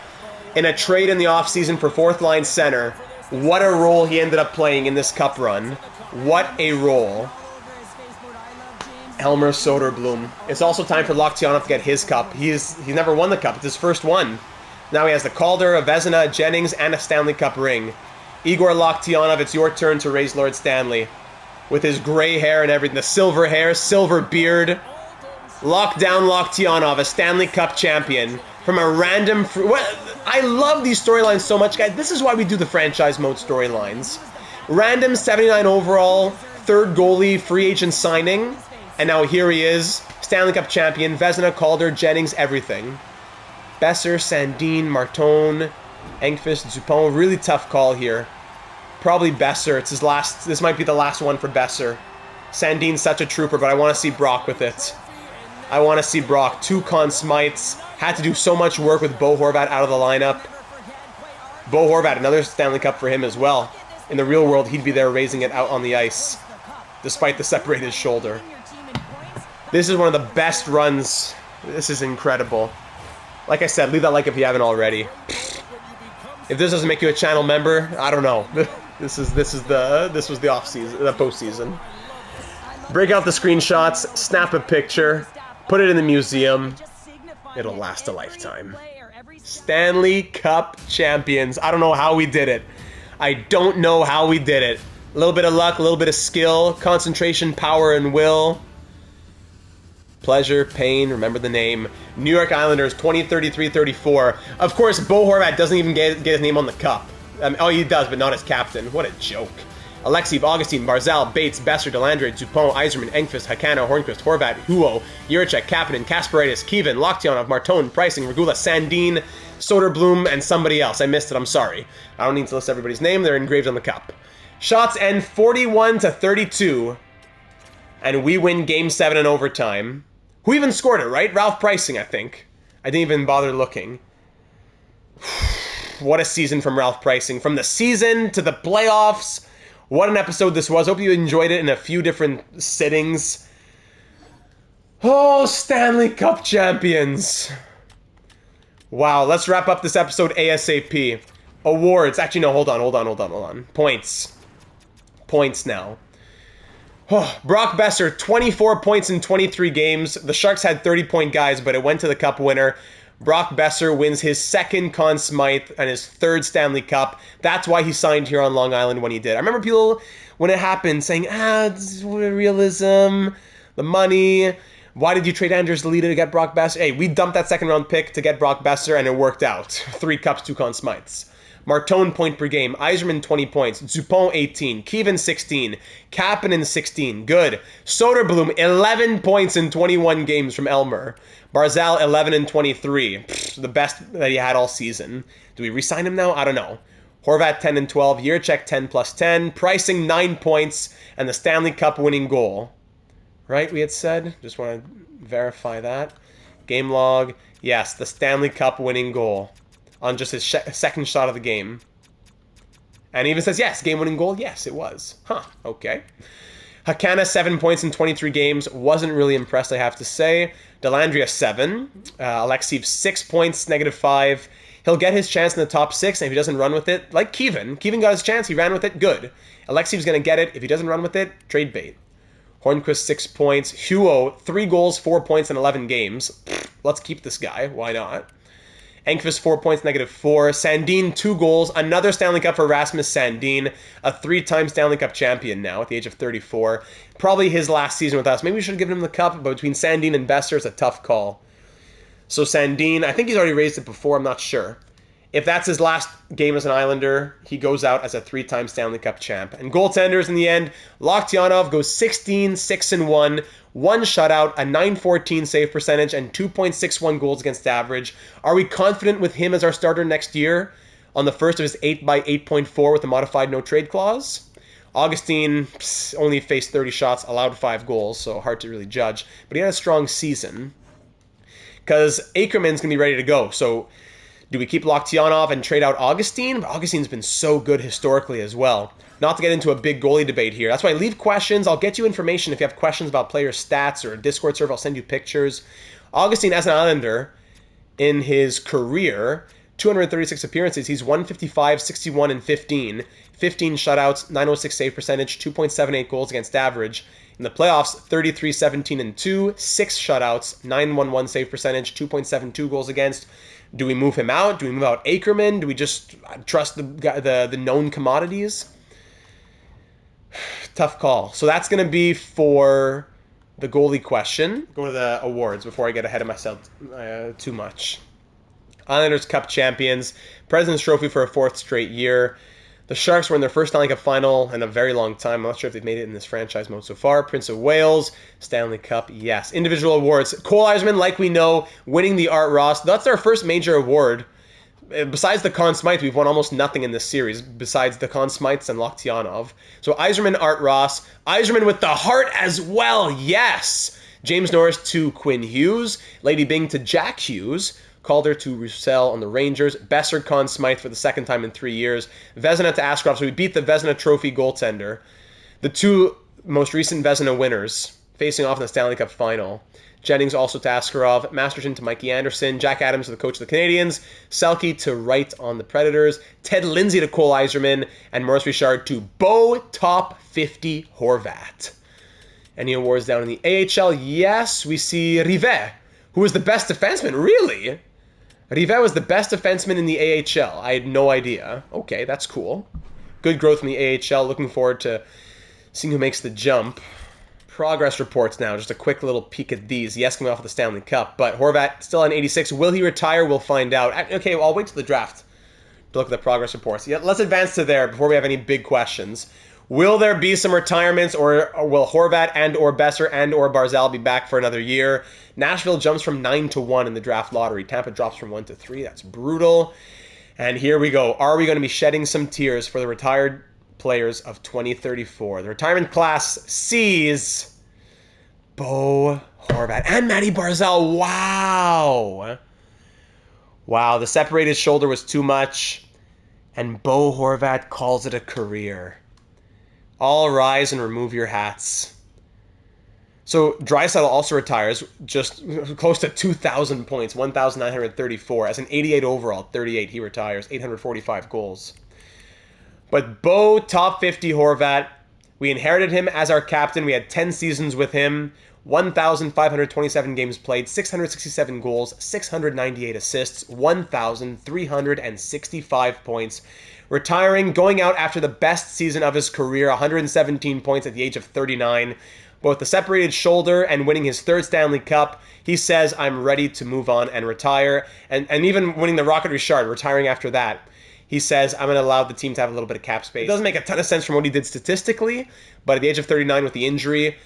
in a trade in the offseason for fourth-line center. What a role he ended up playing in this cup run. What a role. Elmer Soderblom. It's also time for Loktionov to get his cup. He's never won the cup. It's his first one. Now he has the Calder, a Vezina, a Jennings, and a Stanley Cup ring. Igor Loktionov, it's your turn to raise Lord Stanley. With his gray hair and everything, the silver hair, silver beard. Lockdown Loktionov, a Stanley Cup champion. From a random... I love these storylines so much, guys. This is why we do the franchise mode storylines. Random 79 overall, third goalie, free agent signing. And now here he is, Stanley Cup champion, Vezina, Calder, Jennings, everything. Besser, Sandin, Martone, Engqvist, Dupont. Really tough call here. Probably Besser. It's his last. This might be the last one for Besser. Sandin's such a trooper, but I want to see Brock with it. I want to see Brock. 2 Conn Smites. Had to do so much work with Bo Horvat out of the lineup. Bo Horvat, another Stanley Cup for him as well. In the real world, he'd be there raising it out on the ice, despite the separated shoulder. This is one of the best runs. This is incredible. Like I said, leave that like if you haven't already. If this doesn't make you a channel member, I don't know. This was the off season, the postseason. Break out the screenshots, snap a picture, put it in the museum. It'll last a lifetime. Stanley Cup champions. I don't know how we did it. I don't know how we did it. A little bit of luck, a little bit of skill, concentration, power, and will. Pleasure, pain, remember the name. New York Islanders, 2033-34. Of course, Bo Horvat doesn't even get his name on the cup. Oh, he does, but not as captain. What a joke. Alexeyev, Augustine, Barzal, Bates, Besser, Delandre, Dupont, Yzerman, Engqvist, Hakana, Hornqvist, Horvat, Huo, Juracek, Kapanen, Kasparidis, Kevin, Loktionov, Martone, Pricing, Regula, Sandin, Soderblom, and somebody else. I missed it, I'm sorry. I don't need to list everybody's name, they're engraved on the cup. Shots end 41-32, and we win Game 7 in overtime. Who even scored it, right? Ralph Pricing, I think. I didn't even bother looking. What a season from Ralph Pricing. From the season to the playoffs. What an episode this was. Hope you enjoyed it in a few different sittings. Oh, Stanley Cup champions. Wow, let's wrap up this episode ASAP. Awards. Actually, no, hold on. Points. Points now. Oh, Brock Besser, 24 points in 23 games. The Sharks had 30-point guys, but it went to the Cup winner. Brock Besser wins his second Conn Smythe and his third Stanley Cup. That's why he signed here on Long Island when he did. I remember people, when it happened, saying, this is realism, the money. Why did you trade Anders Lita to get Brock Besser? Hey, we dumped that second-round pick to get Brock Besser, and it worked out. 3 Cups, 2 Conn Smythes. Martone point per game. Yzerman 20 points. Dupont 18. Kevin 16. Kapanen 16. Good. Soderblom 11 points in 21 games from Elmer. Barzal 11 and 23. The best that he had all season. Do we re-sign him now? I don't know. Horvat 10 and 12. Juracek 10 plus 10. Pricing 9 points. And the Stanley Cup winning goal. Right, we had said? Just want to verify that. Game log. Yes, the Stanley Cup winning goal. On just his second shot of the game. And he even says, yes, game-winning goal. Yes, it was. Huh, okay. Hakana, 7 points in 23 games. Wasn't really impressed, I have to say. Delandria, 7. Alexeyev, 6 points, -5. He'll get his chance in the top 6, and if he doesn't run with it, like Kevin got his chance, he ran with it, good. Alexeyev's going to get it. If he doesn't run with it, trade bait. Hornqvist, 6 points. Huo, 3 goals, 4 points in 11 games. Let's keep this guy. Why not? Engqvist, 4 points, -4. Sandin, 2 goals. Another Stanley Cup for Rasmus Sandin. A 3-time Stanley Cup champion now at the age of 34. Probably his last season with us. Maybe we should have given him the cup, but between Sandin and Besser, it's a tough call. So Sandin, I think he's already raised it before. I'm not sure. If that's his last game as an Islander, he goes out as a 3-time Stanley Cup champ. And goaltenders in the end, Loktionov goes 16, 6-1, 1 shutout, a .914 save percentage, and 2.61 goals against average. Are we confident with him as our starter next year on the first of his 8x8.4 with a modified no-trade clause? Augustine only faced 30 shots, allowed 5 goals, so hard to really judge. But he had a strong season. Because Ackerman's going to be ready to go, so... Do we keep Loktionov and trade out Augustine? But Augustine's been so good historically as well. Not to get into a big goalie debate here. That's why leave questions. I'll get you information if you have questions about player stats or a Discord server. I'll send you pictures. Augustine, as an Islander, in his career, 236 appearances, he's 155, 61, and 15. 15 shutouts, 906 save percentage, 2.78 goals against average. In the playoffs, 33, 17, and 2, 6 shutouts, 911 save percentage, 2.72 goals against. Do we move him out? Do we move out Ackerman? Do we just trust the known commodities? Tough call. So that's going to be for the goalie question. Go to the awards before I get ahead of myself too much. Islanders Cup champions, President's Trophy for a 4th straight year. The Sharks were in their first Stanley Cup final in a very long time. I'm not sure if they've made it in this franchise mode so far. Prince of Wales, Stanley Cup, yes. Individual awards. Cole Eiserman, like we know, winning the Art Ross. That's our first major award. Besides the Conn Smythe, we've won almost nothing in this series besides the Conn Smythes and Lokhtianov. So Eiserman, Art Ross. Eiserman with the heart as well, yes! James Norris to Quinn Hughes. Lady Byng to Jack Hughes. Calder to Roussel on the Rangers. Besser, Conn Smythe for the second time in 3 years. Vezina to Askarov. So we beat the Vezina Trophy goaltender. The 2 most recent Vezina winners facing off in the Stanley Cup Final. Jennings also to Askarov. Masterton to Mikey Anderson. Jack Adams to the coach of the Canadiens. Selke to Wright on the Predators. Ted Lindsay to Cole Eiserman. And Maurice Richard to Bo Top 50 Horvat. Any awards down in the AHL? Yes, we see Rivet, who was the best defenseman. Really? Rivet was the best defenseman in the AHL. I had no idea. Okay, that's cool. Good growth in the AHL. Looking forward to seeing who makes the jump. Progress reports now. Just a quick little peek at these. Yes, coming off of the Stanley Cup. But Horvat still on 86. Will he retire? We'll find out. Okay, well, I'll wait till the draft to look at the progress reports. Yeah, let's advance to there before we have any big questions. Will there be some retirements, or will Horvat and or Besser and or Barzal be back for another year? Nashville jumps from 9 to 1 in the draft lottery. Tampa drops from 1 to 3. That's brutal. And here we go. Are we going to be shedding some tears for the retired players of 2034? The retirement class sees Bo Horvat and Matty Barzal. Wow. Wow, the separated shoulder was too much, and Bo Horvat calls it a career. All rise and remove your hats. So Draisaitl also retires, just close to 2,000 points, 1,934. As an 88 overall, 38, he retires, 845 goals. But Bo, top 50 Horvat, we inherited him as our captain. We had 10 seasons with him, 1,527 games played, 667 goals, 698 assists, 1,365 points. Retiring, going out after the best season of his career, 117 points at the age of 39. Both the separated shoulder and winning his 3rd Stanley Cup, he says, I'm ready to move on and retire. And even winning the Rocket Richard, retiring after that, he says, I'm going to allow the team to have a little bit of cap space. It doesn't make a ton of sense from what he did statistically, but at the age of 39 with the injury,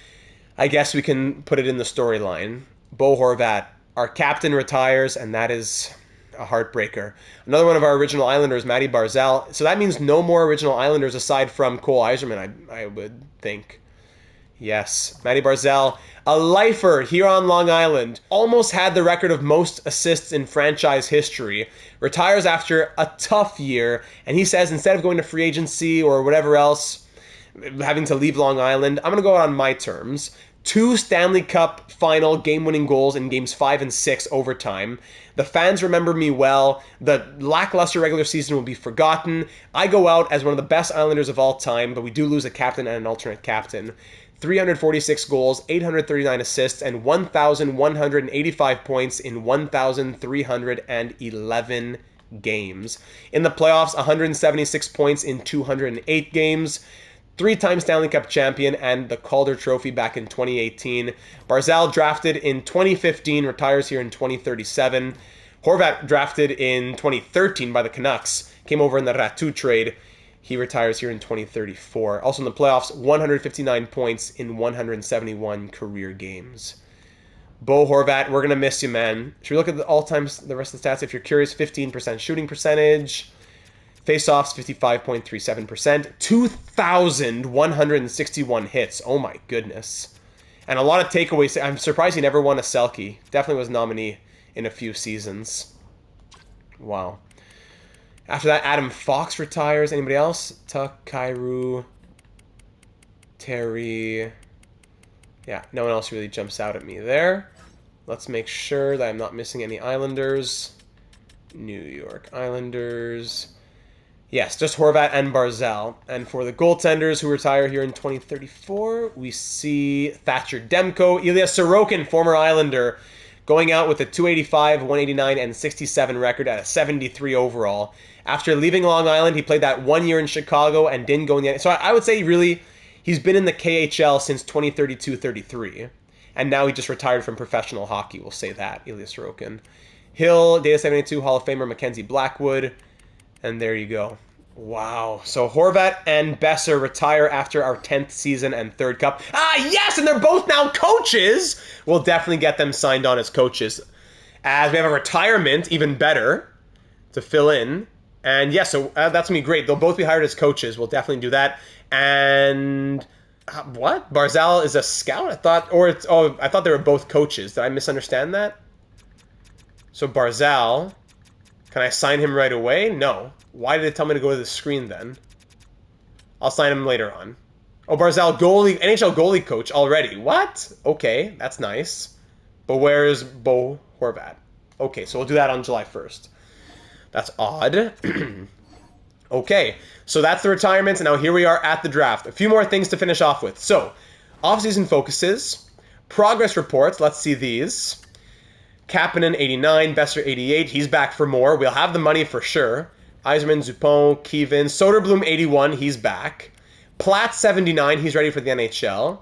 I guess we can put it in the storyline. Bo Horvat, our captain, retires, and that is a heartbreaker. Another one of our original Islanders, Matty Barzal. So that means no more original Islanders aside from Cole Eiserman, I would think. Yes, Matty Barzal, a lifer here on Long Island. Almost had the record of most assists in franchise history. Retires after a tough year, and he says instead of going to free agency or whatever else, having to leave Long Island, I'm going to go out on my terms. 2 Stanley Cup Final game-winning goals in games 5 and 6 overtime. The fans remember me well. The lackluster regular season will be forgotten. I go out as one of the best Islanders of all time, but we do lose a captain and an alternate captain. 346 goals, 839 assists, and 1,185 points in 1,311 games. In the playoffs, 176 points in 208 games. 3-time Stanley Cup champion and the Calder Trophy back in 2018. Barzal drafted in 2015, retires here in 2037. Horvat drafted in 2013 by the Canucks, came over in the Ratu trade. He retires here in 2034. Also in the playoffs, 159 points in 171 career games. Bo Horvat, we're going to miss you, man. Should we look at the rest of the stats? If you're curious, 15% shooting percentage. Face-offs, 55.37%. 2,161 hits. Oh my goodness. And a lot of takeaways. I'm surprised he never won a Selke. Definitely was nominee in a few seasons. Wow. After that, Adam Fox retires. Anybody else? Tuck, Kairu, Terry. Yeah, no one else really jumps out at me there. Let's make sure that I'm not missing any Islanders. New York Islanders. Yes, just Horvat and Barzal. And for the goaltenders who retire here in 2034, we see Thatcher Demko, Ilya Sorokin, former Islander, going out with a 285, 189, and 67 record at a 73 overall. After leaving Long Island, he played that 1 year in Chicago and didn't go in the... So I would say really he's been in the KHL since 2032-33. And now he just retired from professional hockey, we'll say that, Ilya Sorokin. Hill, Data 72, Hall of Famer Mackenzie Blackwood. And there you go. Wow. So Horvat and Besser retire after our 10th season and 3rd cup. Ah, yes! And they're both now coaches! We'll definitely get them signed on as coaches. As we have a retirement, even better, to fill in. And yeah, so that's going to be great. They'll both be hired as coaches. We'll definitely do that. And... what? Barzal is a scout? I thought they were both coaches. Did I misunderstand that? So Barzal... can I sign him right away? No. Why did it tell me to go to the screen then? I'll sign him later on. Oh, Barzal, goalie, NHL goalie coach already. What? Okay, that's nice. But where's Bo Horvat? Okay, so we'll do that on July 1st. That's odd. Okay, so that's the retirements. And now here we are at the draft. A few more things to finish off with. So, off-season focuses, progress reports. Let's see these. Kapanen, 89. Besser, 88. He's back for more. We'll have the money for sure. Yzerman, Zupon, Kevin. Soderblom, 81. He's back. Platt, 79. He's ready for the NHL.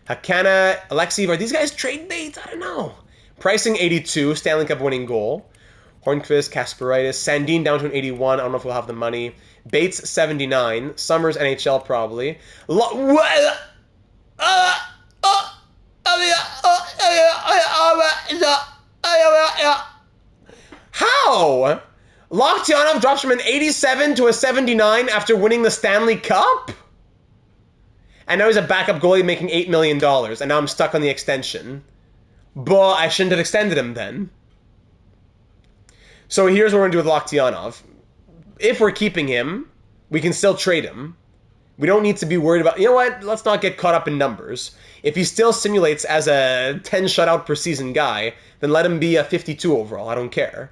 Hakana, Alexeyev. Are these guys trade dates? I don't know. Pricing, 82. Stanley Cup winning goal. Hornqvist, Kasparaitis. Sandin down to an 81. I don't know if we'll have the money. Bates, 79. Summers, NHL probably. How? Loktionov drops from an 87 to a 79 after winning the Stanley Cup? And now he's a backup goalie making $8 million, and now I'm stuck on the extension. But I shouldn't have extended him then. So here's what we're going to do with Loktionov. If we're keeping him, we can still trade him. We don't need to be worried about... You know what? Let's not get caught up in numbers. If he still simulates as a 10 shutout per season guy, then let him be a 52 overall. I don't care.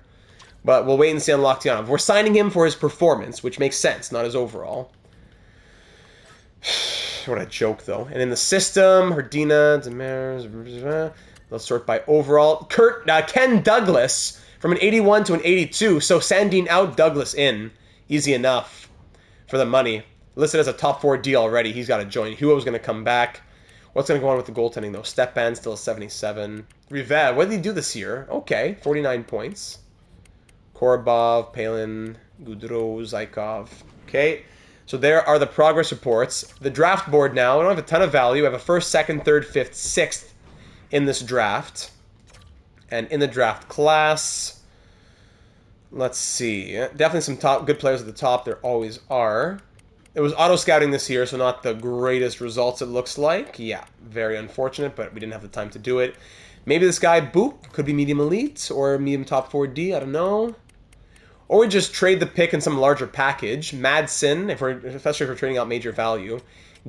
But we'll wait and see on Loktionov. We're signing him for his performance, which makes sense, not his overall. What a joke, though. And in the system, Herdina, Demers... Let's sort by overall. Ken Douglas from an 81 to an 82. So Sandin out, Douglas in. Easy enough for the money. Listed as a top 4 deal already. He's got to join. Huo's going to come back. What's going to go on with the goaltending, though? Stepan still 77. Rivet, what did he do this year? Okay, 49 points. Korobov, Palin, Goudreau, Zykov. Okay, so there are the progress reports. The draft board now, we don't have a ton of value. We have a 1st, 2nd, 3rd, 5th, 6th in this draft. And in the draft class, let's see. Definitely some good players at the top. There always are. It was auto-scouting this year, so not the greatest results, it looks like. Yeah, very unfortunate, but we didn't have the time to do it. Maybe this guy, Boop, could be medium elite or medium top 4D, I don't know. Or we just trade the pick in some larger package. Madsen, especially if we're trading out major value.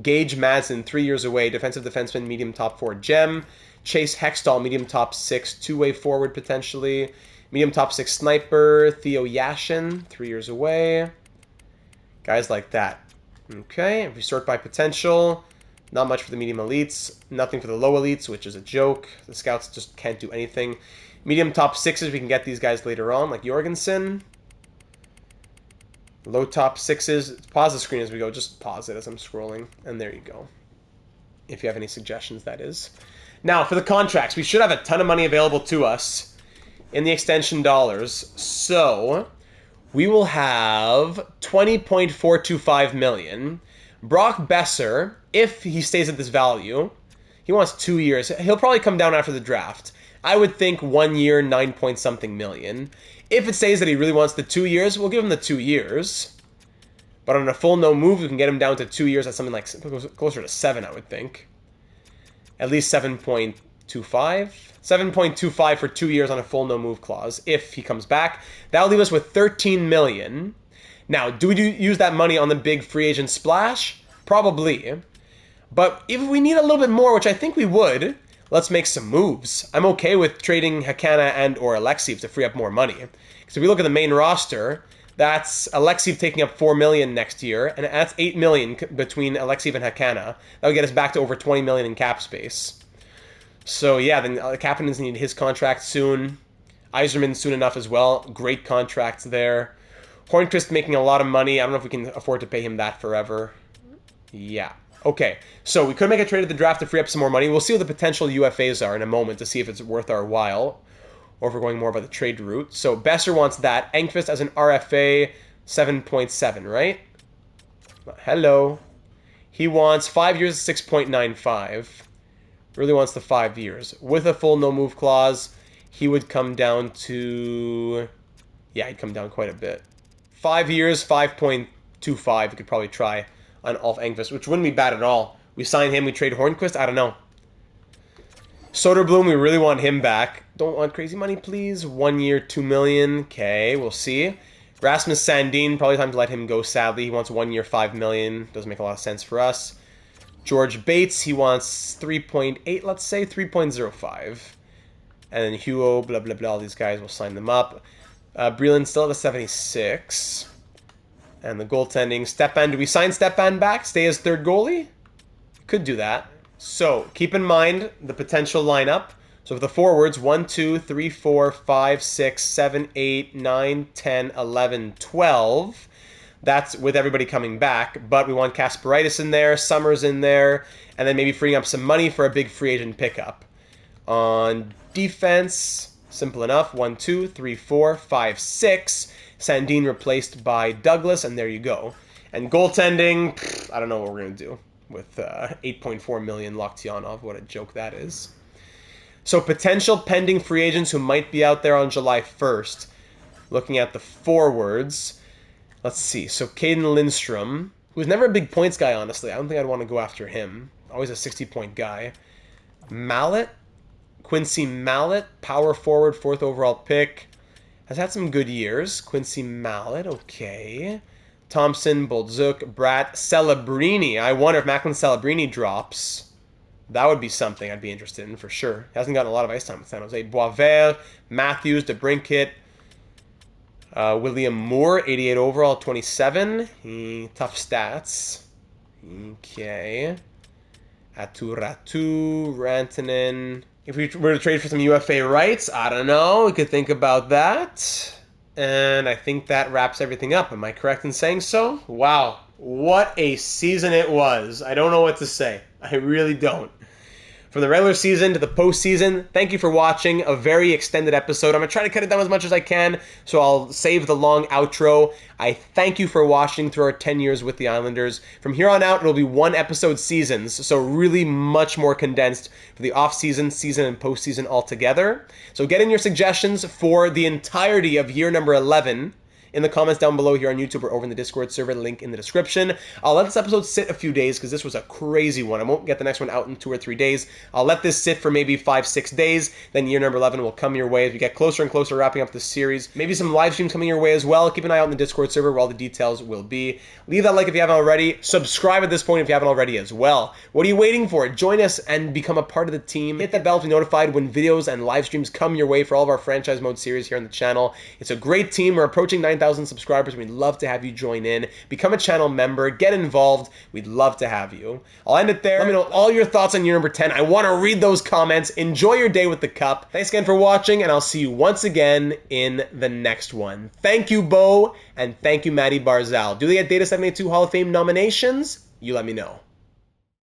Gage Madsen, 3 years away. Defensive defenseman, medium top 4 gem. Chase Hextall, medium top 6, two-way forward potentially. Medium top 6 sniper. Theo Yashin, 3 years away. Guys like that. Okay, if we sort by potential, not much for the medium elites, nothing for the low elites, which is a joke. The scouts just can't do anything. Medium top 6s, we can get these guys later on, like Jorgensen. Low top 6s, pause the screen as we go, just pause it as I'm scrolling, and there you go. If you have any suggestions, that is. Now, for the contracts, we should have a ton of money available to us in the extension dollars, so... we will have $20.425 million. Brock Besser, if he stays at this value, he wants 2 years. He'll probably come down after the draft. I would think 1 year, 9-point-something million. If it stays that he really wants the 2 years, we'll give him the 2 years. But on a full no move, we can get him down to 2 years at something like closer to 7, I would think. At least 7.25. 7.25 for 2 years on a full no-move clause if he comes back. That'll leave us with $13 million. Now, do we use that money on the big free agent splash? Probably. But if we need a little bit more, which I think we would, let's make some moves. I'm okay with trading Hakana and or Alexeyev to free up more money. Because if we look at the main roster, that's Alexeyev taking up $4 million next year, and that's $8 million between Alexeyev and Hakana. That would get us back to over $20 million in cap space. So yeah, then Kapanen's need his contract soon. Yzerman soon enough as well. Great contracts there. Hornqvist making a lot of money. I don't know if we can afford to pay him that forever. Yeah. Okay, so we could make a trade at the draft to free up some more money. We'll see what the potential UFAs are in a moment to see if it's worth our while, or if we're going more about the trade route. So Besser wants that. Engqvist as an RFA, 7.7, right? Hello. He wants 5 years, 6.95. Really wants the 5 years. With a full no-move clause, he would come down to... Yeah, he'd come down quite a bit. 5 years, 5.25, we could probably try on Ulf Engqvist, which wouldn't be bad at all. We sign him, we trade Hornqvist, I don't know. Soderblom, we really want him back. Don't want crazy money, please. 1 year, $2 million. Okay, we'll see. Rasmus Sandin, probably time to let him go, sadly. He wants 1 year, $5 million. Doesn't make a lot of sense for us. George Bates, he wants 3.8, let's say, 3.05. And then Hugo, blah, blah, blah, all these guys, we'll sign them up. Breland still at a 76. And the goaltending, Stepan, do we sign Stepan back? Stay as third goalie? Could do that. So, keep in mind the potential lineup. So, for the forwards, 1, 2, 3, 4, 5, 6, 7, 8, 9, 10, 11, 12. That's with everybody coming back. But we want Kasparaitis in there, Summers in there, and then maybe freeing up some money for a big free agent pickup. On defense, simple enough. 1, 2, 3, 4, 5, 6. Sandin replaced by Douglas, and there you go. And goaltending, I don't know what we're going to do with 8.4 million Loktionov. What a joke that is. So potential pending free agents who might be out there on July 1st. Looking at the forwards, let's see. So Caden Lindstrom, who's never a big points guy, honestly. I don't think I'd want to go after him. Always a 60-point guy. Mallet, Quincy Mallet, power forward, 4th overall pick. Has had some good years. Quincy Mallet, okay. Thompson, Boldzuk, Bratt, Celebrini. I wonder if Macklin Celebrini drops. That would be something I'd be interested in for sure. He hasn't gotten a lot of ice time with San Jose. Boisvert, Matthews, DeBrincat, William Moore, 88 overall, 27. Tough stats. Okay. Aturatu, Rantanen. If we were to trade for some UFA rights, I don't know. We could think about that. And I think that wraps everything up. Am I correct in saying so? Wow. What a season it was. I don't know what to say. I really don't. From the regular season to the postseason, thank you for watching a very extended episode. I'm going to try to cut it down as much as I can, so I'll save the long outro. I thank you for watching through our 10 years with the Islanders. From here on out, it'll be 1 episode seasons, so really much more condensed for the off-season, season, and postseason altogether. So get in your suggestions for the entirety of year number 11 in the comments down below here on YouTube or over in the Discord server, link in the description. I'll let this episode sit a few days because this was a crazy one. I won't get the next one out in 2 or 3 days. I'll let this sit for maybe 5-6 days. Then year number 11 will come your way as we get closer and closer wrapping up this series. Maybe some live streams coming your way as well. Keep an eye out in the Discord server where all the details will be. Leave that like if you haven't already. Subscribe at this point if you haven't already as well. What are you waiting for? Join us and become a part of the team. Hit that bell to be notified when videos and live streams come your way for all of our franchise mode series here on the channel. It's a great team. We're approaching 9,000 subscribers. We'd love to have you join in. Become a channel member. Get involved. We'd love to have you. I'll end it there. Let me know all your thoughts on year number 10. I want to read those comments. Enjoy your day with the Cup. Thanks again for watching, and I'll see you once again in the next one. Thank you, Bo, and thank you, Maddie Barzal. Do they get Data 782 Hall of Fame nominations? You let me know.